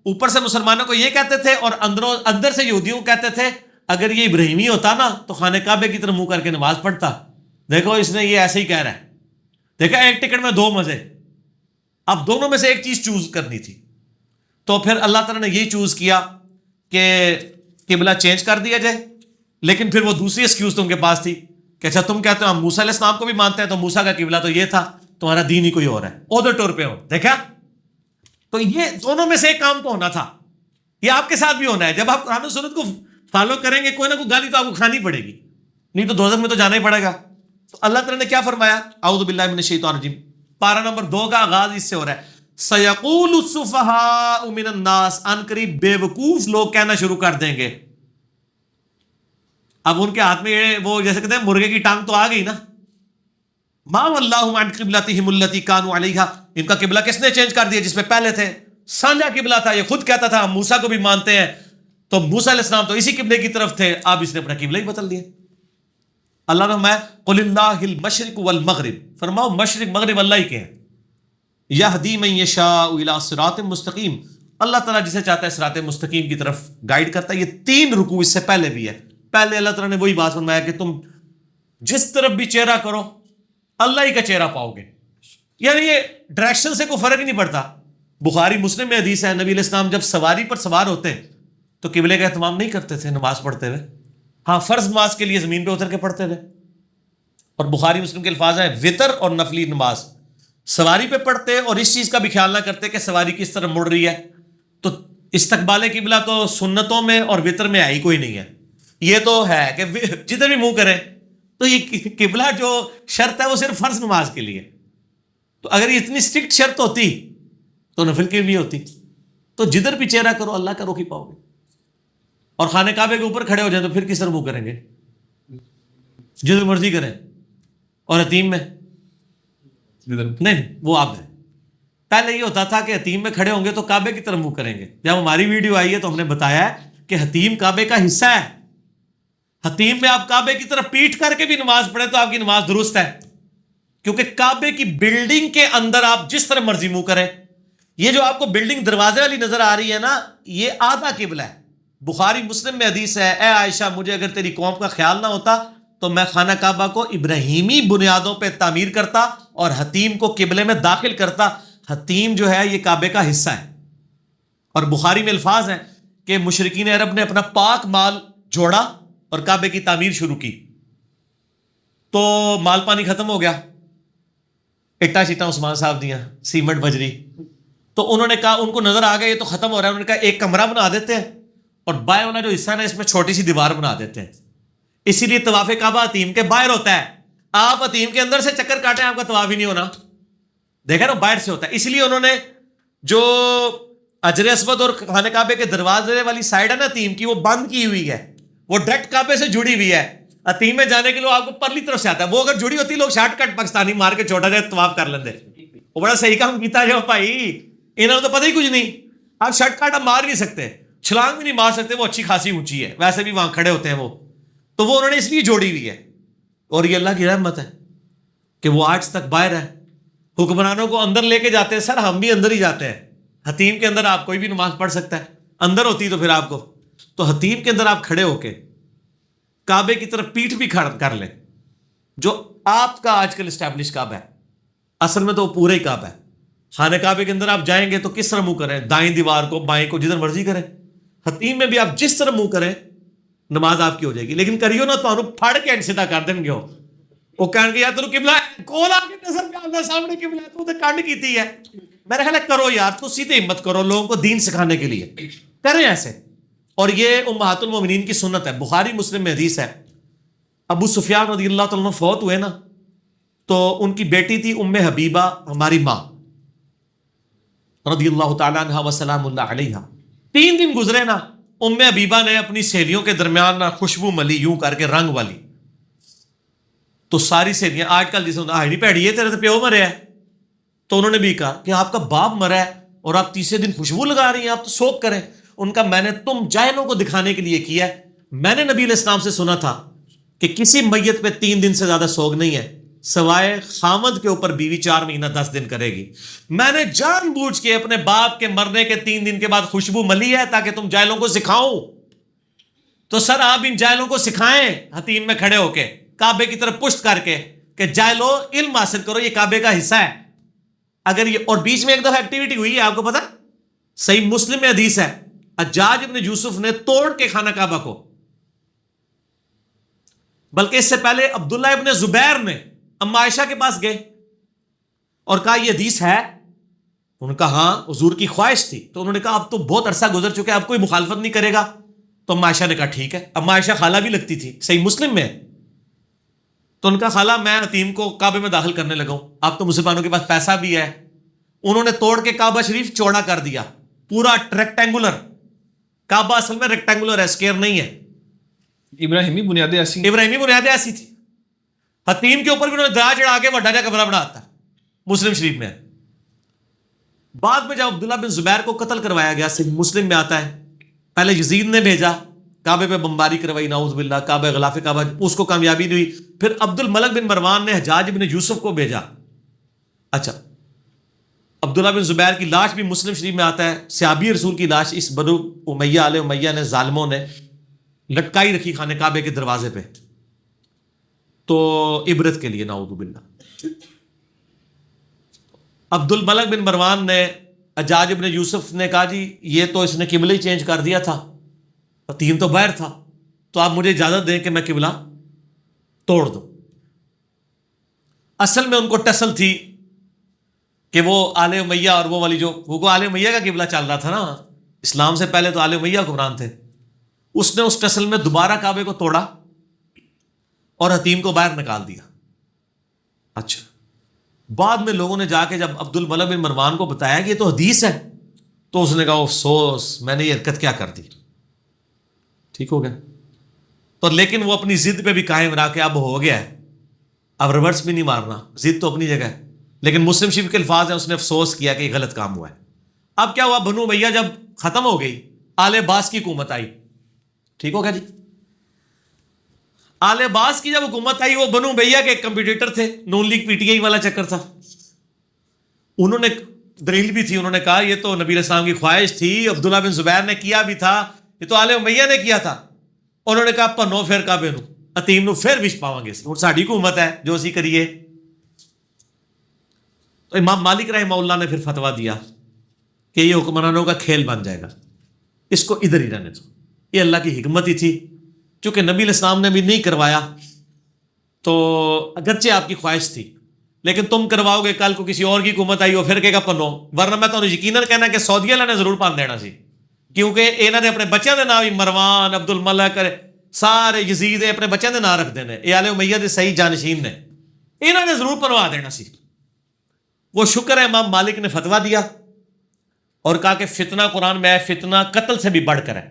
اوپر سے مسلمانوں کو یہ کہتے تھے اور اندر سے یہودیوں کو کہتے تھے اگر یہ ابراہیمی ہوتا نا تو خانہ کعبے کی طرف منہ کر کے نماز پڑھتا. دیکھو اس نے یہ ایسے ہی کہہ رہا ہے. دیکھا، ایک ٹکٹ میں دو مزے. اب دونوں میں سے ایک چیز چوز کرنی تھی، تو پھر اللہ تعالیٰ نے یہی چوز کیا کہ قبلہ چینج کر دیا جائے. لیکن پھر وہ دوسری ایکسکیوز تو ان کے پاس تھی کہ اچھا تم کہتے ہو ہم موسیٰ علیہ السلام کو بھی مانتے ہیں، تو موسیٰ کا قبلہ تو یہ تھا، تمہارا دین ہی کوئی اور ہے، ادھر ٹور پہ ہو. دیکھا، تو یہ دونوں میں سے ایک کام تو ہونا تھا. یہ آپ کے ساتھ بھی ہونا ہے. جب آپ قرآن و سنت کو فالو کریں گے، کوئی نہ کوئی گالی تو آپ کو کھانی پڑے گی، نہیں تو دوزخ میں تو جانا ہی پڑے گا. تو اللہ تعالیٰ نے کیا فرمایا، اعوذ باللہ من الشیطان الرجیم، پارہ نمبر 2 کا آغاز اس سے ہو رہا ہے. سَيَقُولُ السُّفَهَاءُ مِنَ النَّاسِ، ان قریب بے وقوف لوگ کہنا شروع کر دیں گے. اب ان کے ہاتھ میں وہ جیسے کہتے ہیں مرغے کی ٹانگ تو آ گئی نا. مَا وَلَّاهُمْ عَنْ قِبْلَتِهِمُ الَّتِي كَانُوا عَلَيْهَا، ان کا قبلہ کس نے چینج کر دیا جس پہ پہلے تھے. سانجا قبلہ تھا، یہ خود کہتا تھا ہم موسیٰ کو بھی مانتے ہیں، تو موسیٰ علیہ السلام تو اسی قبلے کی طرف تھے، اب اس نے اپنا قبلہ ہی بدل دیا. اللہ نے فرمایا قُلِ اللَّهِ الْمَشْرِقُ وَالْمَغْرِبُ، فرماؤ مشرق مغرب اللہ ہی کے ہیں. یہدی من یشاء الی صراط مستقیم، اللہ تعالیٰ جسے چاہتا ہے صراط مستقیم کی طرف گائیڈ کرتا ہے. یہ 3 رکوع اس سے پہلے بھی ہے. پہلے اللہ تعالیٰ نے وہی بات فرمایا کہ تم جس طرف بھی چہرہ کرو اللہ ہی کا چہرہ پاؤ گے. یعنی یہ ڈائریکشن سے کوئی فرق ہی نہیں پڑتا. بخاری مسلم میں حدیث ہے، نبی علیہ السلام جب سواری پر سوار ہوتے تو قبلے کا اہتمام نہیں کرتے تھے نماز پڑھتے ہوئے. ہاں، فرض نماز کے لیے زمین پہ اتر کے پڑھتے تھے. اور بخاری مسلم کے الفاظ ہیں وطر اور نفلی نماز سواری پہ پڑھتے، اور اس چیز کا بھی خیال نہ کرتے کہ سواری کس طرح مڑ رہی ہے. تو استقبال قبلہ تو سنتوں میں اور وطر میں ہے ہی کوئی نہیں ہے. یہ تو ہے کہ جدھر بھی منہ کریں. تو یہ قبلہ جو شرط ہے وہ صرف فرض نماز کے لیے. تو اگر یہ اتنی اسٹرکٹ شرط ہوتی تو نفل کی بھی ہوتی. تو جدھر بھی چہرہ کرو اللہ کا رخ ہی پاؤ گے. اور خانہ کعبے کے اوپر کھڑے ہو جائیں تو پھر کس طرح منہ کریں گے؟ جدھر مرضی کریں. اور حتیم میں نہیں، وہ آپ ہے. پہلے یہ ہوتا تھا کہ حتیم میں کھڑے ہوں گے تو کعبے کی طرف منہ کریں گے. جب ہماری ویڈیو آئی ہے تو ہم نے بتایا ہے کہ حتیم کعبے کا حصہ ہے. حتیم میں آپ کعبے کی طرف پیٹ کر کے بھی نماز پڑھیں تو آپ کی نماز درست ہے. کیونکہ کعبے کی بلڈنگ کے اندر آپ جس طرح مرضی منہ کریں. یہ جو آپ کو بلڈنگ دروازے والی نظر آ رہی ہے نا, یہ آدھا قبلہ ہے. بخاری مسلم میں حدیث ہے, اے عائشہ مجھے اگر تیری قوم کا خیال نہ ہوتا تو میں خانہ کعبہ کو ابراہیمی بنیادوں پہ تعمیر کرتا اور حتیم کو قبلے میں داخل کرتا. حتیم جو ہے یہ کعبے کا حصہ ہے. اور بخاری میں الفاظ ہیں کہ مشرکین عرب نے اپنا پاک مال جوڑا اور کعبے کی تعمیر شروع کی, تو مال پانی ختم ہو گیا, اٹا چٹا عثمان صاحب دیا, سیمنٹ بجری, تو انہوں نے کہا, ان کو نظر آ گیا یہ تو ختم ہو رہا ہے, انہوں نے کہا ایک کمرہ بنا دیتے ہیں اور بائیں والا جو حصہ ہے نا اس میں چھوٹی سی دیوار بنا دیتے ہیں. اسی لیے طواف کعبہ حتیم کے باہر ہوتا ہے. آپ حتیم کے اندر سے چکر کاٹیں آپ کا طواف ہی نہیں ہونا, دیکھا نا باہر سے ہوتا ہے. اسی لیے انہوں نے جو حجر اسود اور خانہ کعبے کے دروازے والی سائڈ ہے نا حتیم کی, وہ بند کی ہوئی ہے, وہ ڈائریکٹ کعبے سے جڑی ہوئی ہے. حتیم میں جانے کے لیے آپ کو پرلی طرف سے آتا ہے, وہ اگر جڑی ہوتی لوگ شارٹ کٹ پاکستانی مار کے چھوٹا جائے طواف کر لیندے. وہ بڑا صحیح کام کیتا جو بھائی, انہوں نے تو پتہ ہی کچھ نہیں. آپ شارٹ کٹ آپ مار نہیں سکتے, چھلانگ بھی نہیں مار سکتے, وہ اچھی خاصی اونچی ہے, ویسے بھی وہاں کھڑے ہوتے ہیں وہ, تو وہ انہوں نے اس لیے جوڑی ہوئی ہے. اور یہ اللہ کی رحمت ہے کہ وہ آج تک باہر ہے. حکمرانوں کو اندر لے کے جاتے ہیں, سر ہم بھی اندر ہی جاتے ہیں. حتیم کے اندر آپ کوئی بھی نماز پڑھ سکتا ہے, اندر ہوتی تو پھر آپ کو, تو حتیم کے اندر آپ کھڑے ہو کے کعبے کی طرف پیٹھ بھی کر لیں, جو آپ کا آج کل اسٹیبلش کعبہ ہے, اصل میں تو وہ پورے ہی کعبہ ہے. خانہ کعبے کے اندر آپ جائیں گے تو کس طرح منہ کریں, دائیں دیوار کو, بائیں کو, جدھر مرضی کریں. حتیم میں بھی آپ جس طرح منہ کریں نماز آپ کی ہو جائے گی. لیکن کریو نا تو پھڑ کے انسیدہ کر دیں گے, وہ کہیں گے یار تو قبلہ کول آ کے نظر پہ آتا سامنے قبلہ, تو کنڈ کیتی ہے. میرا خیال ہے کرو یار, تو سیدھے ہمت کرو لوگوں کو دین سکھانے کے لیے, کریں ایسے. اور یہ امہات المومنین کی سنت ہے. بخاری مسلم میں حدیث ہے, ابو سفیان رضی اللہ تعالیٰ عنہ فوت ہوئے نا, تو ان کی بیٹی تھی ام حبیبہ, ہماری ماں رضی اللہ تعالیٰ عنہ وسلام اللہ علیہ. 3 دن گزرے نا, ام حبیبہ نے اپنی سہیلیوں کے درمیان نا خوشبو ملی یوں کر کے رنگ والی, تو ساری سہیلیاں آج کل جسے آئی پیڑی ہے تیرے تو پیو مرے ہے, تو انہوں نے بھی کہا کہ آپ کا باپ مرا ہے اور آپ تیسرے دن خوشبو لگا رہی ہیں, آپ تو سوگ کریں. ان کا میں نے تم جاہلوں کو دکھانے کے لیے کیا ہے. میں نے نبی علیہ السلام سے سنا تھا کہ کسی میت پہ 3 دن سے زیادہ سوگ نہیں ہے, سوائے خامد کے اوپر بیوی 4 مہینہ 10 دن کرے گی. میں نے جان بوجھ کے اپنے باپ کے مرنے کے 3 دن کے بعد خوشبو ملی ہے تاکہ تم جاہلوں کو سکھاؤں. تو سر آپ ان جاہلوں کو سکھائیں حتیم میں کھڑے ہو کے, کعبے کی طرف پشت کر کے, کہ جاہلو علم حاصل کرو, یہ کعبے کا حصہ ہے. اگر یہ, اور بیچ میں ایک دفعہ ایکٹیویٹی ہوئی ہے آپ کو پتا, صحیح مسلم میں حدیث ہے, حجاج ابن یوسف نے توڑ کے خانہ کعبہ کو, بلکہ اس سے پہلے عبداللہ ابن زبیر نے اما عائشہ کے پاس گئے اور کہا یہ حدیث ہے. انہوں نے کہا ہاں حضور کی خواہش تھی. تو انہوں نے کہا اب تو بہت عرصہ گزر چکا ہے, اب کوئی مخالفت نہیں کرے گا. تو اما عائشہ نے کہا ٹھیک ہے. اما عائشہ خالہ بھی لگتی تھی, صحیح مسلم میں. تو ان کا خالہ میں حتیم کو کعبے میں داخل کرنے لگا ہوں, اب تو مسلمانوں کے پاس پیسہ بھی ہے. انہوں نے توڑ کے کعبہ شریف چوڑا کر دیا, پورا ریکٹینگولر. کعبہ اصل میں ریکٹینگولر ہے, اسکیئر نہیں ہے. ابراہیمی بنیادیں ایسی, ابراہیمی بنیادیں ایسی تھی. حتیم کے اوپر بھی انہوں نے درا چڑھا کے وڈا جا کمرہ بنا دیتا, مسلم شریف میں. بعد میں جب عبداللہ بن زبیر کو قتل کروایا گیا, صحیح مسلم میں آتا ہے, پہلے یزید نے بھیجا, کعبے پہ بمباری کروائی, نعوذ باللہ, کعبہ غلاف کعبہ, اس کو کامیابی نہیں ہوئی. پھر عبد الملک بن مروان نے حجاج بن یوسف کو بھیجا. اچھا, عبداللہ بن زبیر کی لاش بھی مسلم شریف میں آتا ہے, صحابی رسول کی لاش اس بنو امیہ علیہ امیہ نے, ظالموں نے لٹکائی رکھی خانہ کعبے کے دروازے پہ, تو عبرت کے لیے, نعوذ باللہ. عبد الملک بن مروان نے, حجاج بن یوسف نے کہا جی یہ تو اس نے قبلہ ہی چینج کر دیا تھا, حتیم تو باہر تھا, تو آپ مجھے اجازت دیں کہ میں قبلہ توڑ دوں. اصل میں ان کو ٹسل تھی کہ وہ آل امیہ اور وہ والی جو, وہ آل امیہ کا قبلہ چل رہا تھا نا, اسلام سے پہلے تو آل امیہ حکمران تھے. اس نے اس ٹسل میں دوبارہ کعبے کو توڑا اور حتیم کو باہر نکال دیا. اچھا, بعد میں لوگوں نے جا کے جب عبد الملک بن مروان کو بتایا کہ یہ تو حدیث ہے, تو اس نے کہا افسوس میں نے یہ حرکت کیا کر دی. ٹھیک ہو گیا. تو لیکن وہ اپنی ضد پہ بھی قائم رہا کہ اب ہو گیا ہے, اب ریورس بھی نہیں مارنا, ضد تو اپنی جگہ ہے. لیکن مسلم شریف کے الفاظ ہیں, اس نے افسوس کیا کہ یہ غلط کام ہوا ہے. اب کیا ہوا, بنو امیہ جب ختم ہو گئی, آل عباس کی حکومت آئی. ٹھیک ہو گیا جی. آل عباس کی جب حکومت آئی وہ بنو امیہ کے کمپیٹیٹر تھے، نون لیگ پی ٹی آئی والا چکر تھا. انہوں نے دلیل بھی تھی، انہوں نے کہا یہ تو نبی علیہ السلام کی خواہش تھی، عبداللہ بن زبیر نے کیا بھی تھا، یہ تو آل امیہ نے کیا تھا. انہوں نے کہا پنو پھر کعبے نو اتیم نو پھر وچ پاواں گے، ہن ساڈی حکومت ہے جو اسی کریے. تو امام مالک رحمہ اللہ نے پھر فتویٰ دیا کہ یہ حکمرانوں کا کھیل بن جائے گا، اس کو ادھر ہی رہنے دو. یہ اللہ کی حکمت ہی تھی، چونکہ نبی علیہ السلام نے بھی نہیں کروایا تو اگرچہ آپ کی خواہش تھی، لیکن تم کرواؤ گے، کل کو کسی اور کی حکومت آئی ہو پھر کہے گا پنو. ورنہ میں تو یقیناً کہنا کہ سعودی والے نے ضرور پان دینا سی، کیونکہ انہوں نے اپنے بچوں کے نام مروان، عبد الملک، سارے یزید اپنے بچوں کے نام رکھ دینے، یہ آل امیہ دے صحیح جانشین نے، انہوں نے ضرور پنوا دینا سی. وہ شکر ہے امام مالک نے فتویٰ دیا اور کہا کہ فتنہ قرآن میں ہے، فتنہ قتل سے بھی بڑھ کر ہے.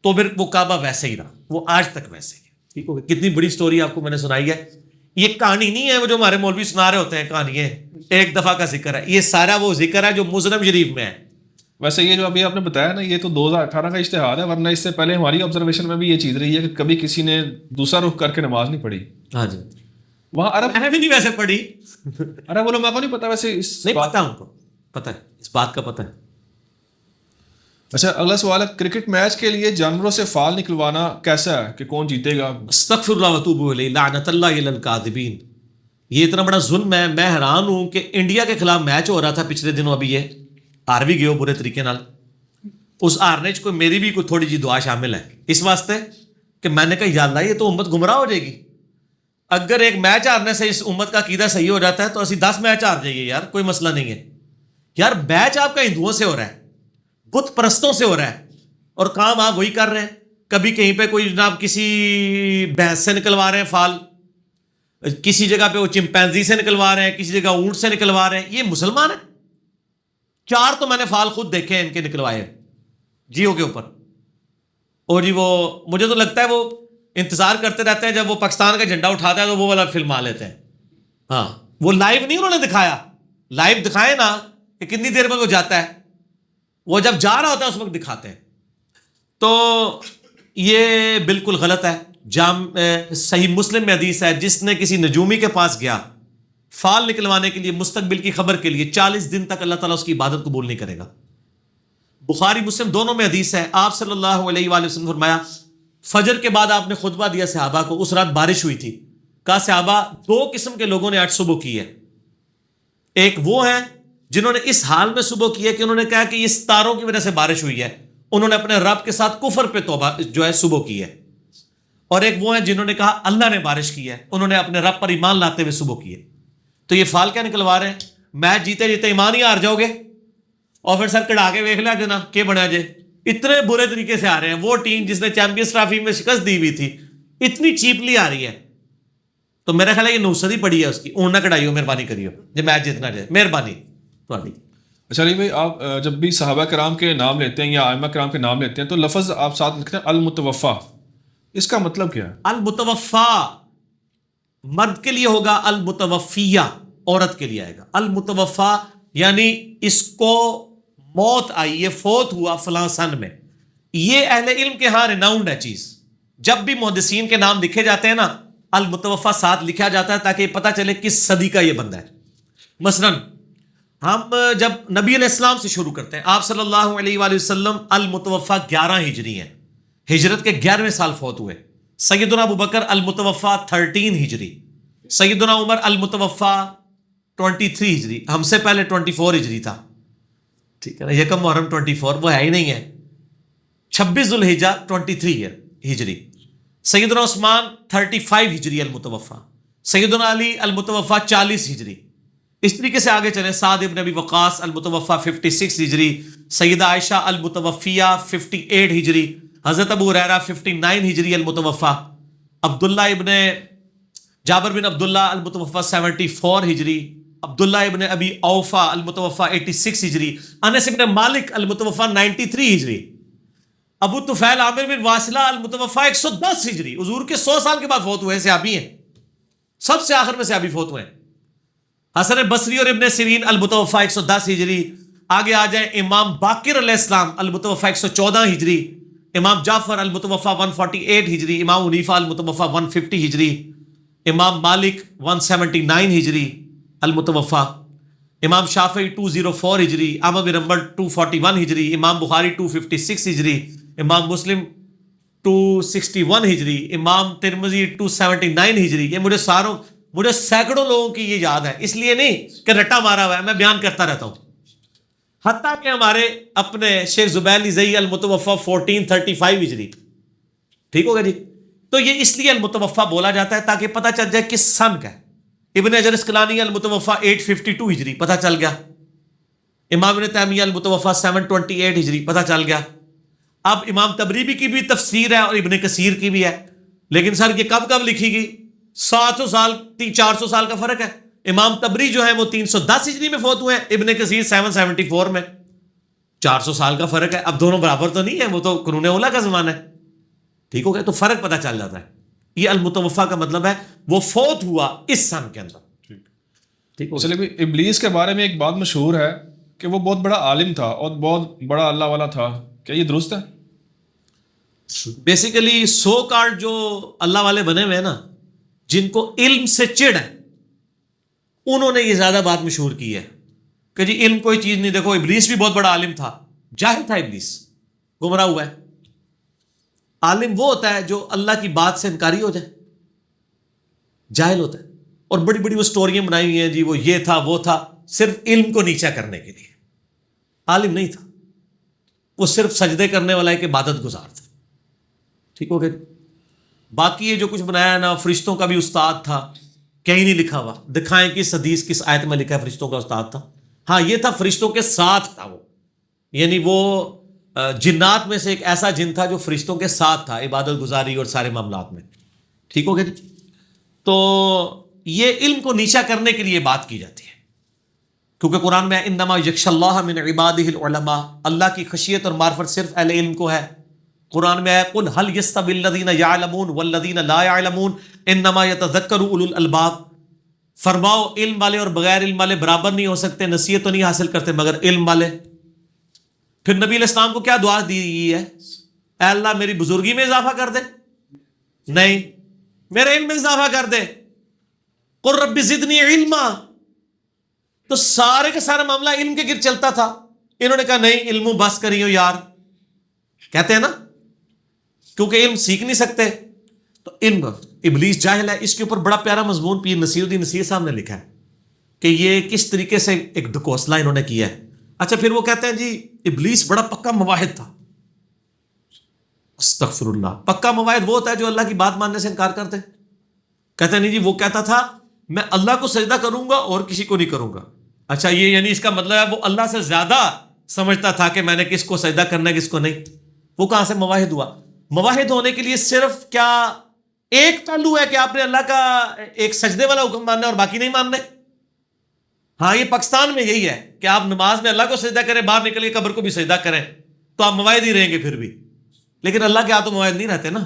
تو پھر وہ کعبہ ویسے ہی رہا، وہ آج تک ویسے ہی ہے. ٹھیک ہو گیا؟ کتنی بڑی سٹوری آپ کو میں نے سنائی ہے. یہ کہانی نہیں ہے وہ جو ہمارے مولوی سنا رہے ہوتے ہیں کہانی ہے، ایک دفعہ کا ذکر ہے، یہ سارا وہ ذکر ہے جو مسلم شریف میں ہے. ویسے یہ جو ابھی آپ نے بتایا نا، یہ تو 2018 کا اشتہار ہے، ورنہ اس سے پہلے ہماری آبزرویشن میں بھی یہ چیز رہی ہے کہ کبھی کسی نے دوسرا رخ کر کے نماز نہیں پڑھی. ہاں جی، وہاں عرب میں نے بھی نہیں ویسے پڑھی، عرب علماء کو نہیں پتا ویسے اس نہیں پتا، ان کو پتہ ہے، اس بات کا پتہ ہے. اچھا اگلا سوال ہے، کرکٹ میچ کے لیے جانوروں سے فال نکلوانا کیسا ہے کہ کون جیتے گا؟ استغفر اللہ واتوب الیہ، لعنت اللہ علی الکاذبین. یہ اتنا بڑا ظلم ہے. میں حیران ہوں کہ انڈیا کے خلاف میچ ہو رہا تھا پچھلے دنوں، ابھی یہ ہار بھی گئے ہو برے طریقے نال. اس ہارنے چ کوئی میری بھی کوئی تھوڑی جی دعا شامل ہے اس واسطے کہ میں نے کہا یا اللہ یہ تو امت گمراہ ہو جائے گی. اگر ایک میچ ہارنے سے اس امت کا عقیدہ صحیح ہو جاتا ہے تو اسی 10 میچ ہار جائیے یار، کوئی مسئلہ نہیں ہے. یار میچ آپ کا ہندوؤں سے ہو رہا ہے، بت پرستوں سے ہو رہا ہے، اور کام آپ وہی کر رہے ہیں. کبھی کہیں پہ کوئی جناب کسی بھینس سے نکلوا رہے ہیں فال، کسی جگہ پہ وہ چمپینزی سے نکلوا رہے ہیں، کسی جگہ اونٹ سے نکلوا رہے ہیں. یہ مسلمان ہیں؟ 4 تو میں نے فال خود دیکھے ہیں ان کے نکلوائے جیو کے اوپر. اور جی وہ مجھے تو لگتا ہے وہ انتظار کرتے رہتے ہیں جب وہ پاکستان کا جھنڈا اٹھاتا ہے تو وہ والا فلم آ لیتے ہیں. ہاں وہ لائیو نہیں انہوں نے دکھایا، لائیو دکھائے نا کہ کتنی دیر میں وہ جاتا ہے، وہ جب جا رہا ہوتا ہے اس وقت دکھاتے ہیں. تو یہ بالکل غلط ہے. صحیح مسلم میں حدیث ہے، جس نے کسی نجومی کے پاس گیا فال نکلوانے کے لیے، مستقبل کی خبر کے لیے، 40 دن تک اللہ تعالیٰ اس کی عبادت قبول نہیں کرے گا. بخاری مسلم دونوں میں حدیث ہے. آپ صلی اللہ علیہ وآلہ وسلم فرمایا، فجر کے بعد آپ نے خطبہ دیا صحابہ کو. اس رات بارش ہوئی تھی. کہا صحابہ 2 قسم کے لوگوں نے آج صبح کی ہے. ایک وہ ہیں جنہوں نے اس حال میں صبح کی ہے کہ انہوں نے کہا کہ یہ ستاروں کی وجہ سے بارش ہوئی ہے، انہوں نے اپنے رب کے ساتھ کفر پہ توبہ جو ہے صبح کی ہے. اور ایک وہ ہیں جنہوں نے کہا اللہ نے بارش کی ہے، انہوں نے اپنے رب پر ایمان لاتے ہوئے صبح کی ہے. تو یہ فال کیا نکلوا رہے ہیں؟ میچ جیتے جیتے ایمان ہی ہار جاؤ گے اور پھر سر کڑا کے ویکھ لیا جنا کہ بنا جے. اتنے برے طریقے سے آ رہے ہیں. وہ ٹیم جس نے چیمپئنز ٹرافی میں شکست دی ہوئی تھی اتنی چیپلی آ رہی ہے. تو میرا خیال ہے یہ نوسط ہی پڑی ہے اس کی. اون نہ کڑائی ہو، مہربانی کریو جب میچ جیتنا جائے، مہربانی تھوڑی. اچھا علی بھائی، آپ جب بھی صحابہ کرام کے نام لیتے ہیں یا ائمہ کرام کے نام لیتے ہیں تو لفظ آپ ساتھ لکھتے ہیں المتوفا، اس کا مطلب کیا ہے؟ المتوفا مرد کے لیے ہوگا، المتوفیہ عورت کے لیے آئے گا. المتوفا یعنی اس کو موت آئی، یہ فوت ہوا فلاں سن میں. یہ اہل علم کے ہاں ریناؤنڈ ہے چیز. جب بھی محدثین کے نام لکھے جاتے ہیں نا، المتوفا ساتھ لکھا جاتا ہے تاکہ پتہ چلے کس صدی کا یہ بندہ ہے. مثلا ہم جب نبی علیہ السلام سے شروع کرتے ہیں، آپ صلی اللہ علیہ وآلہ وسلم المتوفا 11 ہجری ہیں، ہجرت کے 11ویں سال فوت ہوئے. سیدنا ابو بکر المتوفا 13 ہجری، سیدنا عمر المتوفا 23 ہجری، ہم سے پہلے 24 ہجری تھا. ٹھیک ہے نا، یکم محرم 24 وہ ہے ہی نہیں ہے. 26 ذوالحجہ 23 ہجری. سیدنا عثمان 35 ہجری المتوفا. سیدنا علی المتوفا 40 ہجری. اس طریقے سے آگے چلیں. سعد ابن ابی وقاص المتوفا 56 ہجری. سیدہ عائشہ المتوفیہ 58 ہجری. حضرت ابو ہریرہ 59 ہجری المتوفا. عبداللہ ابن جابر بن عبداللہ المتوفا 74 ہجری. عبداللہ ابن ابی اوفا المتوفا 86 ہجری. انس ابن مالک المتوفا 93 ہجری. ابو طفیل عامر بن واصلہ المتوفا 110 ہجری. حضور کے 100 سال کے بعد فوت ہوئے صحابی ہیں، سب سے آخر میں صحابی فوت ہوئے ہیں. حسن بصری اور ابن سیرین المتوفا 110 ہجری. آگے آ جائیں، امام باقر علیہ السلام المتوفا 114 ہجری. امام جعفر المتوفا 148 ہجری، امام حنیفہ المتوفا 150 ہجری، امام مالک 179 ہجری المتوفا، امام شافعی 204 ہجری، احمد بن حنبل 241 ہجری، امام بخاری 256 ہجری، امام مسلم 261 ہجری، امام ترمذی 279 ہجری. یہ مجھے سینکڑوں لوگوں کی یہ یاد ہے، اس لیے نہیں کہ رٹا مارا ہوا ہے، میں بیان کرتا رہتا ہوں. حتیٰ کہ ہمارے اپنے شیخ زبیر علی زئی المتوفا 1435 ہجری. ٹھیک ہوگا جی. تو یہ اس لیے المتوفا بولا جاتا ہے تاکہ پتہ چل جائے کس سن کا ہے. ابن حجر اسقلانی المتوفا 852 ہجری پتہ چل گیا. امام ابن تیمیہ المتوفا 728 ہجری پتہ چل گیا. اب امام تبریبی کی بھی تفسیر ہے اور ابن کثیر کی بھی ہے، لیکن سر یہ کب لکھی گئی؟ 700 سال 400 سال کا فرق ہے. امام تبری جو ہے وہ 310 ہجری میں فوت ہوئے ہیں، ابن کثیر 774 میں. 400 سال کا فرق ہے. اب دونوں برابر تو نہیں ہے، وہ تو قرون اولیٰ کا زمانہ ہے. ٹھیک ہو گیا. تو فرق پتہ چل جاتا ہے. یہ المتوفا کا مطلب ہے وہ فوت ہوا اس سن کے اندر. ٹھیک ہو. چلیے ابلیس کے بارے میں ایک بات مشہور ہے کہ وہ بہت بڑا عالم تھا اور بہت بڑا اللہ والا تھا، کیا یہ درست ہے؟ بیسیکلی سو کارڈ جو اللہ والے بنے ہوئے ہیں نا، جن کو علم سے چڑ ہے، انہوں نے یہ زیادہ بات مشہور کی ہے کہ جی علم کوئی چیز نہیں. دیکھو ابلیس بھی بہت بڑا عالم تھا، جاہل تھا ابلیس، گمراہ ہوا ہے. عالم وہ ہوتا ہے جو اللہ کی بات سے انکاری ہو جائے. جاہل ہوتا ہے. اور بڑی بڑی وہ سٹوریاں بنائی ہوئی ہیں جی وہ یہ تھا وہ تھا، صرف علم کو نیچا کرنے کے لیے. عالم نہیں تھا، وہ صرف سجدے کرنے والا ایک عبادت گزار تھا. ٹھیک ہو گیا. باقی یہ جو کچھ بنایا ہے نا، فرشتوں کا بھی استاد تھا، کہیں نہیں لکھا ہوا. دکھائیں کس حدیث کس آیت میں لکھا ہے فرشتوں کا استاد تھا؟ ہاں یہ تھا فرشتوں کے ساتھ تھا وہ، یعنی وہ جنات میں سے ایک ایسا جن تھا جو فرشتوں کے ساتھ تھا عبادت گزاری اور سارے معاملات میں. ٹھیک ہو گیا. تو یہ علم کو نیچا کرنے کے لیے بات کی جاتی ہے، کیونکہ قرآن میں انما یخشی اللہ من عبادہ العلماء، اللہ کی خشیت اور معرفت صرف اہل علم کو ہے. قرآن میں ہے قل هل يستوي الذين يعلمون والذين لا يعلمون انما يتذكر اولو الالباب. فرماؤ علم والے اور بغیر علم والے برابر نہیں ہو سکتے، نصیحت تو نہیں حاصل کرتے مگر علم والے. پھر نبی علیہ السلام کو کیا دعا دی گئی ہے؟ اے اللہ میری بزرگی میں اضافہ کر دے، نہیں میرے علم میں اضافہ کر دے. قل رب زدنی علما. تو سارے کا سارا معاملہ علم کے گرد چلتا تھا. انہوں نے کہا نہیں علم بس کریو یار، کہتے ہیں نا، کیونکہ علم سیکھ نہیں سکتے. تو علم ابلیس جاہل ہے. اس کے اوپر بڑا پیارا مضمون پیر نصیر الدین نصیر صاحب نے لکھا ہے کہ یہ کس طریقے سے ایک ڈھکوسلہ انہوں نے کیا ہے. اچھا پھر وہ کہتے ہیں جی ابلیس بڑا پکا مواحد تھا. استغفر اللہ. پکا مواحد وہ ہوتا ہے جو اللہ کی بات ماننے سے انکار کرتے. کہتے ہیں نہیں جی وہ کہتا تھا میں اللہ کو سجدہ کروں گا اور کسی کو نہیں کروں گا. اچھا یہ یعنی اس کا مطلب ہے وہ اللہ سے زیادہ سمجھتا تھا کہ میں نے کس کو سجدہ کرنا ہے کس کو نہیں. وہ کہاں سے مواحد ہوا؟ مواحد ہونے کے لیے صرف کیا ایک پہلو ہے کہ آپ نے اللہ کا ایک سجدے والا حکم ماننا ہے اور باقی نہیں ماننے؟ ہاں یہ پاکستان میں یہی ہے کہ آپ نماز میں اللہ کو سجدہ کریں، باہر نکل کے قبر کو بھی سجدہ کریں تو آپ مواحد ہی رہیں گے پھر بھی. لیکن اللہ کے ہاں تو مواحد نہیں رہتے نا.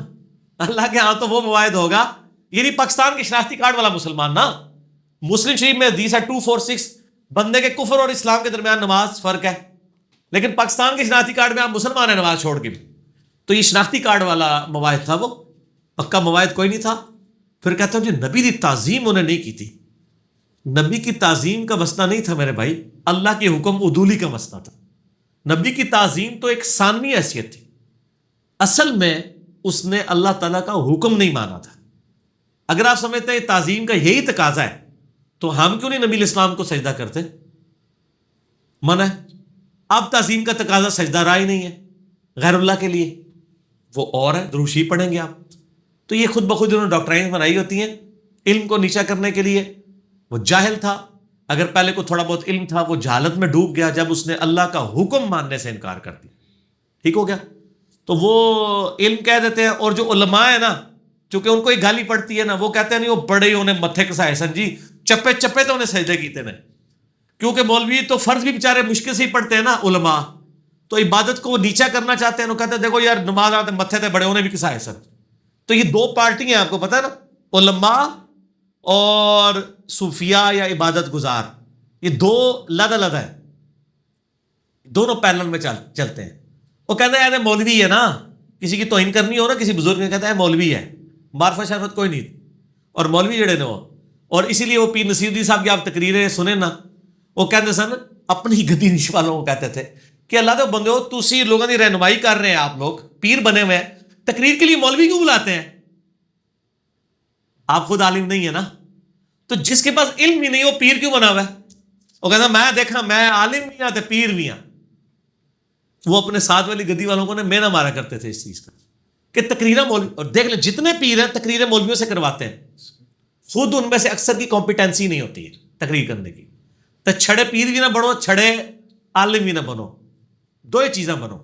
اللہ کے ہاں تو وہ مواحد ہوگا، یعنی پاکستان کے شناختی کارڈ والا مسلمان نا. مسلم شریف میں حدیث ہے 246 بندے کے کفر اور اسلام کے درمیان نماز فرق ہے، لیکن پاکستان کے شناختی کارڈ میں آپ مسلمان ہیں نماز چھوڑ کے بھی. تو یہ شناختی کارڈ والا مواحد تھا، وہ پکا مواحد کوئی نہیں تھا. پھر کہتا ہوں جی نبی کی تعظیم انہیں نہیں کی تھی. نبی کی تعظیم کا مسئلہ نہیں تھا میرے بھائی، اللہ کے حکم عدولی کا مسئلہ تھا. نبی کی تعظیم تو ایک ثانوی حیثیت تھی، اصل میں اس نے اللہ تعالیٰ کا حکم نہیں مانا تھا. اگر آپ سمجھتے ہیں تعظیم کا یہی تقاضا ہے تو ہم کیوں نہیں نبی علیہ السلام کو سجدہ کرتے؟ منع ہے. اب تعظیم کا تقاضا سجدہ رہا ہی نہیں ہے غیر اللہ کے لیے، وہ اور ہے دروشی پڑھیں گے آپ. تو یہ خود بخود انہوں نے ڈاکٹرائن بنائی ہوتی ہیں علم کو نیچا کرنے کے لیے. وہ جاہل تھا، اگر پہلے کو تھوڑا بہت علم تھا وہ جہالت میں ڈوب گیا جب اس نے اللہ کا حکم ماننے سے انکار کر دیا. ٹھیک ہو گیا. تو وہ علم کہہ دیتے ہیں، اور جو علماء ہیں نا چونکہ ان کو ایک گالی پڑتی ہے نا، وہ کہتے ہیں نہیں وہ بڑے انہیں متھے کسائے سن جی، چپے چپے تو انہیں سجدے کیتے نے. کیونکہ مولوی تو فرض بھی بیچارے مشکل سے ہی پڑھتے ہیں نا، علماء تو عبادت کو نیچا کرنا چاہتے ہیں. وہ کہتے ہیں دیکھو یار نماز آتے متھے تے بڑے انہیں بھی کسائے سن. تو یہ دو پارٹی ہیں آپ کو پتہ ہے نا، علماء اور صوفیاء یا عبادت گزار. یہ دو لدا ہے، دونوں پیرلل میں چلتے ہیں. وہ کہتے ہیں مولوی ہے نا کسی کی توہین کرنی ہو نا کسی بزرگ نے کہتا ہے مولوی ہے, معرفت شرفت کوئی نہیں, اور مولوی جڑے نے وہ, اور اسی لیے وہ پیر نصیر الدین صاحب کی آپ تقریریں سنیں نا, وہ کہتے سن اپنی گدی نش والوں کو کہتے تھے کہ اللہ دے بندے ہو تسی لوگوں کی رہنمائی کر رہے ہیں, آپ لوگ پیر بنے ہوئے ہیں, تقریر کے لیے مولوی کیوں بلاتے ہیں؟ آپ خود عالم نہیں ہے نا, تو جس کے پاس علم ہی نہیں وہ پیر کیوں بنا ہوا ہے؟ وہ کہتا میں دیکھا میں عالم بھی ہوں تے پیر بھی ہوں. وہ اپنے ساتھ والی گدی والوں کو مینا مارا کرتے تھے اس چیز کا کہ تقریریں مولوی, اور دیکھ لیں جتنے پیر ہیں تقریریں مولویوں سے کرواتے ہیں, خود ان میں سے اکثر کی کمپیٹنسی نہیں ہوتی ہے تقریر کرنے کی. تو چھڑے پیر بھی نہ بنو, چھڑے عالم بھی نہ بنو, دو ہی چیزیں بنو,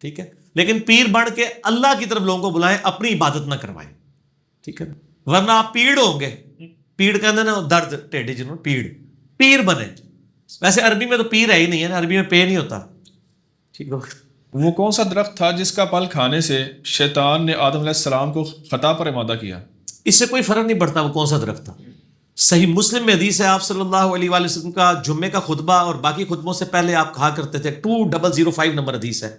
ٹھیک ہے, لیکن پیر بن کے اللہ کی طرف لوگوں کو بلائیں, اپنی عبادت نہ کروائیں, ٹھیک ہے, ورنہ آپ پیڑ ہوں گے. پیڑ کہتے ہیں نا درد ٹیڈے جنہوں, پیر بنے. ویسے عربی میں تو پیر ہے ہی نہیں ہے نا, عربی میں پے نہیں ہوتا, ٹھیک ہے. وہ کون سا درخت تھا جس کا پھل کھانے سے شیطان نے آدم علیہ السلام کو خطا پر آمادہ کیا؟ اس سے کوئی فرق نہیں پڑتا وہ کون سا درخت تھا. صحیح مسلم میں حدیث ہے, آپ صلی اللہ علیہ وآلہ وسلم کا جمعے کا خطبہ اور باقی خطبوں سے پہلے آپ کہا کرتے تھے, 2005 نمبر حدیث ہے,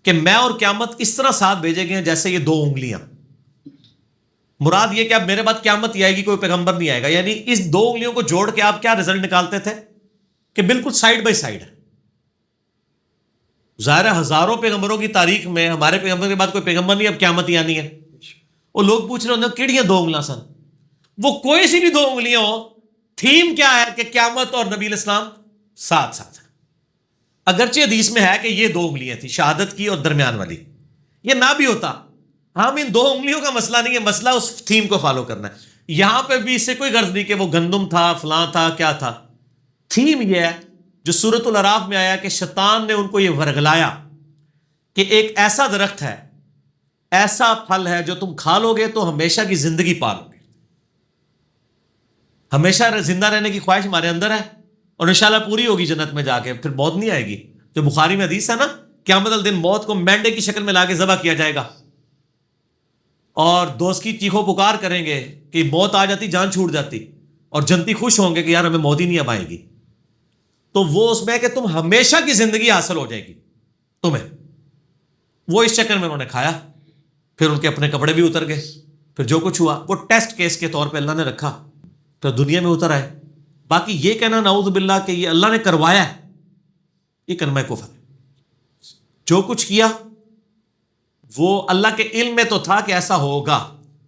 کہ میں اور قیامت اس طرح ساتھ بھیجے گئے ہیں جیسے یہ 2 انگلیاں. مراد یہ کہ اب میرے بعد قیامت ہی آئے گی, کوئی پیغمبر نہیں آئے گا. یعنی اس 2 انگلیوں کو جوڑ کے آپ کیا رزلٹ نکالتے تھے کہ بالکل سائڈ بائی سائڈ ہے. ظاہر ہے ہزاروں پیغمبروں کی تاریخ میں ہمارے پیغمبر کے بعد کوئی پیغمبر نہیں, اب قیامت ہی آنی ہے. وہ لوگ پوچھ رہے ہوتے ہیں کیڑیاں 2 انگلیاں سن, وہ کوئی سی بھی 2 انگلیاں ہو, تھیم کیا ہے کہ قیامت اور نبی علیہ السلام ساتھ ساتھ ہیں. اگرچہ حدیث میں ہے کہ یہ 2 انگلیاں تھیں, شہادت کی اور درمیان والی, یہ نہ بھی ہوتا, ہم ان 2 انگلیوں کا مسئلہ نہیں ہے, مسئلہ اس تھیم کو فالو کرنا ہے. یہاں پہ بھی اس سے کوئی غرض نہیں کہ وہ گندم تھا, فلاں تھا, کیا تھا. تھیم یہ ہے جو سورۃ الاعراف میں آیا کہ شیطان نے ان کو یہ ورگلایا کہ ایک ایسا درخت ہے, ایسا پھل ہے جو تم کھا لو گے تو ہمیشہ کی زندگی پالو گے. ہمیشہ زندہ رہنے کی خواہش ہمارے اندر ہے, اور انشاءاللہ پوری ہوگی جنت میں جا کے, پھر موت نہیں آئے گی. جو بخاری میں حدیث ہے نا, قیامت الدن موت کو مینڈے کی شکل میں لا کے ذبح کیا جائے گا, اور دوست کی چیخو پکار کریں گے کہ موت آ جاتی, جان چھوٹ جاتی, اور جنتی خوش ہوں گے کہ یار ہمیں موت ہی نہیں اب آئے گی. تو وہ اس میں کہ تم ہمیشہ کی زندگی حاصل ہو جائے گی تمہیں. وہ اس چکر میں انہوں نے کھایا, پھر ان کے اپنے کپڑے بھی اتر گئے, پھر جو کچھ ہوا وہ ٹیسٹ کیس کے طور پہ اللہ نے رکھا, پھر دنیا میں اتر آئے. باقی یہ کہنا نعوذ باللہ کہ یہ اللہ نے کروایا ہے, یہ کلمہ کفر ہے. جو کچھ کیا وہ اللہ کے علم میں تو تھا کہ ایسا ہوگا,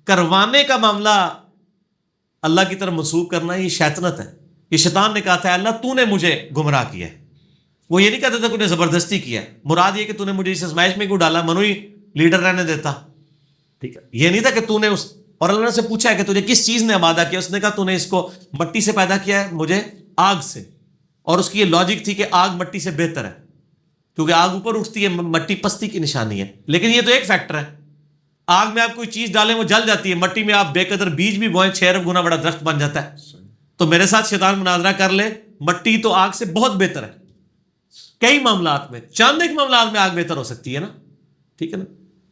کروانے کا معاملہ اللہ کی طرف منسوب کرنا یہ شیطنت ہے. یہ شیطان نے کہا تھا اللہ تو نے مجھے گمراہ کیا ہے. وہ یہ نہیں کہتا تھا کہ نے زبردستی کیا ہے, مراد یہ کہ تو نے مجھے اس ازمائش میں کیوں ڈالا, منو ہی لیڈر رہنے دیتا, ٹھیک ہے. یہ نہیں تھا کہ تو نے اس, اور اللہ نے سے پوچھا ہے کہ تجھے کس چیز نے آمادہ کیا, اس نے کہا تو نے اس کو مٹی سے پیدا کیا ہے, مجھے آگ سے. اور اس کی یہ لاجک تھی کہ آگ مٹی سے بہتر ہے, کیونکہ آگ اوپر اٹھتی ہے, مٹی پستی کی نشانی ہے. لیکن یہ تو ایک فیکٹر ہے, آگ میں آپ کوئی چیز ڈالیں وہ جل جاتی ہے, مٹی میں آپ بے قدر بیج بھی بوئیں 6 ارب گنا بڑا درخت بن جاتا ہے. تو میرے ساتھ شیطان مناظرہ کر لے, مٹی تو آگ سے بہت بہتر ہے. کئی معاملات میں, چاند ایک معاملات میں آگ بہتر ہو سکتی ہے نا, ٹھیک ہے نا.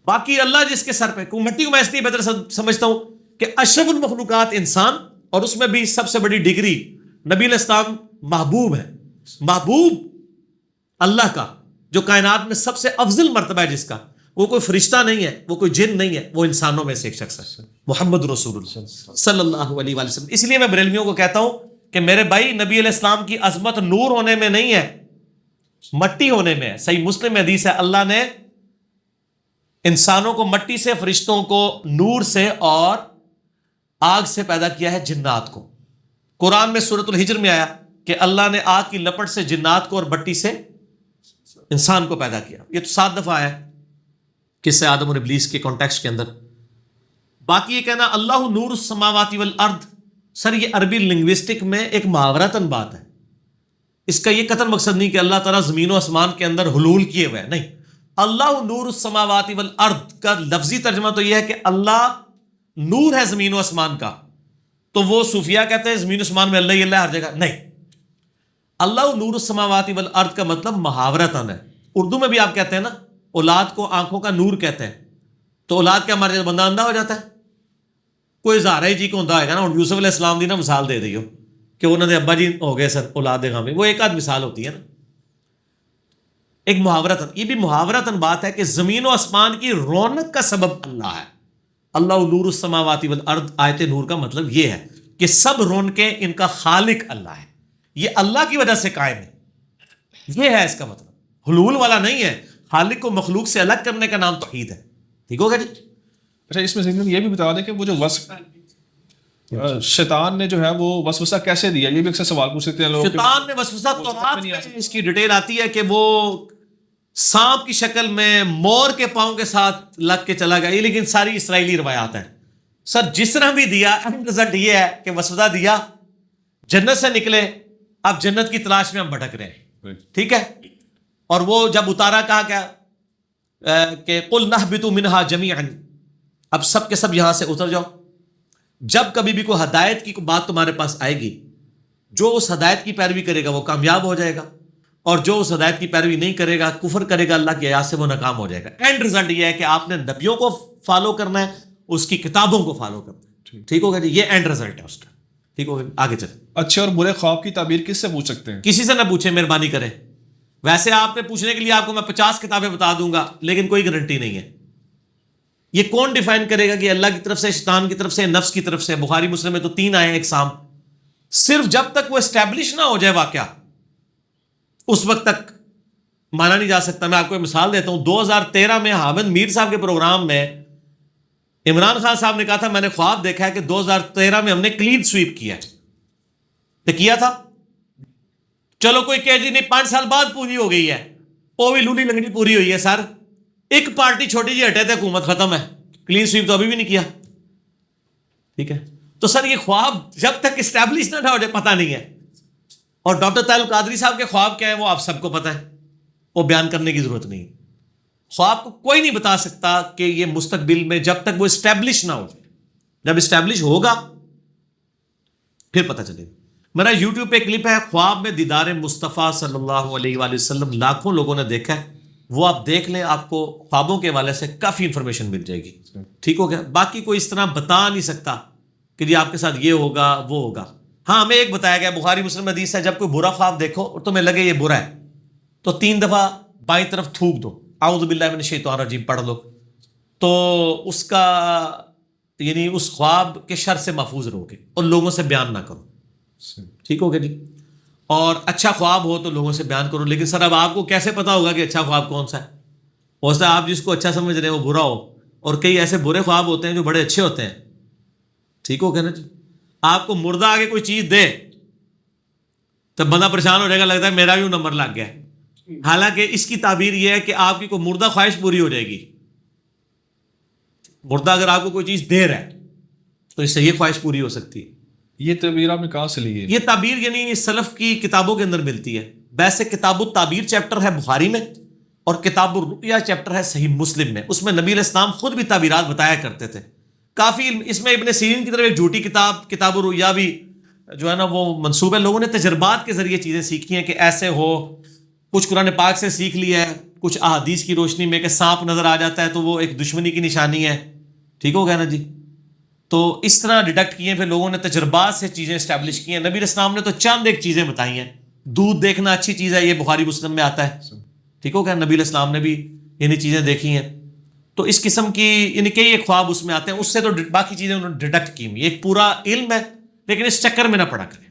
باقی اللہ جس کے سر پہ, مٹی کو میں اس لیے بہتر سمجھتا ہوں کہ اشرف المخلوقات انسان, اور اس میں بھی سب سے بڑی ڈگری نبی علیہ السلام محبوب ہے. محبوب اللہ کا جو کائنات میں سب سے افضل مرتبہ ہے جس کا, وہ کوئی فرشتہ نہیں ہے, وہ کوئی جن نہیں ہے, وہ انسانوں میں سے ایک شخص ہے, محمد رسول اللہ صلی اللہ علیہ وآلہ وسلم. اس لیے میں بریلویوں کو کہتا ہوں کہ میرے بھائی نبی علیہ السلام کی عظمت نور ہونے میں نہیں ہے, مٹی ہونے میں ہے. صحیح مسلم میں حدیث ہے اللہ نے انسانوں کو مٹی سے, فرشتوں کو نور سے اور آگ سے پیدا کیا ہے, جنات کو. قرآن میں سورۃ الحجر میں آیا کہ اللہ نے آگ کی لپٹ سے جنات کو اور مٹی سے انسان کو پیدا کیا. یہ تو 7 دفعہ آیا کس سے آدم اور ابلیس کے کانٹیکسٹ کے اندر. باقی یہ کہنا اللہ نور السماوات والارض, سر یہ عربی لنگوسٹک میں ایک محاورتاً بات ہے. اس کا یہ قطعاً مقصد نہیں کہ اللہ تعالیٰ زمین و آسمان کے اندر حلول کیے ہوئے ہیں, نہیں. اللہ نور السماوات والارض کا لفظی ترجمہ تو یہ ہے کہ اللہ نور ہے زمین و آسمان کا. تو وہ صوفیہ کہتے ہیں زمین و آسمان میں اللہ ہی اللہ ہر جگہ, نہیں. اللہ نور السماوات والارض کا مطلب محاورتاً ہے. اردو میں بھی آپ کہتے ہیں نا اولاد کو آنکھوں کا نور کہتے ہیں, تو اولاد کیا مر جاتا, بندہ اندھا ہو جاتا ہے. کوئی زہرا جی کو ہوتا ہے نا, اور یوسف علیہ السلام دی نا مثال دے دیو کہ انہوں نے ابا جی ہو گئے سر اولاد غامی, وہ ایک آدھ مثال ہوتی ہے نا. ایک محاورتاً، یہ بھی محاورتاً بات ہے کہ زمین و آسمان کی رونق کا سبب اللہ ہے. اللہ نور السماوات والارض، آیت نور کا مطلب یہ ہے کہ سب رونقیں ان کا خالق اللہ ہے، یہ اللہ کی وجہ سے قائم ہے. یہ ہے اس کا مطلب، حلول والا نہیں ہے. خالق کو مخلوق سے الگ کرنے کا نام توحید ہے. ٹھیک ہوگا جی. اچھا، اس میں ضمن یہ بھی بتا دیں کہ وہ جو وصف شیطان نے جو ہے وہ وسوسہ کیسے دیا، یہ بھی اکثر سوال پوچھ سکتے ہیں لوگ. شیطان نے وسوسہ، تورات میں اس کی ڈیٹیل آتی ہے کہ وہ سانپ کی شکل میں مور کے پاؤں کے ساتھ لگ کے چلا گیا. یہ لیکن ساری اسرائیلی روایات ہیں. سر جس طرح بھی دیا، رزلٹ یہ ہے کہ وسوسہ دیا، جنت سے نکلے، اب جنت کی تلاش میں ہم بھٹک رہے ہیں. ٹھیک ہے. اور وہ جب اتارا کہا کیا کہ قل نہبطوا منہا جمیعا، اب سب کے سب یہاں سے اتر جاؤ. جب کبھی بھی کوئی ہدایت کی بات تمہارے پاس آئے گی، جو اس ہدایت کی پیروی کرے گا وہ کامیاب ہو جائے گا، اور جو اس ہدایت کی پیروی نہیں کرے گا، کفر کرے گا اللہ کی آیات سے، وہ ناکام ہو جائے گا. اینڈ رزلٹ یہ ہے کہ آپ نے نبیوں کو فالو کرنا ہے، اس کی کتابوں کو فالو کرنا ہے. ٹھیک ہوگا جی. یہ اینڈ رزلٹ ہے اس کا. ٹھیک ہوگا. آگے چلیں. اچھے اور برے خواب کی تعبیر کس سے پوچھ سکتے ہیں؟ کسی سے نہ پوچھیں، مہربانی کریں. ویسے آپ نے پوچھنے کے لیے آپ کو میں 50 کتابیں بتا دوں گا، لیکن کوئی گارنٹی نہیں ہے. یہ کون ڈیفائن کرے گا کہ اللہ کی طرف سے، شیطان کی طرف سے، نفس کی طرف سے؟ بخاری مسلم میں تو 3 آئے ہیں ایک سام. صرف جب تک وہ اسٹیبلش نہ ہو جائے واقعہ، اس وقت تک مانا نہیں جا سکتا. میں آپ کو ایک مثال دیتا ہوں. 2013 میں حامد میر صاحب کے پروگرام میں عمران خان صاحب نے کہا تھا میں نے خواب دیکھا ہے کہ 2013 میں ہم نے کلین سویپ کیا ہے. تو کیا تھا. چلو کوئی کہ جی نہیں 5 سال بعد پوری ہو گئی ہے، وہ بھی لولی لنگڑی پوری ہوئی ہے. سر ایک پارٹی چھوٹی جی ہٹے تھے، حکومت ختم ہے، کلین سویپ تو ابھی بھی نہیں کیا. ٹھیک ہے. تو سر یہ خواب جب تک اسٹیبلش نہ ہو جائے پتہ نہیں ہے. اور ڈاکٹر طاہر القادری صاحب کے خواب کیا ہے وہ آپ سب کو پتہ ہے، وہ بیان کرنے کی ضرورت نہیں. خواب کو کوئی نہیں بتا سکتا کہ یہ مستقبل میں، جب تک وہ اسٹیبلش نہ ہو جائے. جب اسٹیبلش ہوگا پھر پتہ چلے گا. میرا یوٹیوب پہ کلپ ہے، خواب میں دیدار مصطفیٰ صلی اللہ علیہ وآلہ وسلم، لاکھوں لوگوں نے دیکھا ہے. وہ آپ دیکھ لیں، آپ کو خوابوں کے حوالے سے کافی انفارمیشن مل جائے گی. ٹھیک ہو گیا. باقی کوئی اس طرح بتا نہیں سکتا کہ جی آپ کے ساتھ یہ ہوگا وہ ہوگا. ہاں ہمیں ایک بتایا گیا، بخاری مسلم حدیث ہے، جب کوئی برا خواب دیکھو اور تمہیں لگے یہ برا ہے تو 3 دفعہ بائیں طرف تھوک دو، اعوذ باللہ من الشیطان الرجیم پڑھ لو، تو اس کا یعنی اس خواب کے شر سے محفوظ رہو گے اور لوگوں سے بیان نہ کرو. ٹھیک ہو گیا جی. اور اچھا خواب ہو تو لوگوں سے بیان کرو. لیکن سر اب آپ کو کیسے پتا ہوگا کہ اچھا خواب کون سا ہے؟ ہو سکتا ہے آپ جس کو اچھا سمجھ رہے ہیں وہ برا ہو، اور کئی ایسے برے خواب ہوتے ہیں جو بڑے اچھے ہوتے ہیں. ٹھیک ہو گیا نا جی. آپ کو مردہ آگے کوئی چیز دے تب بندہ پریشان ہو جائے گا، لگتا ہے میرا بھی نمبر لگ گیا. حالانکہ اس کی تعبیر یہ ہے کہ آپ کی کوئی مردہ خواہش پوری ہو جائے گی. مردہ اگر آپ کو کوئی چیز دے رہا ہے تو اس سے یہ خواہش پوری ہو سکتی ہے. یہ تعبیر آپ نے کہاں سے لی ہے؟ یہ تعبیر یعنی سلف کی کتابوں کے اندر ملتی ہے. ویسے کتاب التعبیر چیپٹر ہے بخاری میں، اور کتاب الرؤیا چیپٹر ہے صحیح مسلم میں. اس میں نبی علیہ السلام خود بھی تعبیرات بتایا کرتے تھے کافی. اس میں ابن سیرین کی طرف ایک جھوٹی کتاب، کتاب الرؤیا بھی جو ہے نا وہ منسوب ہے. لوگوں نے تجربات کے ذریعے چیزیں سیکھی ہیں کہ ایسے ہو. کچھ قرآن پاک سے سیکھ لیا ہے، کچھ احادیث کی روشنی میں کہ سانپ نظر آ جاتا ہے تو وہ ایک دشمنی کی نشانی ہے. ٹھیک ہو گیا نا جی. تو اس طرح ڈیڈکٹ کیے، پھر لوگوں نے تجربات سے چیزیں اسٹیبلش کی ہیں. نبی علیہ السلام نے تو چند ایک چیزیں بتائی ہیں. دودھ دیکھنا اچھی چیز ہے، یہ بخاری مسلم میں آتا ہے. ٹھیک ہو گیا. نبی علیہ السلام نے بھی یعنی چیزیں دیکھی ہیں. تو اس قسم کی یعنی کئی ایک خواب اس میں آتے ہیں. اس سے تو باقی چیزیں انہوں نے ڈیڈکٹ کی ہوئی. ایک پورا علم ہے، لیکن اس چکر میں نہ پڑا کریں،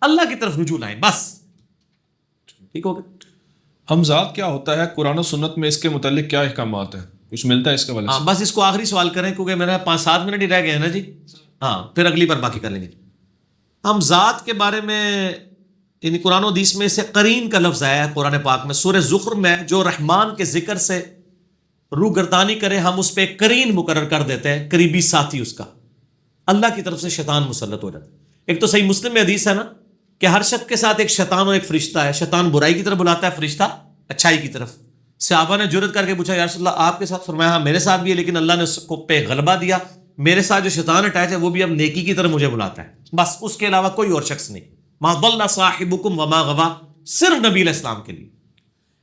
اللہ کی طرف رجوع لائیں بس. ٹھیک ہو گیا. ہمزاد کیا ہوتا ہے؟ قرآن و سنت میں اس کے متعلق کیا احکامات ہیں؟ کچھ ملتا ہے اس کے حوالے سے؟ بس اس کو آخری سوال کریں کیونکہ میرا 5-7 منٹ ہی رہ گئے ہیں نا جی. ہاں پھر اگلی بار باقی کر لیں گے. ہم ذات کے بارے میں یعنی قرآن و حدیث میں سے قرین کا لفظ آیا ہے قرآن پاک میں. سورہ زخرف میں جو رحمان کے ذکر سے روگردانی کرے ہم اس پہ ایک قرین مقرر کر دیتے ہیں، قریبی ساتھی اس کا. اللہ کی طرف سے شیطان مسلط ہو جاتا ہے. ایک تو صحیح مسلم میں حدیث ہے نا کہ ہر شخص کے ساتھ ایک شیطان اور ایک فرشتہ ہے. شیطان برائی کی طرف بلاتا ہے، فرشتہ اچھائی کی طرف. صحابہ نے جرت کر کے پوچھا یا رسول اللہ آپ کے ساتھ؟ فرمایا ہاں میرے ساتھ بھی ہے، لیکن اللہ نے اس کو پہ غلبہ دیا. میرے ساتھ جو شیطان اٹیچ ہے وہ بھی اب نیکی کی طرف مجھے بلاتا ہے، بس اس کے علاوہ کوئی اور شخص نہیں. ما ضل صاحبکم وما غوا، صرف نبی علیہ السلام کے لیے.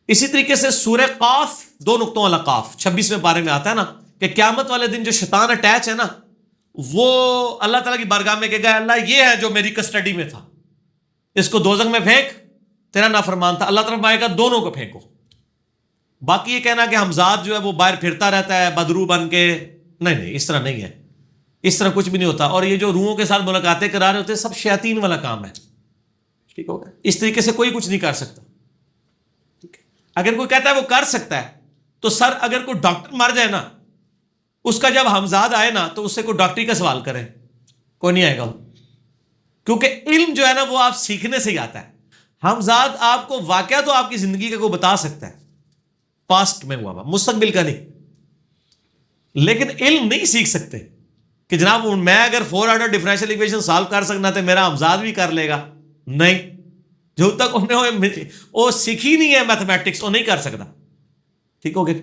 اسی طریقے سے سورہ قاف 2 نقطوں والا قاف 26ویں پارے میں آتا ہے نا کہ قیامت والے دن جو شیطان اٹیچ ہے نا وہ اللہ تعالیٰ کی بارگاہ میں کہے گا اللہ یہ ہے جو میری کسٹڈی میں تھا، اس کو دوزخ میں پھینک، تیرا نافرمان تھا. اللہ تعالیٰ فرمائے گا دونوں کو پھینکو. باقی یہ کہنا کہ حمزاد جو ہے وہ باہر پھرتا رہتا ہے بدرو بن کے، نہیں اس طرح نہیں ہے، اس طرح کچھ بھی نہیں ہوتا. اور یہ جو روحوں کے ساتھ ملاقاتیں کرا رہے ہوتے ہیں سب شیاطین والا کام ہے. ٹھیک ہو گیا؟ اس طریقے سے کوئی کچھ نہیں کر سکتا. ٹھیک ہے؟ اگر کوئی کہتا ہے وہ کر سکتا ہے تو سر اگر کوئی ڈاکٹر مر جائے نا، اس کا جب حمزاد آئے نا تو اس سے کوئی ڈاکٹری کا سوال کرے، کوئی نہیں آئے گا. کیونکہ علم جو ہے نا وہ آپ سیکھنے سے ہی آتا ہے. حمزاد آپ کو واقعہ تو آپ کی زندگی کا کوئی بتا سکتا ہے، پاسٹ میں ہوا مستقبل کا نہیں، لیکن علم نہیں سیکھ سکتے کہ جناب میں اگر 4 آرڈر ڈفرینشیل ایکویشن سالو کر سکنا تو میرا حمزاد بھی کر لے گا. نہیں، جو تک انہیں وہ سیکھی نہیں ہے میتھمیٹکس وہ نہیں کر سکتا. ٹھیک ہو گیا؟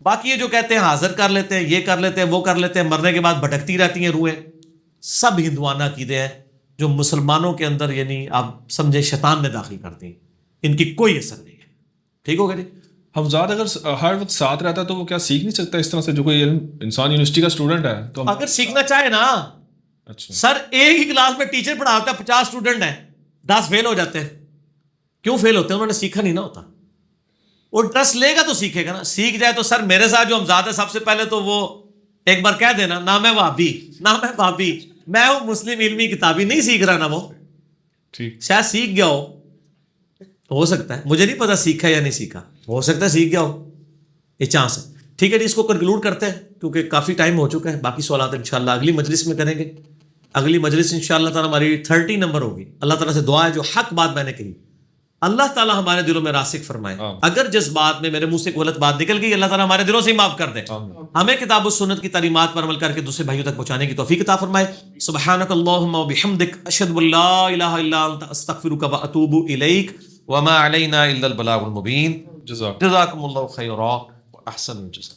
باقی یہ جو کہتے ہیں حاضر کر لیتے ہیں، یہ کر لیتے ہیں، وہ کر لیتے ہیں، مرنے کے بعد بھٹکتی رہتی ہیں روحیں، سب ہندوانہ عقیدے ہیں جو مسلمانوں کے اندر یعنی آپ سمجھے شیطان نے داخل کرتی ہیں، ان کی کوئی اثر نہیں ہے. ٹھیک ہو گیا جی؟ حمزاد اگر ہر وقت ساتھ رہتا ہے تو وہ کیا سیکھ نہیں سکتا اس طرح سے؟ جو کوئی علم انسان یونیورسٹی کا اسٹوڈنٹ ہے تو اگر سیکھنا چاہے نا، اچھا سر ایک ہی کلاس میں ٹیچر پڑھاتا ہے 50 اسٹوڈنٹ ہیں، 10 فیل ہو جاتے ہیں. کیوں فیل ہوتے ہیں؟ انہوں نے سیکھا نہیں نہ ہوتا. وہ ٹرسٹ لے گا تو سیکھے گا نا. سیکھ جائے تو سر میرے ساتھ جو حمزاد ہے سب سے پہلے تو وہ ایک بار کہہ دینا نہ میں وہابی نہ میں بابی، میں ہوں مسلم علمی کتابی. نہیں سیکھ رہا نا وہ، ٹھیک. شاید سیکھ گیا ہو سکتا ہے، مجھے نہیں پتا سیکھا یا نہیں سیکھا، ہو سکتا ہے سیکھ گیا ہو، یہ چانس ہے. ٹھیک ہے جی، اس کو کنکلوڈ کرتے ہیں کیونکہ کافی ٹائم ہو چکا ہے. باقی سوالات انشاءاللہ اگلی مجلس میں کریں گے. اگلی مجلس انشاءاللہ تعالیٰ ہماری 30 نمبر ہوگی. اللہ تعالیٰ سے دعا ہے جو حق بات میں نے کہی اللہ تعالیٰ ہمارے دلوں میں راسخ فرمائے. اگر جس بات میں میرے منہ سے غلط بات نکل گئی اللہ تعالیٰ ہمارے دلوں سے ہی معاف کر دے. ہمیں کتاب و سنت کی تعلیمات پر عمل کر کے دوسرے بھائیوں تک پہنچانے کی توفیق عطا فرمائے. سبحانک اللہم و بحمدک، اشہد ان لا الہ الا انت، استغفرک و اتوب الیک، وما علینا الا البلاغ المبین. جزاک جزاکم اللہ خیرا و احسن الجزاء.